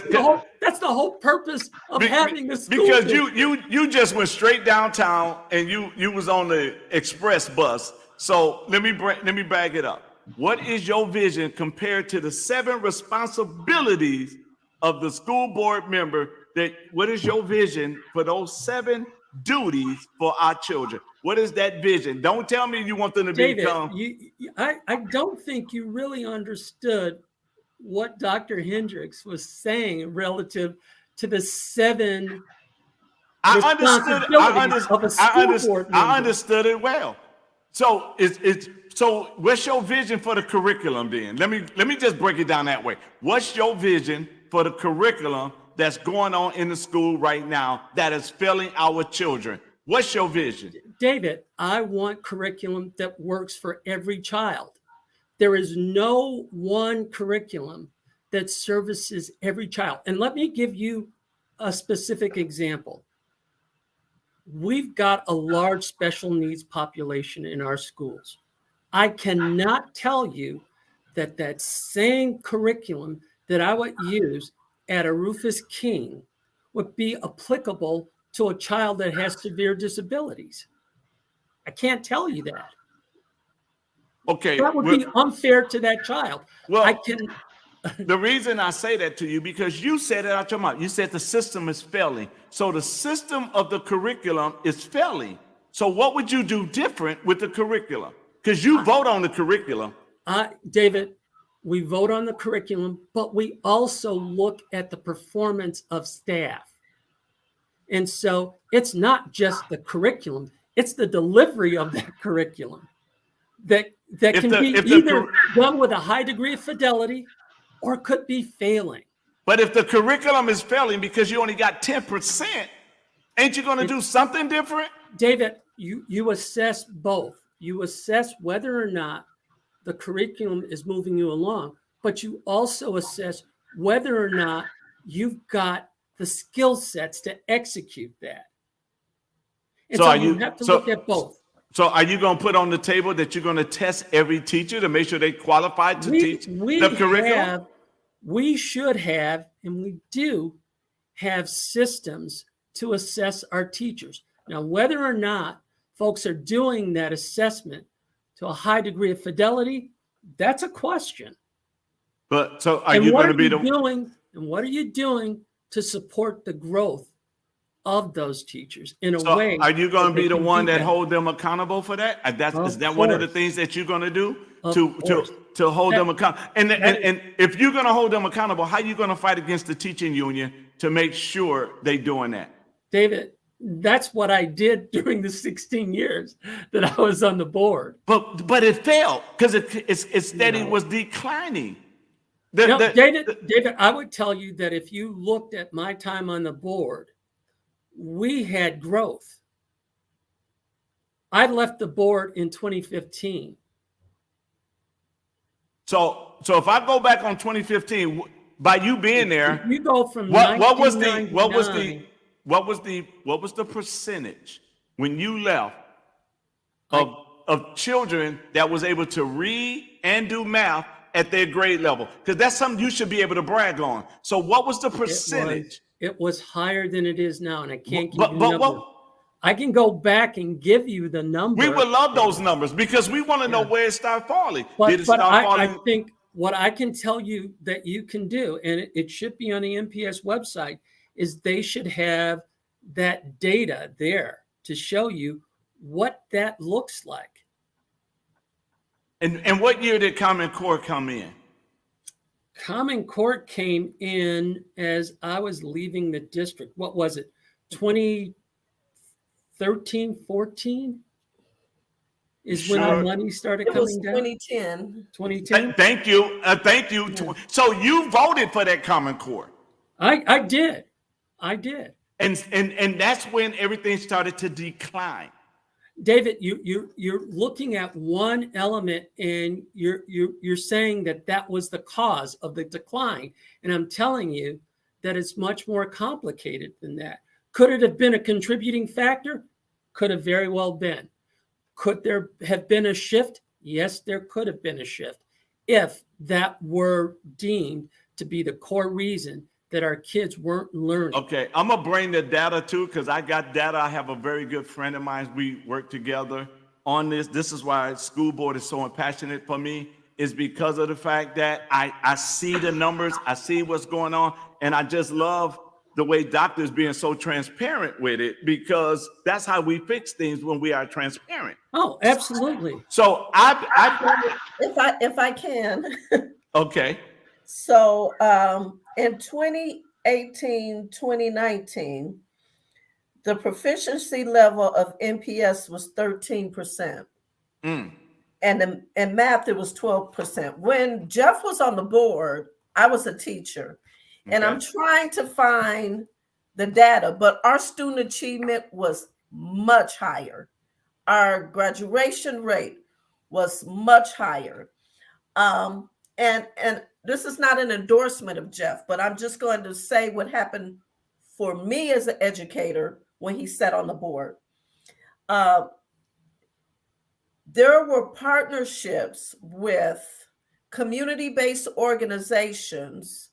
that's the whole purpose of having the school. Because you just went straight downtown and you was on the express bus. So let me back it up. What is your vision compared to the 7 responsibilities of the school board member? What is your vision for those 7 duties for our children? What is that vision? Don't tell me you want them to become. I don't think you really understood what Dr. Hendricks was saying relative to the 7 responsibilities of a school board member. I understood it well. So so what's your vision for the curriculum then? Let me just break it down that way. What's your vision for the curriculum that's going on in the school right now that is failing our children? What's your vision? David, I want curriculum that works for every child. There is no one curriculum that services every child. And let me give you a specific example. We've got a large special needs population in our schools. I cannot tell you that same curriculum that I would use at a Rufus King would be applicable to a child that has severe disabilities. I can't tell you that. Okay. That would be unfair to that child. Well, the reason I say that to you, because you said it out your mouth. You said the system is failing. So the system of the curriculum is failing. So what would you do different with the curriculum? Because you vote on the curriculum. David, we vote on the curriculum, but we also look at the performance of staff. And so it's not just the curriculum, it's the delivery of that curriculum that can be either done with a high degree of fidelity or could be failing. But if the curriculum is failing because you only got 10%, ain't you going to do something different? David, you assess both. You assess whether or not the curriculum is moving you along, but you also assess whether or not you've got the skill sets to execute that. And So so are you you have to so look at both. so are you going to put on the table that you're going to test every teacher to make sure they qualified to teach the curriculum? We should have, and we do have systems to assess our teachers. Now, whether or not folks are doing that assessment to a high degree of fidelity, that's a question. But so are And you what going to are be you the doing? And what are you doing to support the growth of those teachers in a so way? are you going to that be they the can one do that that? hold them accountable for that? Is Of that one of the course. things that you're going to do Of to course. hold That- them accountable? And that and if you're going to hold them accountable, how are you going to fight against the teaching union to make sure they doing that? David, that's what I did during the 16 years that I was on the board. But it failed because it steady No. was declining. No, David, I would tell you that if you looked at my time on the board, we had growth. I left the board in 2015. So if I go back on 2015, by you being there, You go from what was 1999. the percentage when you left I- of children that was able to read and do math at their grade level? Because that's something you should be able to brag on. So what was the percentage? It was higher than it is now, and I can't give But you but numbers. what I can go back and give you the number. we would love those numbers because we want to know where it started falling. Did it But start falling? I think what I can tell you that you can do, and it should be on the MPS website, is they should have that data there to show you what that looks like. And what year did Common Core come in? Common Core came in as I was leaving the district. What was it? 2013, 14 is when the Sure. money started It was coming down. 2010. 2010. Thank you. So you voted for that Common Core. I did. And that's when everything started to decline. David, you're looking at one element and you're saying that was the cause of the decline, and I'm telling you that it's much more complicated than that. Could it have been a contributing factor? Could have very well been. Could there have been a shift? Yes, there could have been a shift if that were deemed to be the core reason that our kids weren't learning. Okay, I'm gonna bring the data too because I got data. I have a very good friend of mine. We work together on this. This is why school board is so passionate for me, is because of the fact that I see the numbers, I see what's going on, and I just love the way doctors being so transparent with it, because that's how we fix things, when we are transparent. Oh, absolutely. So If I can. Okay. So in 2018, 2019, the proficiency level of NPS was 13%. And in math, it was 12%. When Jeff was on the board, I was a teacher. And I'm trying to find the data, but our student achievement was much higher. Our graduation rate was much higher. And this is not an endorsement of Jeff, but I'm just going to say what happened for me as an educator when he sat on the board. There were partnerships with community-based organizations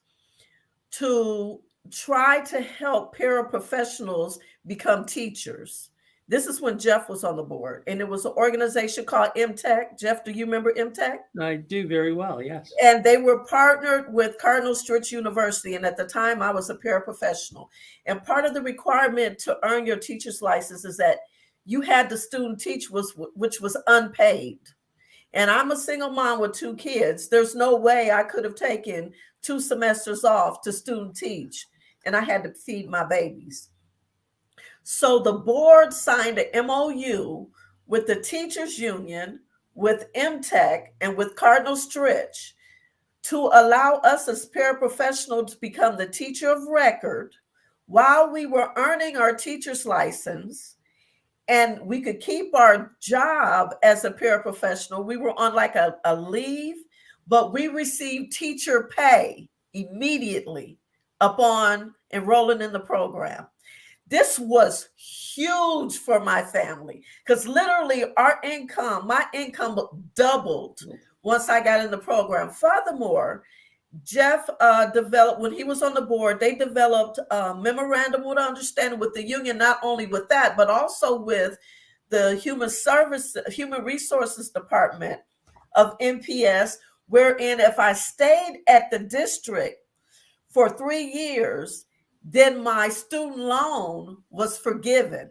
to try to help paraprofessionals become teachers. This is when Jeff was on the board, and it was an organization called MTech. Jeff, do you remember MTech? I do very well, yes. And they were partnered with Cardinal Stritch University, and at the time I was a paraprofessional. And part of the requirement to earn your teacher's license is that you had to student teach, which was unpaid. And I'm a single mom with 2 kids. There's no way I could have taken 2 semesters off to student teach, and I had to feed my babies. So the board signed an MOU with the teachers union, with MTech, and with Cardinal Stritch to allow us as paraprofessionals to become the teacher of record while we were earning our teacher's license, and we could keep our job as a paraprofessional. We were on like a leave, but we received teacher pay immediately upon enrolling in the program. this was huge for my family because literally my income doubled once I got in the program. Furthermore, Jeff developed, when he was on the board, they developed a memorandum of understanding with the union, not only with that, but also with the Human Resources Department of MPS, wherein if I stayed at the district for 3 years, then my student loan was forgiven.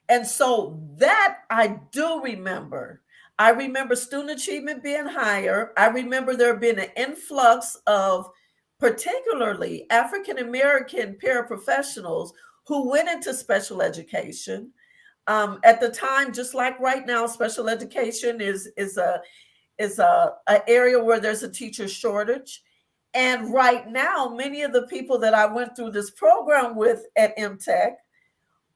And so that I do remember. I remember student achievement being higher. I remember there being an influx of particularly African American paraprofessionals who went into special education. At the time, just like right now, special education is a area where there's a teacher shortage. And right now, many of the people that I went through this program with at MTech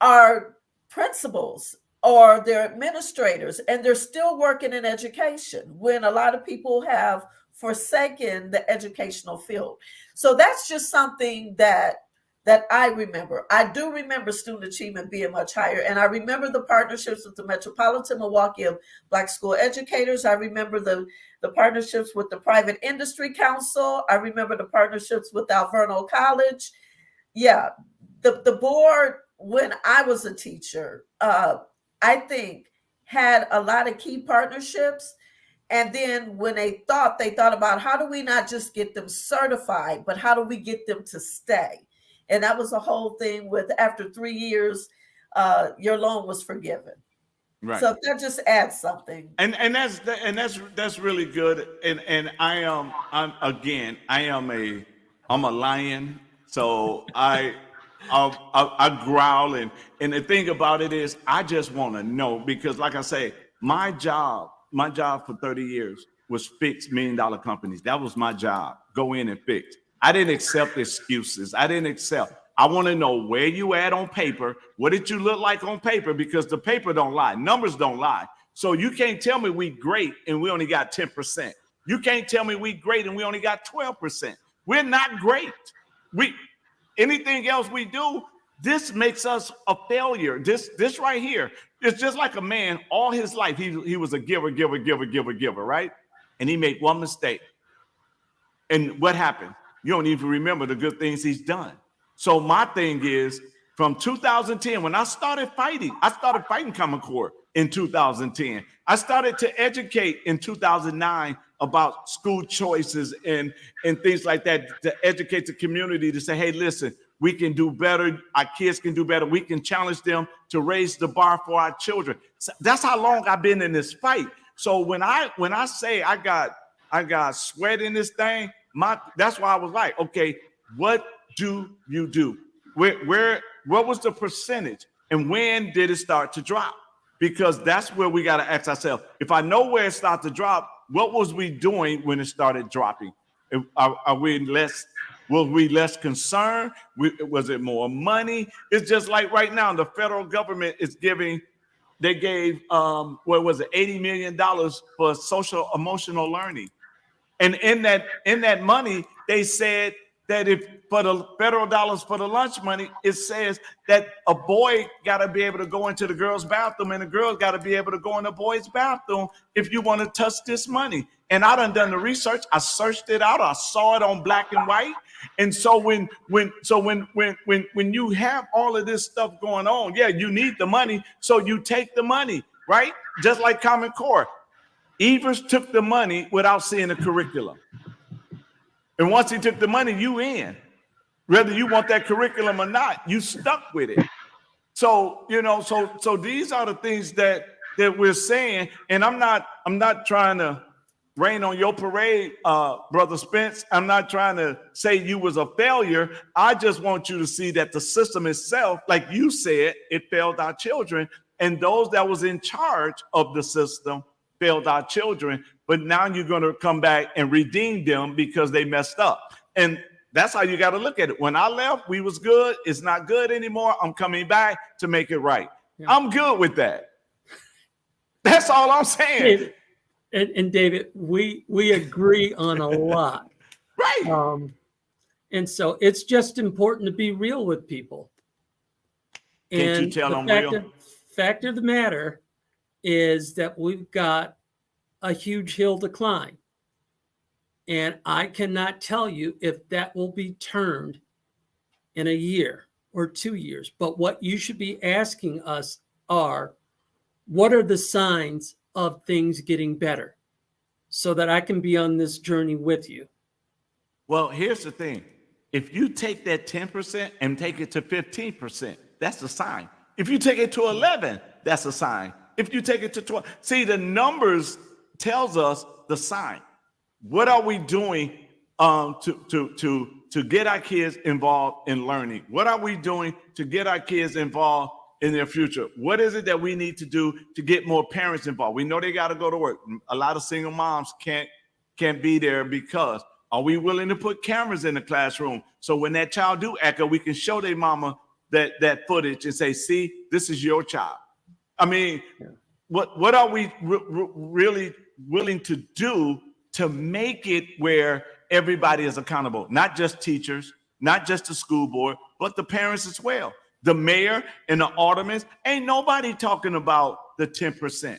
are principals or they're administrators, and they're still working in education when a lot of people have forsaken the educational field. So that's just something that I remember. I do remember student achievement being much higher. And I remember the partnerships with the Metropolitan Milwaukee of Black School Educators. I remember the partnerships with the Private Industry Council. I remember the partnerships with Alverno College. Yeah, the board, when I was a teacher, I think had a lot of key partnerships. And then when they thought about how do we not just get them certified, but how do we get them to stay? And that was the whole thing with after 3 years, your loan was forgiven. Right. So that just adds something. And that's really good. And I'm a lion. So I growl, and the thing about it is I just want to know, because like I say, my job for 30 years was fix $1 million companies. That was my job. Go in and fix. I didn't accept excuses. I want to know where you at on paper. What did you look like on paper? Because the paper don't lie. Numbers don't lie. So you can't tell me we great and we only got 10%. You can't tell me we great and we only got 12%. We're not great. Anything else we do, this makes us a failure. This right here, it's just like a man all his life. He was a giver, right? And he made one mistake. And what happened? You don't even remember the good things he's done. So my thing is, from 2010, when I started fighting Common Core in 2010. I started to educate in 2009 about school choices and things like that, to educate the community, to say, hey, listen, we can do better. Our kids can do better. We can challenge them to raise the bar for our children. So that's how long I've been in this fight. So when I say I got sweat in this thing, that's why I was like, okay, what do you do? What was the percentage, and when did it start to drop? Because that's where we got to ask ourselves. If I know where it started to drop, what was we doing when it started dropping? Were we less concerned? Was it more money? It's just like right now, the federal government is they gave $80 million for social emotional learning. And in that money, they said that if for the federal dollars for the lunch money, it says that a boy got to be able to go into the girl's bathroom and the girl got to be able to go in the boy's bathroom if you want to touch this money. And I done the research. I searched it out. I saw it on black and white. And so when you have all of this stuff going on, yeah, you need the money. So you take the money, right? Just like Common Core. Evers took the money without seeing a curriculum. And once he took the money, you in. Whether you want that curriculum or not, you stuck with it. So, so these are the things that we're saying. And I'm not trying to rain on your parade, Brother Spence. I'm not trying to say you was a failure. I just want you to see that the system itself, like you said, it failed our children. And those that was in charge of the system failed our children, but now you're going to come back and redeem them because they messed up. And that's how you got to look at it. When I left, we was good. It's not good anymore. I'm coming back to make it right. Yeah. I'm good with that. That's all I'm saying. And David, we agree on a lot. Right. And so it's just important to be real with people. Can't you And tell the them, Will? fact of the matter is that we've got a huge hill to climb. And I cannot tell you if that will be turned in a year or 2 years. But what you should be asking us are, what are the signs of things getting better so that I can be on this journey with you? Well, here's the thing. If you take that 10% and take it to 15%, that's a sign. If you take it to 11, that's a sign. If you take it to 12, see, the numbers tells us the sign. What are we doing to get our kids involved in learning? What are we doing to get our kids involved in their future? What is it that we need to do to get more parents involved? We know they got to go to work. A lot of single moms can't be there because. Are we willing to put cameras in the classroom so when that child do echo, we can show their mama that footage and say, see, this is your child? I mean, what are we really willing to do to make it where everybody is accountable? Not just teachers, not just the school board, but the parents as well. The mayor and the aldermen, ain't nobody talking about the 10%.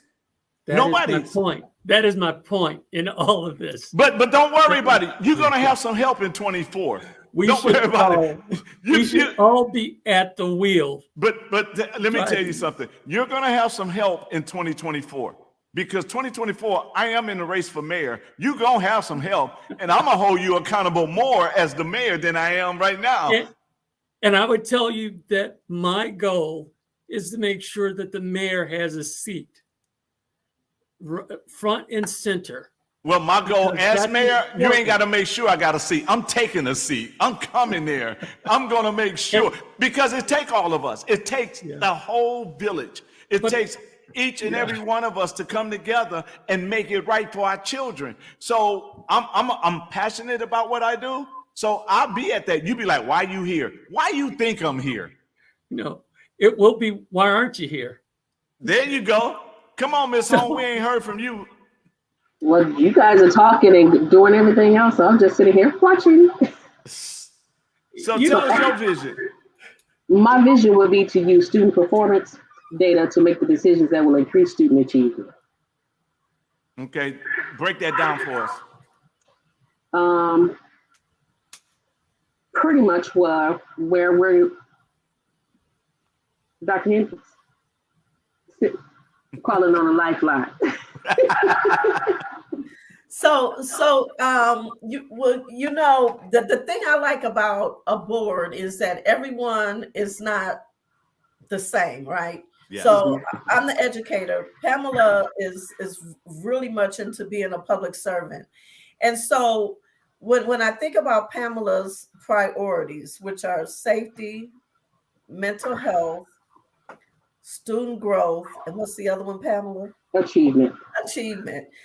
Nobody. Is my point. That is my point in all of this. But don't worry about it. You're gonna have some help in 24. Don't worry about it. We should all be at the wheel. But let me tell you something. You're gonna have some help in 2024 because 2024, I am in the race for mayor. You're gonna have some help, and I'm gonna hold you accountable more as the mayor than I am right now. And I would tell you that my goal is to make sure that the mayor has a seat front and center. Well, my goal as mayor, you ain't got to make sure I got a seat. I'm taking a seat. I'm coming there. I'm going to make sure because it takes all of us. It takes the whole village. It takes each and every one of us to come together and make it right for our children. So I'm passionate about what I do. So I'll be at that. You be like, why you here? Why you think I'm here? No, it will be, why aren't you here? There you go. Come on, Miss Home. We ain't heard from you. Well, you guys are talking and doing everything else. So I'm just sitting here watching. So tell us your vision. My vision would be to use student performance data to make the decisions that will increase student achievement. Okay, break that down for us. Pretty much where we're Dr. Hempkins calling on a lifeline. So you know, the thing I like about a board is that everyone is not the same, right? Yeah. So I'm the educator. Pamela is really much into being a public servant. And so when I think about Pamela's priorities, which are safety, mental health, student growth, and what's the other one, Pamela? Achievement.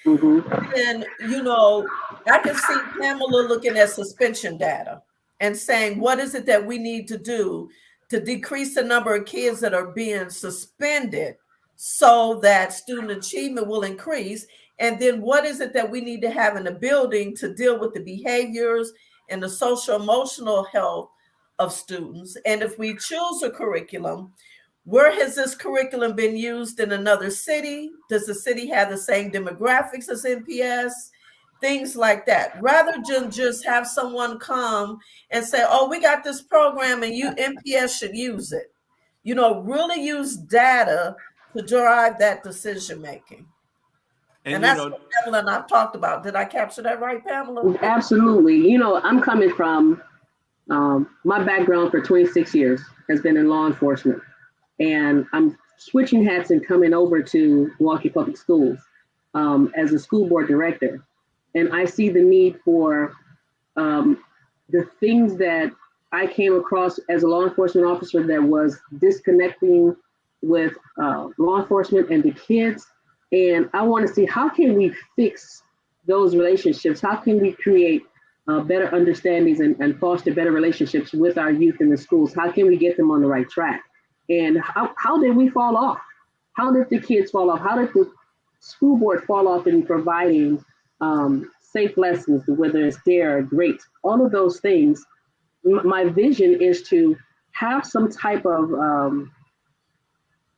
Mm-hmm. And, you know, I can see Pamela looking at suspension data and saying, what is it that we need to do to decrease the number of kids that are being suspended so that student achievement will increase? And then what is it that we need to have in the building to deal with the behaviors and the social emotional health of students? And if we choose a curriculum, where has this curriculum been used in another city? Does the city have the same demographics as NPS? Things like that. Rather than just have someone come and say, oh, we got this program and you NPS should use it. You know, really use data to drive that decision making. And that's what Pamela and I've talked about. Did I capture that right, Pamela? Absolutely. You know, I'm coming from, my background for 26 years has been in law enforcement. And I'm switching hats and coming over to Milwaukee Public Schools as a school board director. And I see the need for the things that I came across as a law enforcement officer that was disconnecting with law enforcement and the kids. And I want to see how can we fix those relationships? How can we create better understandings and foster better relationships with our youth in the schools? How can we get them on the right track? And how did we fall off? How did the kids fall off? How did the school board fall off in providing safe lessons, whether it's DARE, GREAT, all of those things? My vision is to have some type of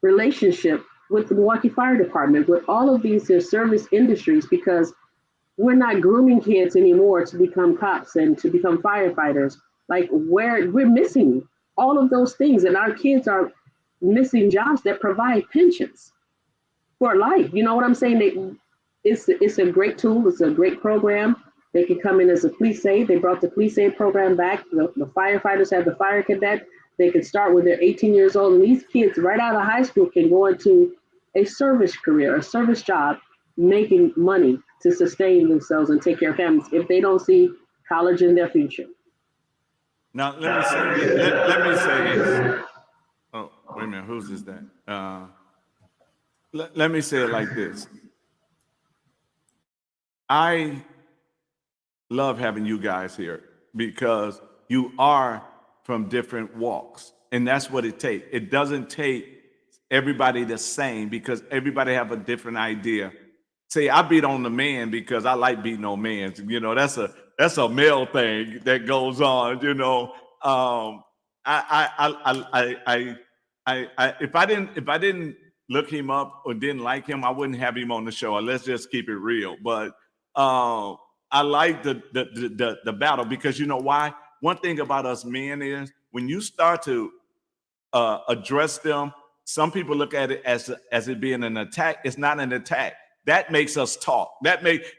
relationship with the Milwaukee Fire Department, with all of these service industries, because we're not grooming kids anymore to become cops and to become firefighters. Like we're missing all of those things, and our kids are missing jobs that provide pensions for life. You know what I'm saying? It's a great tool. It's a great program. They can come in as a police aid. They brought the police aid program back. The firefighters have the fire cadet. They can start when they're 18 years old, and these kids right out of high school can go into a service career, a service job, making money to sustain themselves and take care of families if they don't see college in their future. Now, let me say this. Oh, wait a minute. Whose is that? Let me say it like this. I love having you guys here because you are from different walks, and that's what it takes. It doesn't take everybody the same because everybody have a different idea. See, I beat on the man because I like beating on men. You know, that's a male thing that goes on. You know, if I didn't look him up or didn't like him, I wouldn't have him on the show. Let's just keep it real. But I like the battle because you know why? One thing about us men is when you start to address them, some people look at it as it being an attack. It's not an attack. That makes us talk.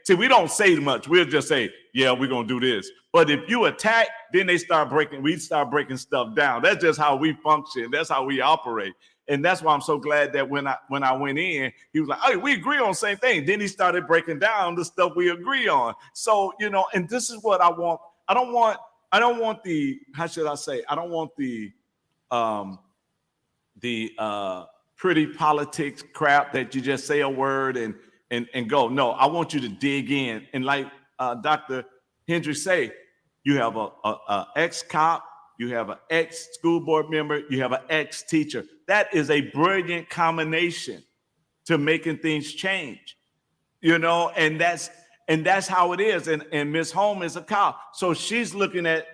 See, we don't say much. We'll just say, yeah, we're gonna do this. But if you attack, then we start breaking stuff down. That's just how we function. That's how we operate. And that's why I'm so glad that when I went in, he was like, "Oh, we agree on the same thing." Then he started breaking down the stuff we agree on. So, you know, and this is what I want. I don't want the, how should I say? I don't want the pretty politics crap that you just say a word and go. No, I want you to dig in. And like Dr. Hendricks say, you have a ex-cop, you have an ex-school board member, you have an ex-teacher. That is a brilliant combination to making things change, you know, and that's how it is. And Ms. Holm is a cop. So she's looking at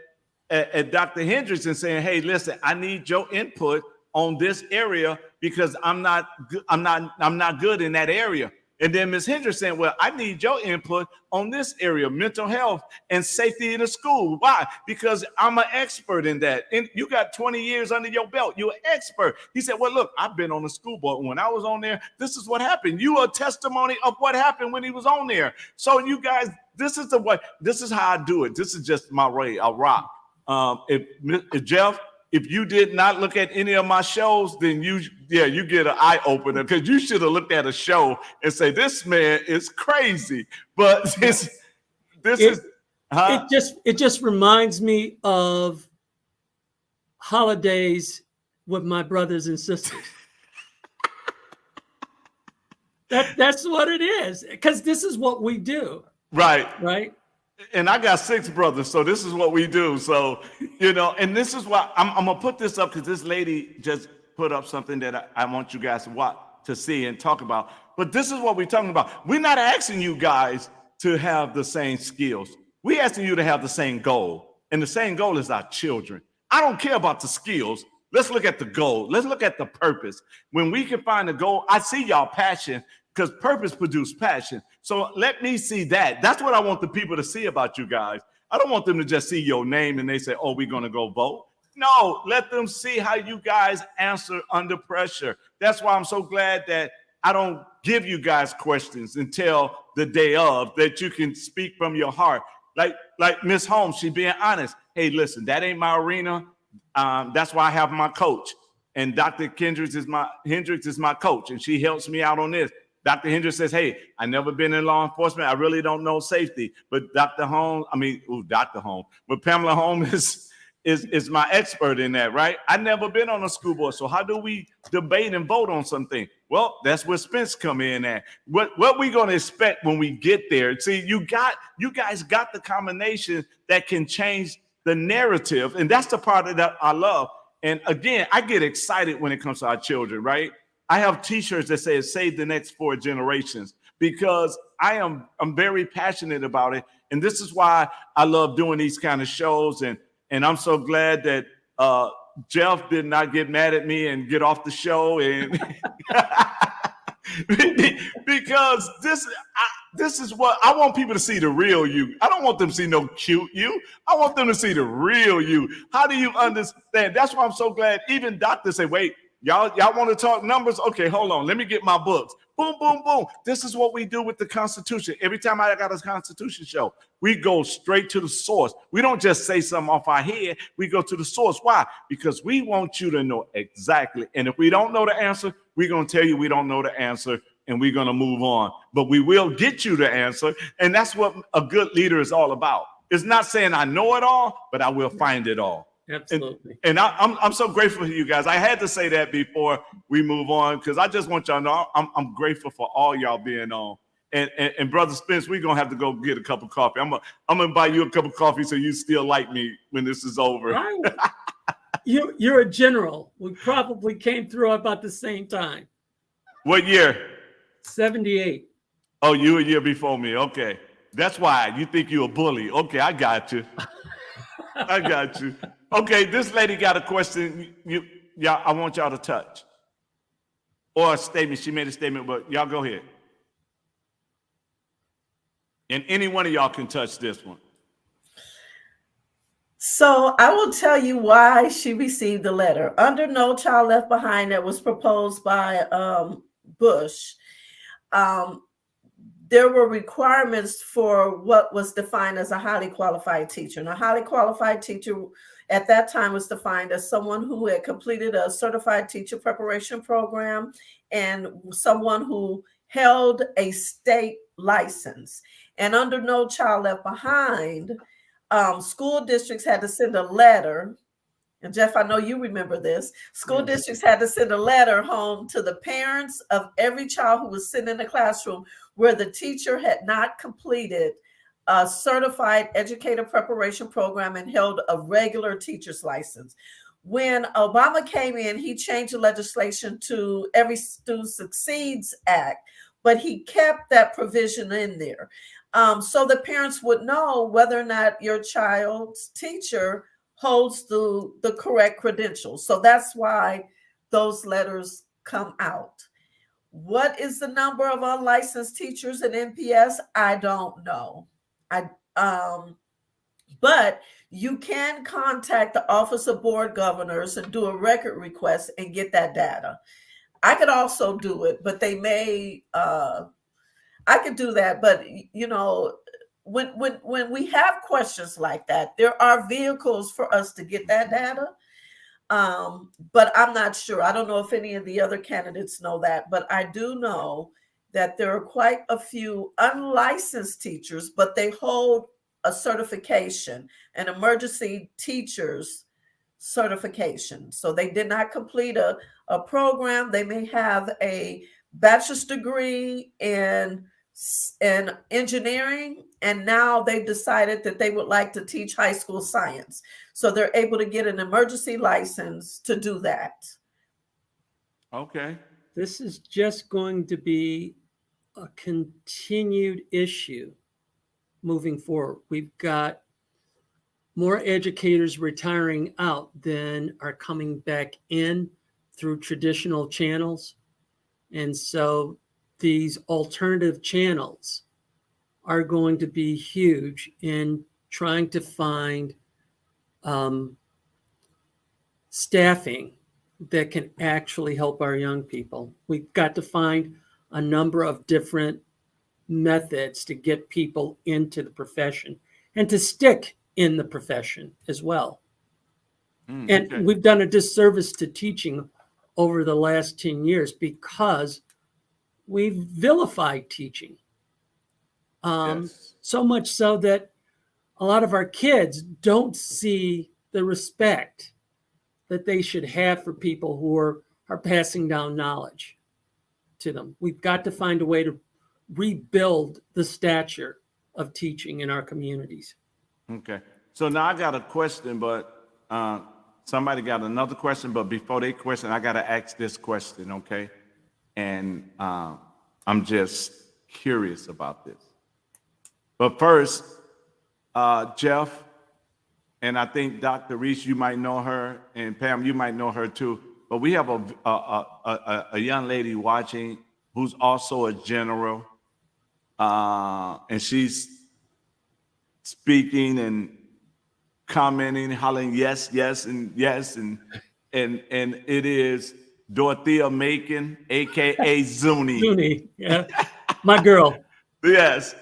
Dr. Hendricks and saying, hey, listen, I need your input on this area because I'm not good in that area. And then Ms. Hendricks saying, well, I need your input on this area, mental health and safety in the school. Why? Because I'm an expert in that. And you got 20 years under your belt. You're an expert. He said, well, look, I've been on the school board. When I was on there, this is what happened. You are a testimony of what happened when he was on there. So you guys, this is how I do it. This is just my way. I rock. If Jeff, if you did not look at any of my shows, then you get an eye opener because you should have looked at a show and say, this man is crazy. But it just reminds me of holidays with my brothers and sisters. That's what it is, because this is what we do. Right. And I got 6 brothers, so this is what we do. So, you know, and this is why I'm going to put this up because this lady just put up something that I want you guys to watch, to see and talk about. But this is what we're talking about. We're not asking you guys to have the same skills. We're asking you to have the same goal. And the same goal is our children. I don't care about the skills. Let's look at the goal. Let's look at the purpose. When we can find a goal, I see y'all passion because purpose produces passion. So let me see that. That's what I want the people to see about you guys. I don't want them to just see your name and they say, oh, we're going to go vote. No, let them see how you guys answer under pressure. That's why I'm so glad that I don't give you guys questions until the day of, that you can speak from your heart. Like Ms. Holmes, she's being honest. Hey, listen, that ain't my arena. That's why I have my coach. And Dr. Hendricks is my coach, and she helps me out on this. Dr. Hendricks says, hey, I've never been in law enforcement. I really don't know safety. But Pamela Holmes is my expert in that, right? I've never been on a school board. So how do we debate and vote on something? Well, that's where Spence come in at. What we going to expect when we get there? See, you guys got the combination that can change the narrative. And that's the part that I love. And again, I get excited when it comes to our children, right? I have t-shirts that say save the next 4 generations because I'm very passionate about it. And this is why I love doing these kind of shows. And I'm so glad that Jeff did not get mad at me and get off the show, and because this is what I want people to see, the real you. I don't want them to see no cute you. I want them to see the real you. How do you understand? That's why I'm so glad even doctors say, wait, y'all want to talk numbers? Okay, hold on. Let me get my books. Boom, boom, boom. This is what we do with the Constitution. Every time I got a Constitution show, we go straight to the source. We don't just say something off our head. We go to the source. Why? Because we want you to know exactly. And if we don't know the answer, we're going to tell you we don't know the answer, and we're going to move on. But we will get you the answer. And that's what a good leader is all about. It's not saying I know it all, but I will find it all. Absolutely. And I'm so grateful for you guys. I had to say that before we move on, because I just want y'all to know I'm grateful for all y'all being on. And Brother Spence, we're gonna have to go get a cup of coffee. I'm gonna buy you a cup of coffee so you still like me when this is over. You're a general. We probably came through about the same time. What year? 78. Oh, you a year before me. Okay. That's why you think you're a bully. Okay, I got you. I got you. Okay, this lady got a question. Y'all, I want y'all to touch. Or a statement. She made a statement, but y'all go ahead. And any one of y'all can touch this one. So I will tell you why she received the letter. Under No Child Left Behind that was proposed by Bush, there were requirements for what was defined as a highly qualified teacher. And a highly qualified teacher at that time was defined as someone who had completed a certified teacher preparation program and someone who held a state license. And under No Child Left Behind, school districts had to send a letter. And Jeff, I know you remember this. School districts had to send a letter home to the parents of every child who was sitting in the classroom where the teacher had not completed a certified educator preparation program and held a regular teacher's license. When Obama came in, he changed the legislation to Every Student Succeeds Act, but he kept that provision in there. So the parents would know whether or not your child's teacher holds the correct credentials. So that's why those letters come out. What is the number of unlicensed teachers in NPS? I don't know. But you can contact the Office of Board Governors and do a record request and get that data. I could also do it, but they may, I could do that, but you know, when we have questions like that, there are vehicles for us to get that data. But I'm not sure. I don't know if any of the other candidates know that, but I do know that there are quite a few unlicensed teachers, but they hold a certification, an emergency teacher's certification. So they did not complete a program. They may have a bachelor's degree in engineering, and now they've decided that they would like to teach high school science. So they're able to get an emergency license to do that. Okay. This is just going to be a continued issue moving forward. We've got more educators retiring out than are coming back in through traditional channels. And so these alternative channels are going to be huge in trying to find staffing that can actually help our young people. We've got to find a number of different methods to get people into the profession and to stick in the profession as well. And okay. we've done a disservice to teaching over the last 10 years because we've vilified teaching. Yes. So much so that a lot of our kids don't see the respect that they should have for people who are passing down knowledge to them. We've got to find a way to rebuild the stature of teaching in our communities. Okay. So now I got a question, but somebody got another question. But before they question, I got to ask this question, okay? And I'm just curious about this. But first, Jeff, and I think Dr. Reese, you might know her, and Pam, you might know her too. But we have a young lady watching who's also a general, and she's speaking and commenting, hollering yes, yes, and yes, and it is Dorothea Macon, aka Zuni. Zuni, yeah, my girl. Yes,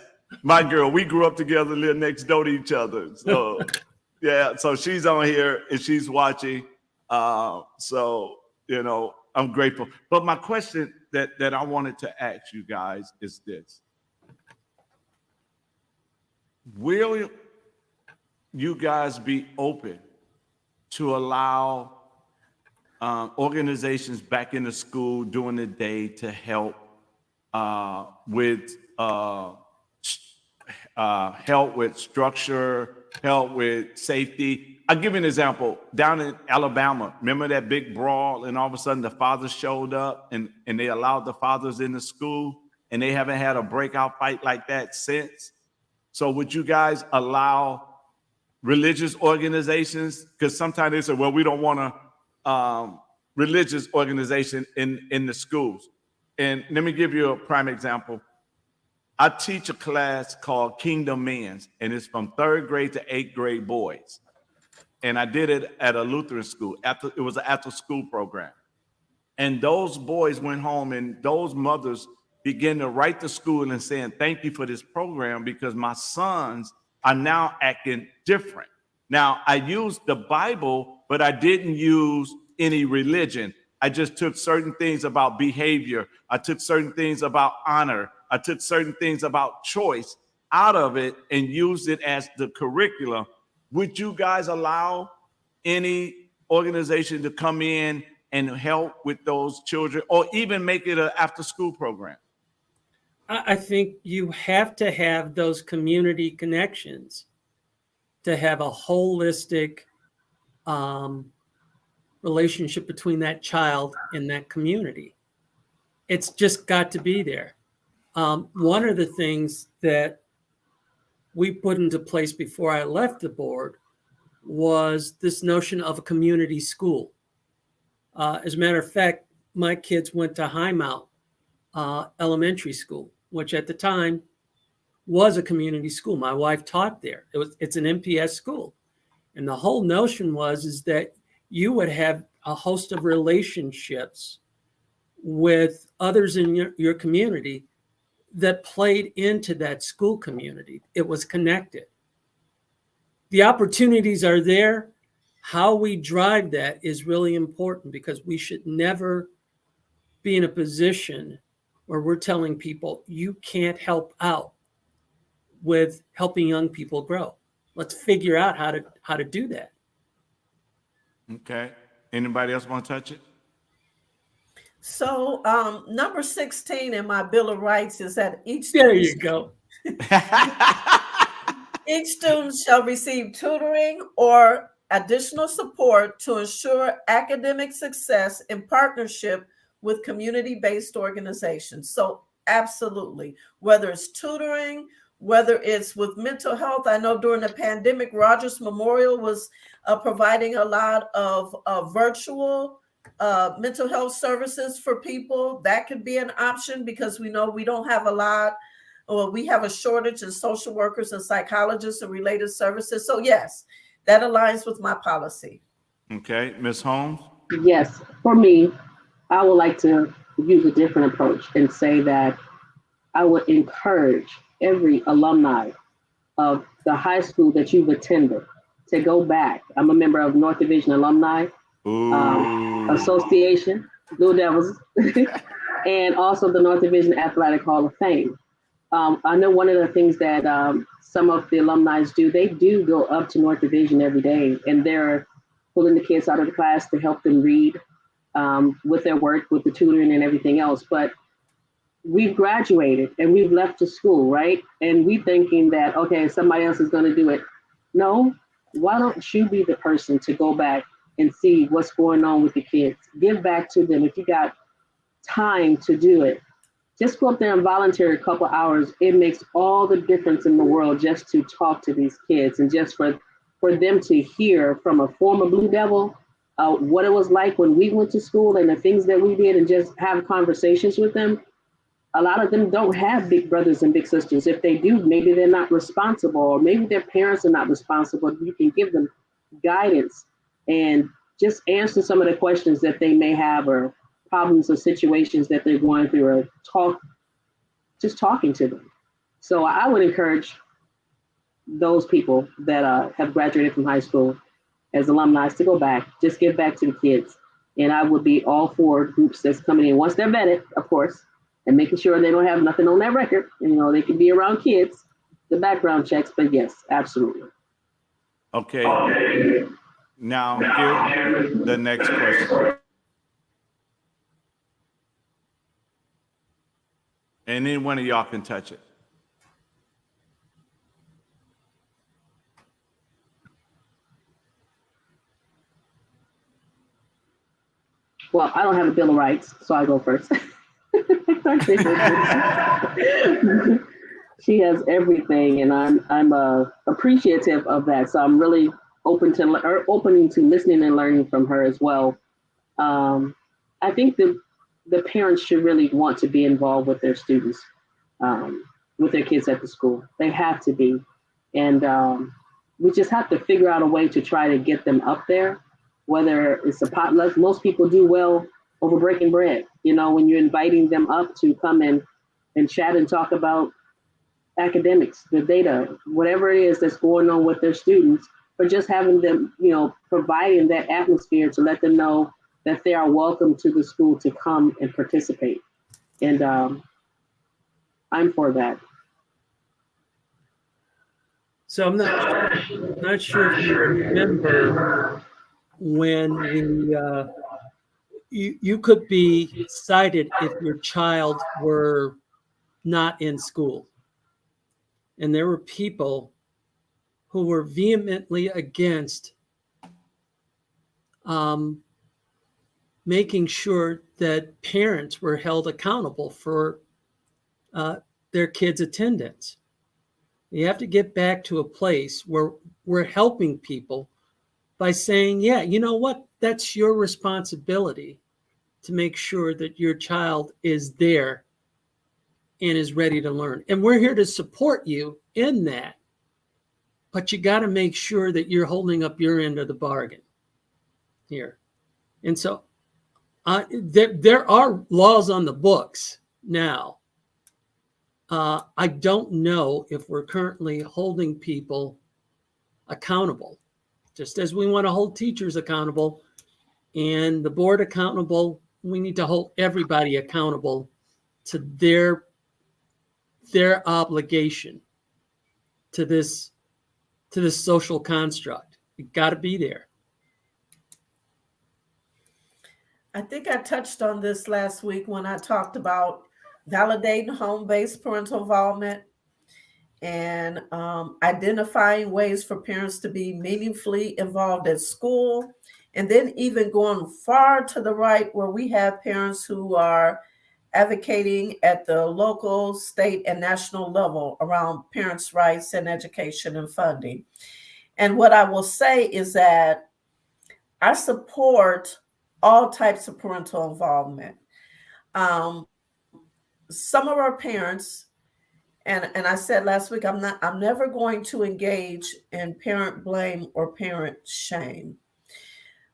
my girl. We grew up together, lived next door to each other. So yeah, so she's on here and she's watching. So I'm grateful. But my question that I wanted to ask you guys is this: will you guys be open to allow organizations back in the school during the day to help with help with structure, help with safety? I'll give you an example. Down in Alabama, remember that big brawl, and all of a sudden the fathers showed up and they allowed the fathers in the school, and they haven't had a breakout fight like that since. So would you guys allow religious organizations? Because sometimes they say, well, we don't want a religious organization in the schools. And let me give you a prime example. I teach a class called Kingdom Men's, and it's from 3rd grade to 8th grade boys. And I did it at a Lutheran school. It was an after-school program. And those boys went home, and those mothers began to write to school and saying, thank you for this program, because my sons are now acting different. Now, I used the Bible, but I didn't use any religion. I just took certain things about behavior. I took certain things about honor. I took certain things about choice out of it and used it as the curriculum. Would you guys allow any organization to come in and help with those children, or even make it an after-school program? I think you have to have those community connections to have a holistic relationship between that child and that community. It's just got to be there. One of the things that we put into place before I left the board was this notion of a community school. As a matter of fact, my kids went to Highmount Elementary School, which at the time was a community school. My wife taught there. It's an MPS school. And the whole notion is that you would have a host of relationships with others in your community that played into that school community. It was connected. The opportunities are there. How we drive that is really important, because we should never be in a position where we're telling people you can't help out with helping young people grow. Let's figure out how to do that. Okay. Anybody else want to touch it? So number 16 in my Bill of Rights is that each There you go. each student shall receive tutoring or additional support to ensure academic success in partnership with community-based organizations. So absolutely, whether it's tutoring, whether it's with mental health. I know during the pandemic, Rogers Memorial was providing a lot of virtual mental health services for people. That could be an option, because we know we don't have a lot, or we have a shortage in social workers and psychologists and related services. So yes, that aligns with my policy. Okay, Ms. Holmes? Yes, for me, I would like to use a different approach and say that I would encourage every alumni of the high school that you've attended to go back. I'm a member of North Division Alumni Association, Blue Devils, and also the North Division Athletic Hall of Fame. I know one of the things that some of the alumni do, they do go up to North Division every day, and they're pulling the kids out of the class to help them read with their work, with the tutoring and everything else. But we've graduated and we've left the school, right? And we thinking that, okay, somebody else is going to do it. No, why don't you be the person to go back and see what's going on with the kids? Give back to them. If you got time to do it, just go up there and volunteer a couple hours. It makes all the difference in the world just to talk to these kids and just for for them to hear from a former Blue Devil what it was like when we went to school and the things that we did, and just have conversations with them. A lot of them don't have big brothers and big sisters. If they do, maybe they're not responsible, or maybe their parents are not responsible. You can give them guidance and just answer some of the questions that they may have, or problems or situations that they're going through, or just talking to them. So I would encourage those people that have graduated from high school as alumni to go back, just give back to the kids. And I would be all for groups that's coming in once they're vetted, of course, and making sure they don't have nothing on their record. And, they can be around kids, the background checks, but yes, absolutely. Okay. Now, here's the next question. And any one of y'all can touch it. Well, I don't have a Bill of Rights, so I go first. She has everything, and I'm appreciative of that. So I'm really opening to listening and learning from her as well. I think the parents should really want to be involved with their students, with their kids at the school. They have to be, and we just have to figure out a way to try to get them up there. Whether it's a potluck, most people do well over breaking bread. When you're inviting them up to come and chat and talk about academics, the data, whatever it is that's going on with their students, but just having them, providing that atmosphere to let them know that they are welcome to the school to come and participate. And I'm for that. So I'm not sure if you remember when you could be cited if your child were not in school. And there were people who were vehemently against making sure that parents were held accountable for their kids' attendance. You have to get back to a place where we're helping people by saying, yeah, you know what? That's your responsibility to make sure that your child is there and is ready to learn. And we're here to support you in that. But you got to make sure that you're holding up your end of the bargain here. And so there are laws on the books now. I don't know if we're currently holding people accountable, just as we want to hold teachers accountable and the board accountable. We need to hold everybody accountable to their obligation to this social construct. You got to be there. I think I touched on this last week when I talked about validating home-based parental involvement and identifying ways for parents to be meaningfully involved at school, and then even going far to the right where we have parents who are advocating at the local, state, and national level around parents' rights and education and funding. And what I will say is that I support all types of parental involvement. Some of our parents, and I said last week, I'm never going to engage in parent blame or parent shame.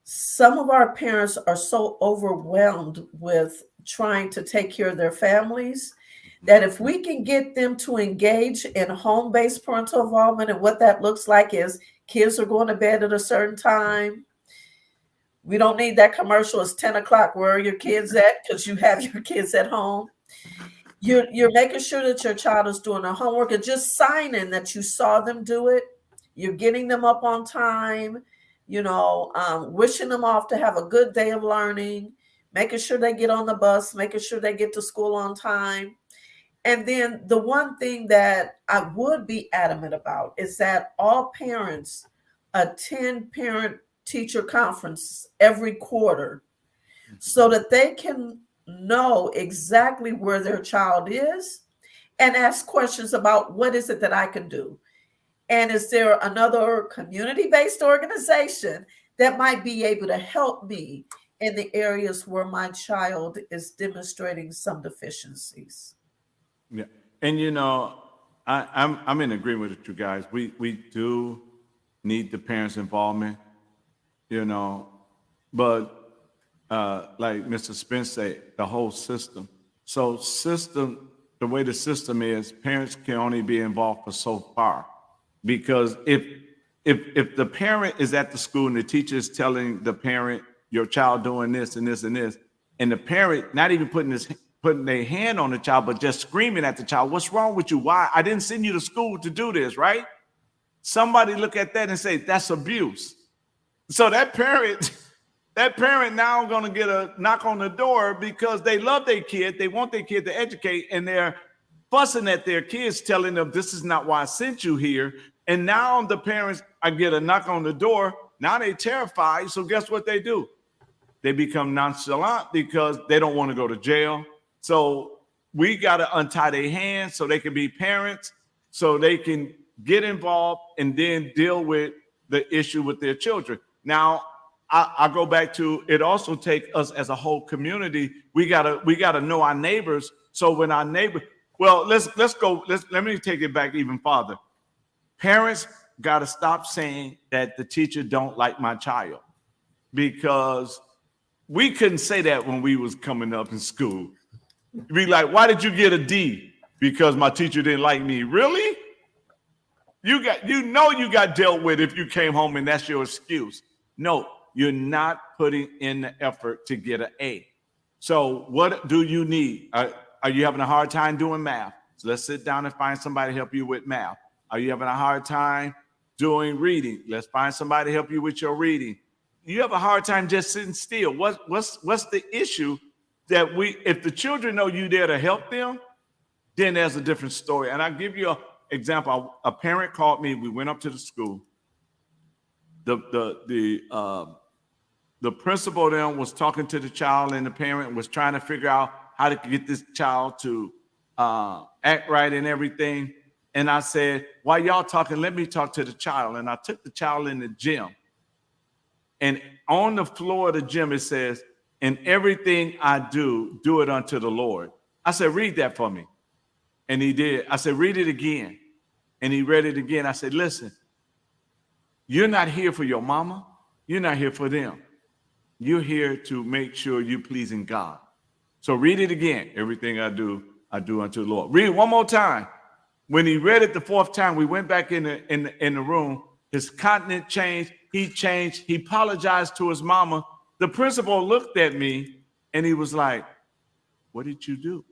Some of our parents are so overwhelmed with trying to take care of their families that if we can get them to engage in home-based parental involvement, and what that looks like is kids are going to bed at a certain time. We don't need that commercial. It's 10 o'clock. Where are your kids at? Because you have your kids at home. You're making sure that your child is doing their homework and just signing that you saw them do it. You're getting them up on time, wishing them off to have a good day of learning, making sure they get on the bus, making sure they get to school on time. And then the one thing that I would be adamant about is that all parents attend parent-teacher conferences every quarter so that they can know exactly where their child is and ask questions about what is it that I can do. And is there another community-based organization that might be able to help me in the areas where my child is demonstrating some deficiencies? Yeah. And I'm in agreement with you guys. We do need the parents' involvement, but like Mr. Spence said, the whole system. So the way the system is, parents can only be involved for so far, because if the parent is at the school and the teacher is telling the parent, your child doing this and this and this, and the parent not even putting their hand on the child, but just screaming at the child, what's wrong with you? Why? I didn't send you to school to do this, right? Somebody look at that and say, that's abuse. So that parent now going to get a knock on the door because they love their kid. They want their kid to educate, and they're fussing at their kids, telling them this is not why I sent you here. And now the parents, I get a knock on the door. Now they terrified. So guess what they do? They become nonchalant because they don't want to go to jail. So we got to untie their hands so they can be parents, so they can get involved and then deal with the issue with their children. Now, I go back to, it also takes us as a whole community. We gotta know our neighbors. So when our neighbor, well, let me take it back even farther. Parents gotta stop saying that the teacher don't like my child, because we couldn't say that when we was coming up in school. Be like, why did you get a D? Because my teacher didn't like me. Really? You got dealt with if you came home and that's your excuse. No, you're not putting in the effort to get an A. So what do you need? Are you having a hard time doing math? So let's sit down and find somebody to help you with math. Are you having a hard time doing reading? Let's find somebody to help you with your reading. You have a hard time just sitting still. What's the issue? That if the children know you there to help them, then there's a different story. And I'll give you an example. A parent called me. We went up to the school. The principal then was talking to the child, and the parent was trying to figure out how to get this child to act right and everything. And I said, while y'all talking, let me talk to the child. And I took the child in the gym. And on the floor of the gym, it says, in everything I do, do it unto the Lord. I said, read that for me. And he did. I said, read it again. And he read it again. I said, listen, you're not here for your mama. You're not here for them. You're here to make sure you're pleasing God. So read it again. Everything I do unto the Lord. Read it one more time. When he read it the fourth time, we went back in the room. His countenance changed. He changed. He apologized to his mama. The principal looked at me and he was like, what did you do?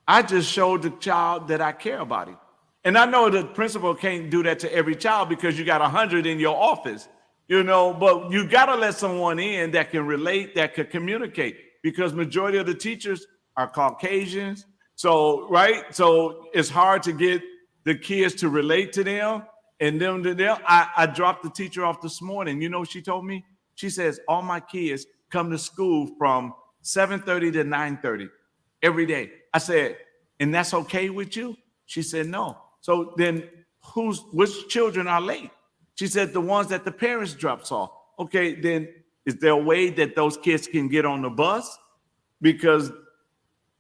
I just showed the child that I care about him. And I know the principal can't do that to every child because you got 100 in your office, but you got to let someone in that can relate, that can communicate, because majority of the teachers are Caucasians. So, right. So it's hard to get the kids to relate to them and them to them. I dropped the teacher off this morning. You know what she told me? She says, all my kids come to school from 7:30 to 9:30 every day. I said, and that's okay with you? She said, no. So then which children are late? She said, the ones that the parents drops off. Okay, then is there a way that those kids can get on the bus? Because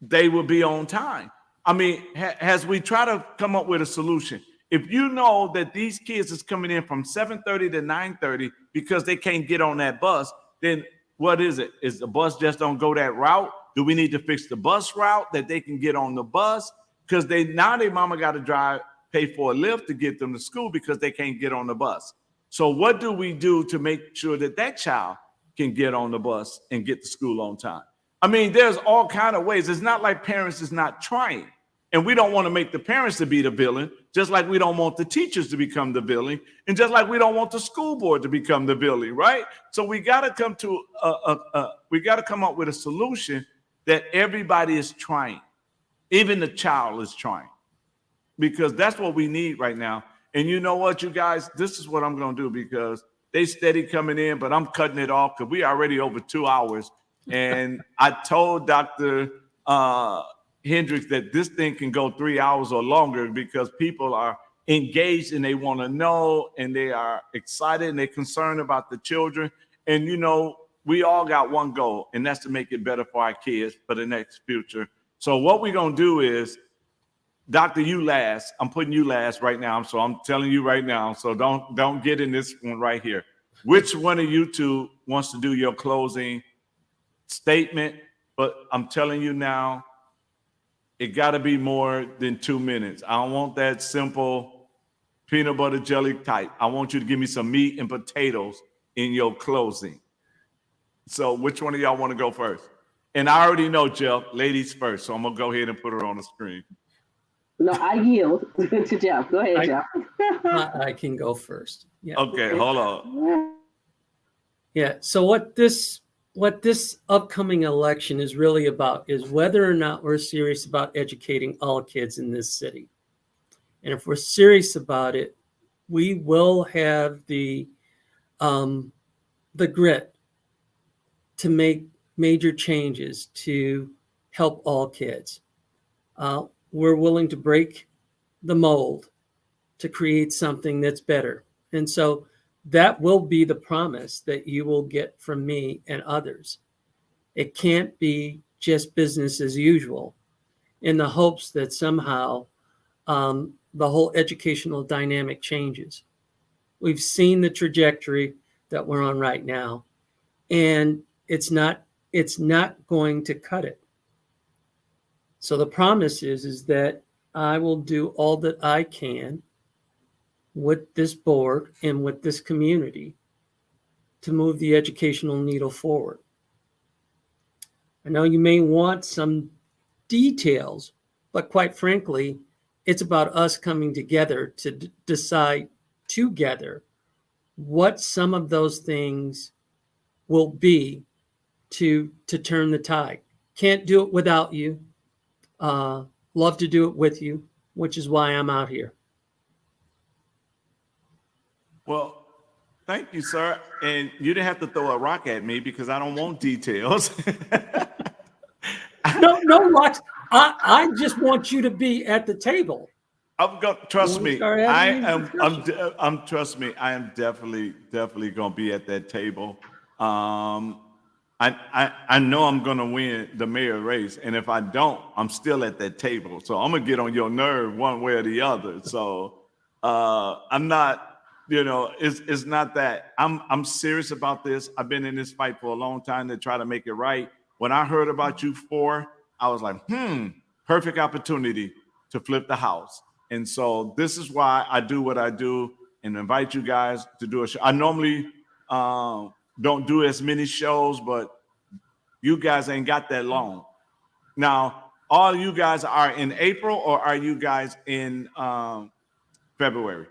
they will be on time. I mean, as we try to come up with a solution, if you know that these kids is coming in from 7:30 to 9:30 because they can't get on that bus, then what is it? Is the bus just don't go that route? Do we need to fix the bus route that they can get on the bus? Because now their mama got to pay for a lift to get them to school because they can't get on the bus. So what do we do to make sure that child can get on the bus and get to school on time? I mean, there's all kind of ways. It's not like parents is not trying. And we don't want to make the parents to be the villain, just like we don't want the teachers to become the villain, and just like we don't want the school board to become the villain, right? So we got to come up with a solution that everybody is trying. Even the child is trying, because that's what we need right now. And you know what, you guys, this is what I'm going to do, because they steady coming in, but I'm cutting it off because we already over 2 hours. And I told Dr. Hendricks that this thing can go 3 hours or longer because people are engaged and they want to know and they are excited and they're concerned about the children. And, you know, we all got one goal, and that's to make it better for our kids for the next future. So what we're going to do is, Doctor, you last. I'm putting you last right now. So I'm telling you right now. So don't get in this one right here. Which one of you two wants to do your closing statement? But I'm telling you now, it got to be more than 2 minutes. I don't want that simple peanut butter jelly type. I want you to give me some meat and potatoes in your closing. So which one of y'all want to go first? And I already know, Jeff, ladies first. So I'm going to go ahead and put her on the screen. No, I yield to Jeff. Go ahead, Jeff. I can go first. Yeah. Okay, hold on. Yeah. So what this upcoming election is really about is whether or not we're serious about educating all kids in this city. And if we're serious about it, we will have the grit to make major changes to help all kids. We're willing to break the mold to create something that's better. And so that will be the promise that you will get from me and others. It can't be just business as usual in the hopes that somehow the whole educational dynamic changes. We've seen the trajectory that we're on right now, and it's not going to cut it. So the promise is that I will do all that I can with this board and with this community to move the educational needle forward. I know you may want some details, but quite frankly, it's about us coming together to decide together what some of those things will be to turn the tide. Can't do it without you. Love to do it with you, which is why I'm out here. Well, thank you, sir. And you didn't have to throw a rock at me because I don't want details. No rocks. I just want you to be at the table. Trust me. Trust me. I am definitely gonna be at that table. I know I'm gonna win the mayor race, and if I don't, I'm still at that table. So I'm gonna get on your nerve one way or the other. So I'm not, it's not that. I'm serious about this. I've been in this fight for a long time to try to make it right. When I heard about you four, I was like, perfect opportunity to flip the house. And so this is why I do what I do and invite you guys to do a show. I normally don't do as many shows, but you guys ain't got that long. Now, all you guys are in April, or are you guys in February?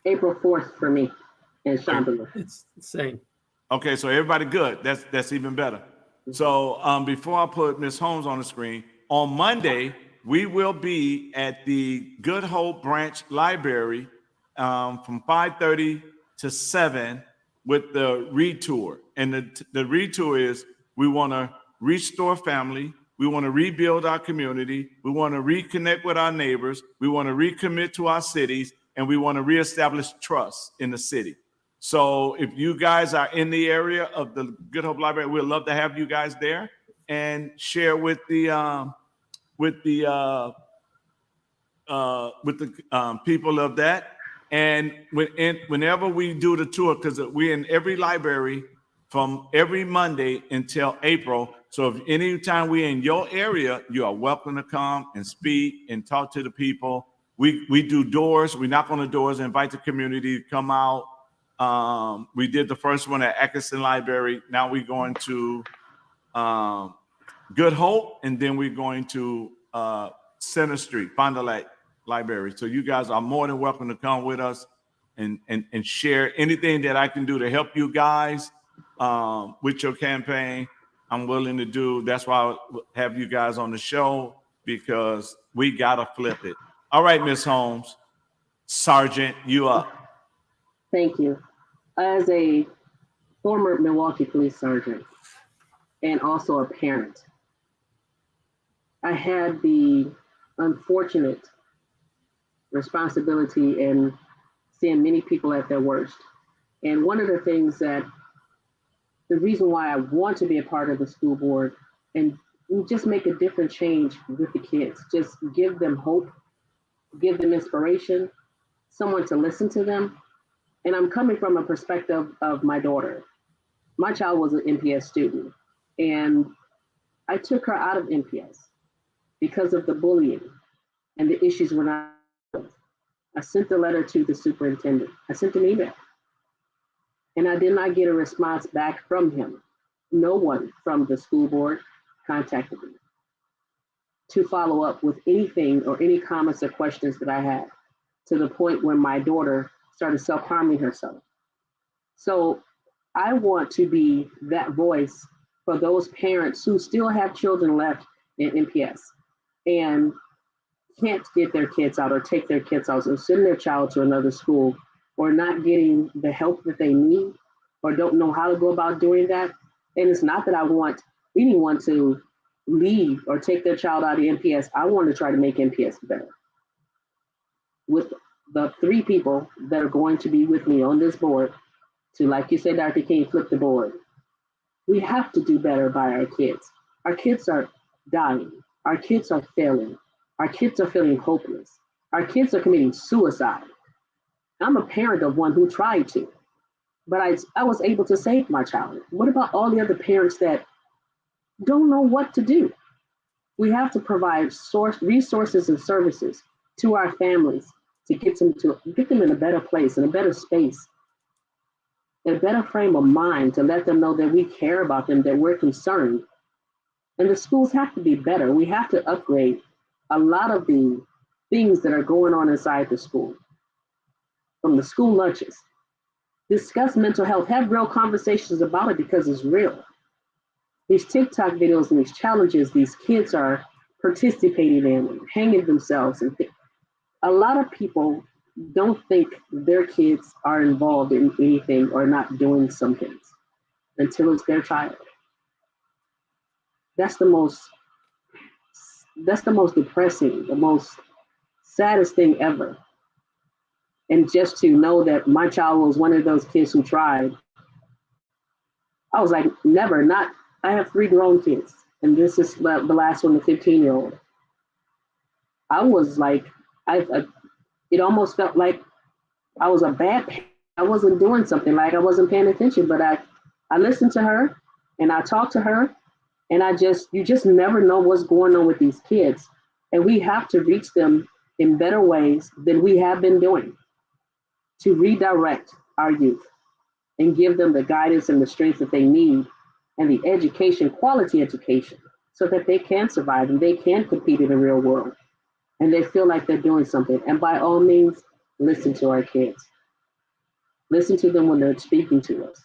April 4th for me in Chandler. It's the same. Okay, so everybody good. That's even better. So before I put Ms. Holmes on the screen, on Monday, we will be at the Good Hope Branch Library from 5:30 to 7 with the read tour. And the read tour is, we want to restore family. We want to rebuild our community. We want to reconnect with our neighbors. We want to recommit to our cities, and we want to reestablish trust in the city. So if you guys are in the area of the Good Hope Library, we'd love to have you guys there and share with the people of that. And whenever we do the tour, because we're in every library from every Monday until April. So if anytime we're in your area, you are welcome to come and speak and talk to the people. We do doors. We knock on the doors, invite the community to come out. We did the first one at Atkinson Library. Now we're going to Good Hope, and then we're going to Center Street, Fond du Lac Library. So you guys are more than welcome to come with us and share anything that I can do to help you guys with your campaign. I'm willing to do. That's why I have you guys on the show, because we gotta flip it. All right, Ms. Holmes, Sergeant, you up. Thank you. As a former Milwaukee police sergeant and also a parent, I had the unfortunate responsibility and seeing many people at their worst. And one of the things that the reason why I want to be a part of the school board and just make a different change with the kids, just give them hope, give them inspiration, someone to listen to them. And I'm coming from a perspective of my daughter. My child was an NPS student, and I took her out of NPS because of the bullying and the issues when I sent the letter to the superintendent. I sent an email, and I did not get a response back from him. No one from the school board contacted me to follow up with anything or any comments or questions that I had, to the point where my daughter started self-harming herself. So I want to be that voice for those parents who still have children left in NPS and can't get their kids out or take their kids out or send their child to another school or not getting the help that they need or don't know how to go about doing that. And it's not that I want anyone to leave or take their child out of NPS. I want to try to make NPS better. With the 3 people that are going to be with me on this board, to, like you said, Dr. King, flip the board. We have to do better by our kids. Our kids are dying. Our kids are failing. Our kids are feeling hopeless. Our kids are committing suicide. I'm a parent of one who tried to, but I was able to save my child. What about all the other parents that don't know what to do? We have to provide resources and services to our families to get them in a better place, in a better space, in a better frame of mind, to let them know that we care about them, that we're concerned. And the schools have to be better. We have to upgrade a lot of the things that are going on inside the school, from the school lunches. Discuss mental health, have real conversations about it because it's real. These TikTok videos and these challenges these kids are participating in, hanging themselves, and a lot of people don't think their kids are involved in anything or not doing some things until it's their child. That's the most depressing, the most saddest thing ever. And just to know that my child was one of those kids who tried, I was like, never, not, I have 3 grown kids, and this is the last one, the 15-year-old. I was like, it almost felt like I was a bad parent. I wasn't doing something, like I wasn't paying attention, but I listened to her and I talked to her, and you just never know what's going on with these kids. And we have to reach them in better ways than we have been doing, to redirect our youth and give them the guidance and the strength that they need, and the education, quality education, so that they can survive and they can compete in the real world and they feel like they're doing something. And by all means, listen to our kids. Listen to them when they're speaking to us,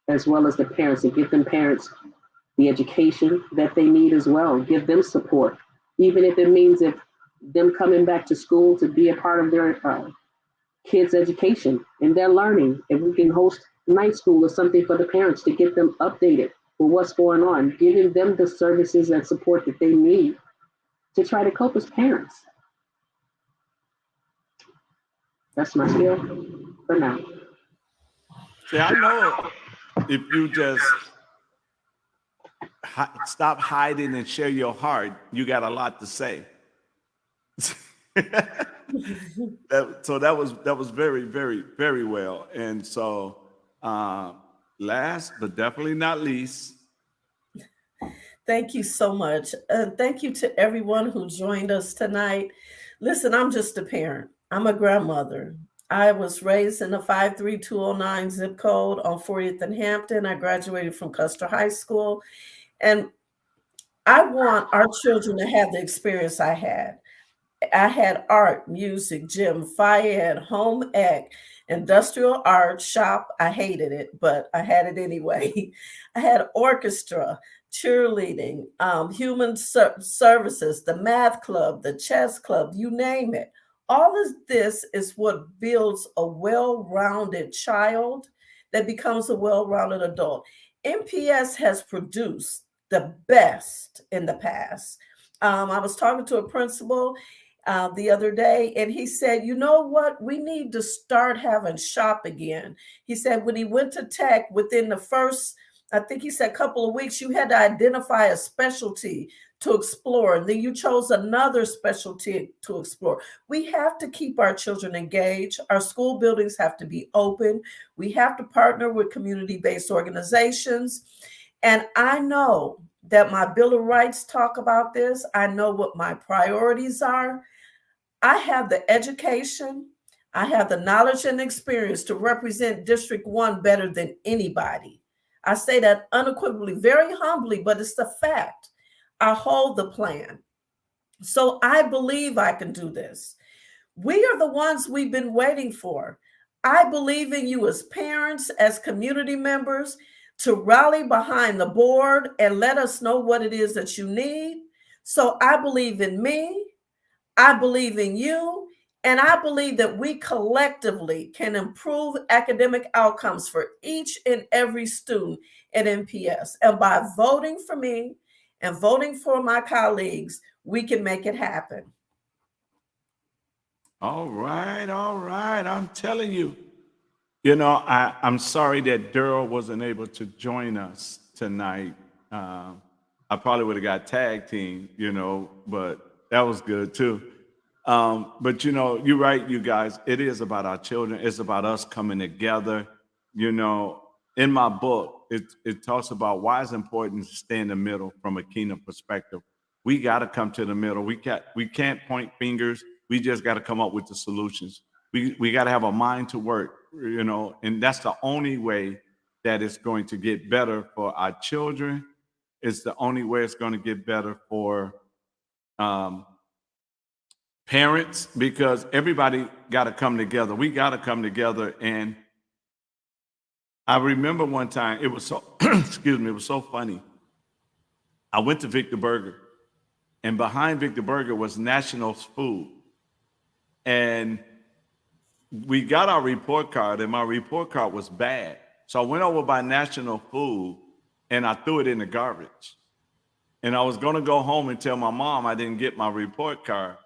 as well as the parents, and give them parents the education that they need as well. Give them support, even if it means them coming back to school to be a part of their kids' education and their learning. If we can host night school or something for the parents to get them updated with what's going on, giving them the services and support that they need to try to cope as parents. That's my skill for now. See, I know if you just stop hiding and share your heart, you got a lot to say. So that was very, very, very well. And so last but definitely not least. Thank you so much. Thank you to everyone who joined us tonight. Listen, I'm just a parent. I'm a grandmother. I was raised in the 53209 zip code on 40th and Hampton. I graduated from Custer High School. And I want our children to have the experience I had. I had art, music, gym, FIAD, home ec, industrial art, shop. I hated it, but I had it anyway. I had orchestra, cheerleading, human services, the math club, the chess club, you name it. All of this is what builds a well-rounded child that becomes a well-rounded adult. NPS has produced the best in the past. I was talking to a principal, the other day, and he said, "You know what? We need to start having shop again." He said when he went to tech, within the first, I think he said, couple of weeks, you had to identify a specialty to explore, and then you chose another specialty to explore. We have to keep our children engaged. Our school buildings have to be open. We have to partner with community-based organizations. And I know that my Bill of Rights talk about this. I know what my priorities are. I have the education, I have the knowledge and experience to represent District 1 better than anybody. I say that unequivocally, very humbly, but it's the fact. I hold the plan. So I believe I can do this. We are the ones we've been waiting for. I believe in you as parents, as community members, to rally behind the board and let us know what it is that you need. So I believe in me. I believe in you, and I believe that we collectively can improve academic outcomes for each and every student at NPS. And by voting for me and voting for my colleagues, we can make it happen. All right, all right. I'm telling you. I'm sorry that Daryl wasn't able to join us tonight. I probably would have got tag team, but that was good too. But you're right, you guys. It is about our children. It's about us coming together. In my book, it talks about why it's important to stay in the middle from a kingdom perspective. We got to come to the middle. We can't point fingers. We just got to come up with the solutions. We got to have a mind to work, and that's the only way that it's going to get better for our children. It's the only way it's going to get better for parents, because everybody got to come together. We got to come together. And I remember one time, it was so, excuse me, it was so funny. I went to Victor Burger, and behind Victor Burger was National's Food. And we got our report card, and my report card was bad. So I went over by National Food, and I threw it in the garbage. And I was going to go home and tell my mom I didn't get my report card.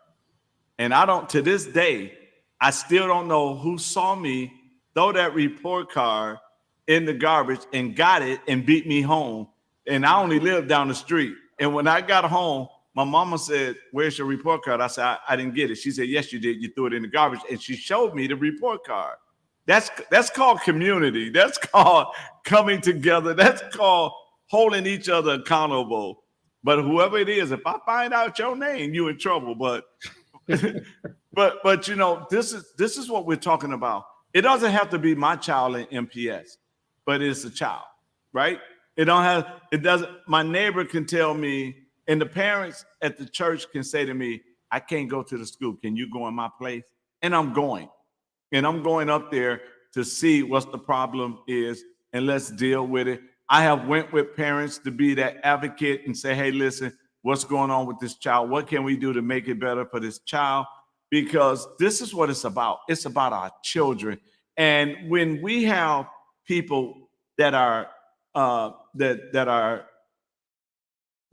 And to this day, I still don't know who saw me throw that report card in the garbage and got it and beat me home. And I only lived down the street. And when I got home, my mama said, "Where's your report card?" I said, I didn't get it. She said, "Yes, you did. You threw it in the garbage." And she showed me the report card. That's called community. That's called coming together. That's called holding each other accountable. But whoever it is, if I find out your name, you in trouble. But this is what we're talking about. It doesn't have to be my child in MPS, but it's a child, right? My neighbor can tell me, and the parents at the church can say to me, "I can't go to the school. Can you go in my place?" And I'm going. And I'm going up there to see what the problem is, and let's deal with it. I have went with parents to be that advocate and say, "Hey, listen, what's going on with this child? What can we do to make it better for this child?" Because this is what it's about. It's about our children. And when we have people that are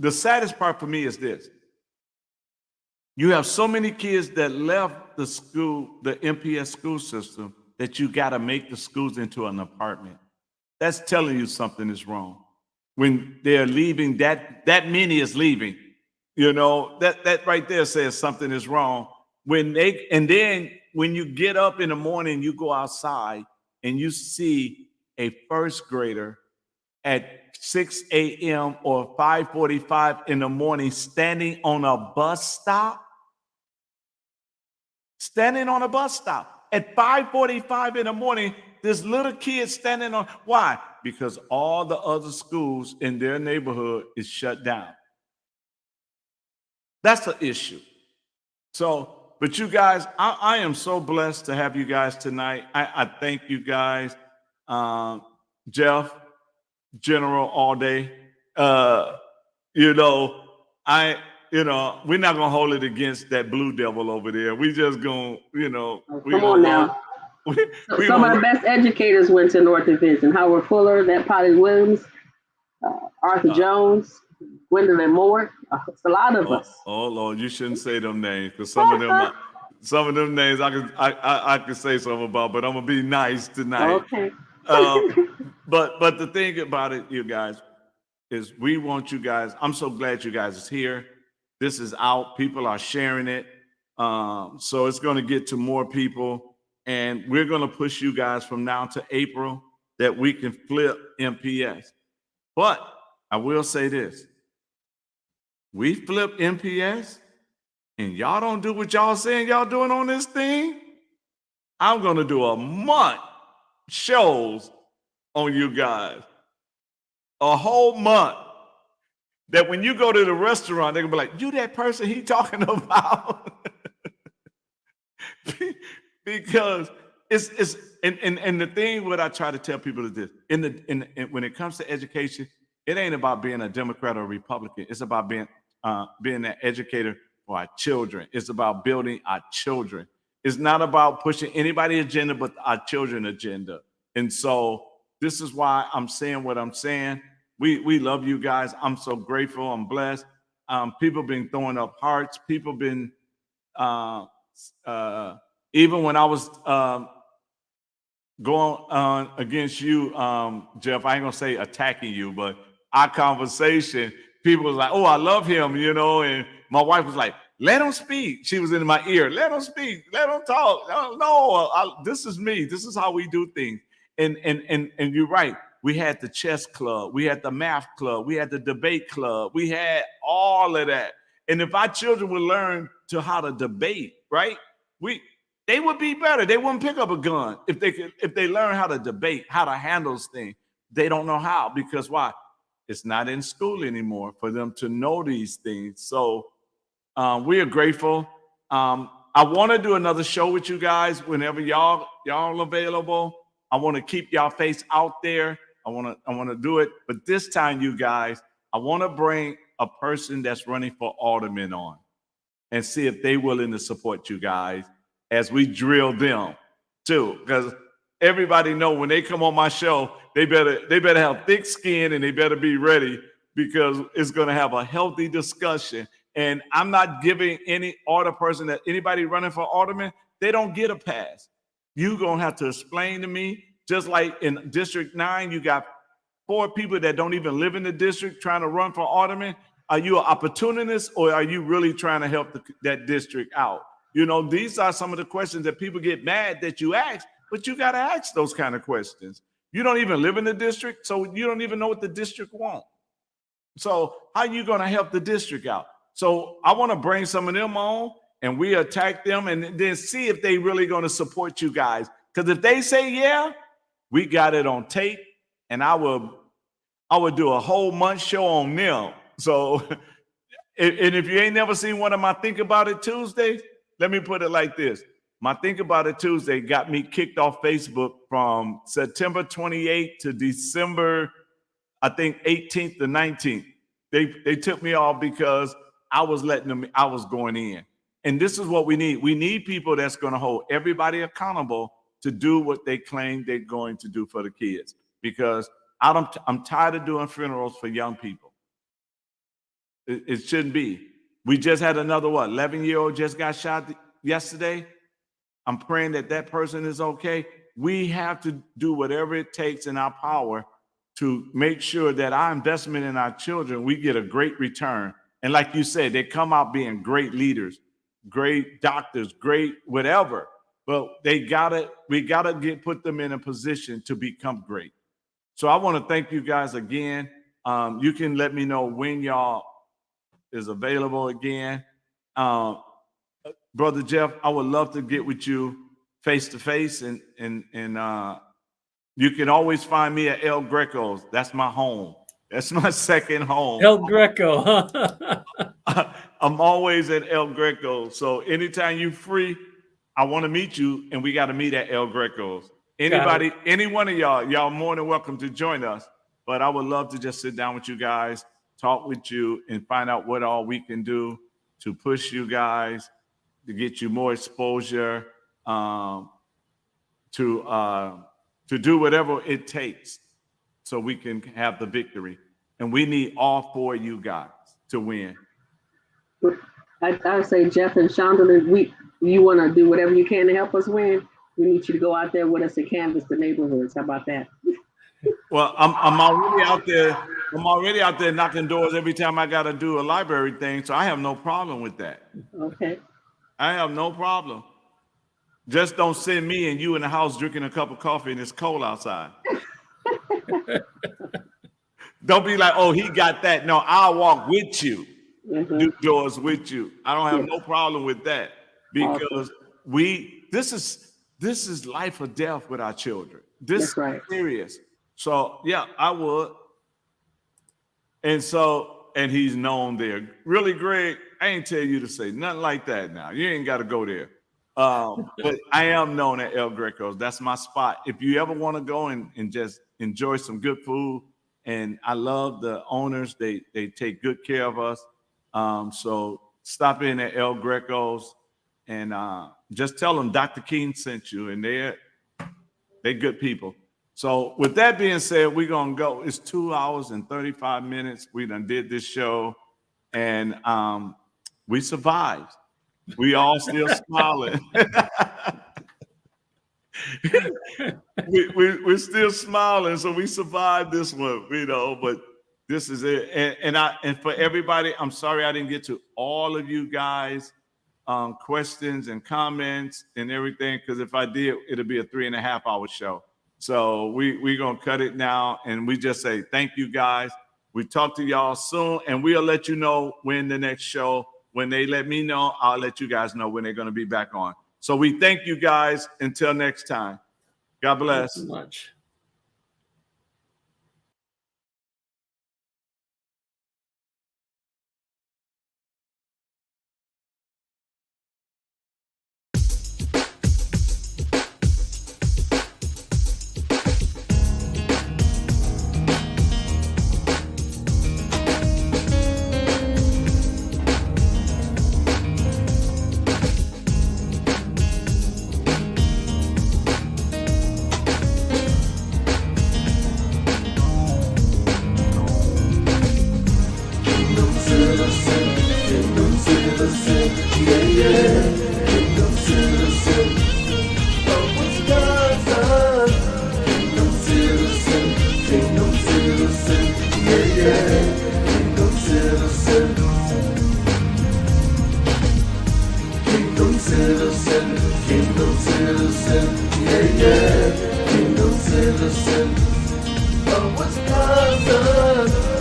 the saddest part for me is this. You have so many kids that left the school, the MPS school system, that you got to make the schools into an apartment. That's telling you something is wrong. When they're leaving, that many is leaving. That right there says something is wrong. And then when you get up in the morning, you go outside and you see a first grader at 6 a.m. or 5:45 in the morning standing on a bus stop. Standing on a bus stop at 5:45 in the morning, this little kid standing on. Why? Because all the other schools in their neighborhood is shut down. That's the issue. So, but you guys, I am so blessed to have you guys tonight. I thank you guys, Jeff, General, all day. We're not gonna hold it against that blue devil over there. We just gonna, Come on now. Some of the best educators went to North Division. Howard Fuller, that Potty Williams, Arthur Jones, Gwendolyn Moore. It's a lot of us. Oh Lord, you shouldn't say them names because some of them names I could say something about, but I'm gonna be nice tonight. Okay. But the thing about it, you guys, is we want you guys. I'm so glad you guys is here. This is out. People are sharing it, so it's going to get to more people, and we're going to push you guys from now to April that we can flip MPS. But I will say this: we flip MPS, and y'all don't do what y'all saying y'all doing on this thing. I'm going to do a month shows on you guys, a whole month. That when you go to the restaurant, they're gonna be like, "You that person he talking about?" Because it's and the thing what I try to tell people is this: when it comes to education, it ain't about being a Democrat or Republican. It's about being an educator for our children. It's about building our children. It's not about pushing anybody's agenda but our children's agenda. And so this is why I'm saying what I'm saying. We love you guys. I'm so grateful. I'm blessed. People been throwing up hearts. People been even when I was going on against you, Jeff. I ain't gonna say attacking you, but our conversation, people was like, "Oh, I love him," And my wife was like, "Let him speak." She was in my ear. "Let him speak. Let him talk." No, this is me. This is how we do things. And you're right. We had the chess club, we had the math club, we had the debate club, we had all of that. And if our children would learn how to debate, right, they would be better. They wouldn't pick up a gun if they learn how to debate, how to handle things. They don't know how because why? It's not in school anymore for them to know these things. So we are grateful. I want to do another show with you guys whenever y'all available. I want to keep y'all face out there. I want to do it, but this time, you guys, I want to bring a person that's running for alderman on, and see if they willing to support you guys as we drill them too. Because everybody know when they come on my show, they better have thick skin and they better be ready because it's going to have a healthy discussion. And I'm not giving any person that anybody running for alderman, they don't get a pass. You're going to have to explain to me. Just like in District 9, you got 4 people that don't even live in the district trying to run for alderman. Are you an opportunist or are you really trying to help that district out? These are some of the questions that people get mad that you ask, but you got to ask those kind of questions. You don't even live in the district, so you don't even know what the district wants. So how are you going to help the district out? So I want to bring some of them on and we attack them and then see if they really going to support you guys. Because if they say, yeah, we got it on tape, and I would do a whole month show on them. So, and if you ain't never seen one of my Think About It Tuesdays, let me put it like this. My Think About It Tuesday got me kicked off Facebook from September 28th to December, I think 18th to 19th. They took me off because I was going in. And this is what we need. We need people that's going to hold everybody accountable to do what they claim they're going to do for the kids. Because I'm tired of doing funerals for young people. It shouldn't be. We just had another 11-year-old just got shot yesterday. I'm praying that person is okay. We have to do whatever it takes in our power to make sure that our investment in our children, we get a great return. And like you said, they come out being great leaders, great doctors, great whatever. But we gotta put them in a position to become great. So I want to thank you guys again. You can let me know when y'all is available again. Brother Jeff, I would love to get with you face to face, and you can always find me at El Greco's. That's my home. That's my second home. El Greco. I'm always at El Greco. So anytime you're free, I want to meet you, and we got to meet at El Greco's. Anybody, any one of y'all more than welcome to join us. But I would love to just sit down with you guys, talk with you, and find out what all we can do to push you guys, to get you more exposure, to do whatever it takes so we can have the victory. And we need all 4 of you guys. to win. I would say, Jeff and Chandler, you want to do whatever you can to help us win. We need you to go out there with us and canvass the neighborhoods. How about that? Well, I'm already out there. I'm already out there knocking doors every time I got to do a library thing, so I have no problem with that. Okay. I have no problem. Just don't send me and you in the house drinking a cup of coffee and it's cold outside. Don't be like, oh, he got that. No, I'll walk with you. Do doors with you. I don't have no problem with that, because this is life or death with our children. This is serious. So yeah, I would. And he's known there. Really, Greg, I ain't tell you to say nothing like that now. You ain't got to go there. But I am known at El Greco's. That's my spot. If you ever want to go and just enjoy some good food, and I love the owners. They take good care of us. So stop in at El Greco's and just tell them Dr. King sent you, and they're good people. So with that being said, we're going to go. It's 2 hours and 35 minutes. We done did this show, and we survived. We all still smiling. We're still smiling, so we survived this one, but this is it. And for everybody, I'm sorry I didn't get to all of you guys' questions and comments and everything, because if I did, it'll be a 3.5-hour show. So we're going to cut it now, and we just say thank you, guys. We talk to y'all soon, and we'll let you know when the next show, when they let me know, I'll let you guys know when they're going to be back on. So we thank you guys. Until next time. God bless. Thank you much. Kingdom citizen of Wisconsin.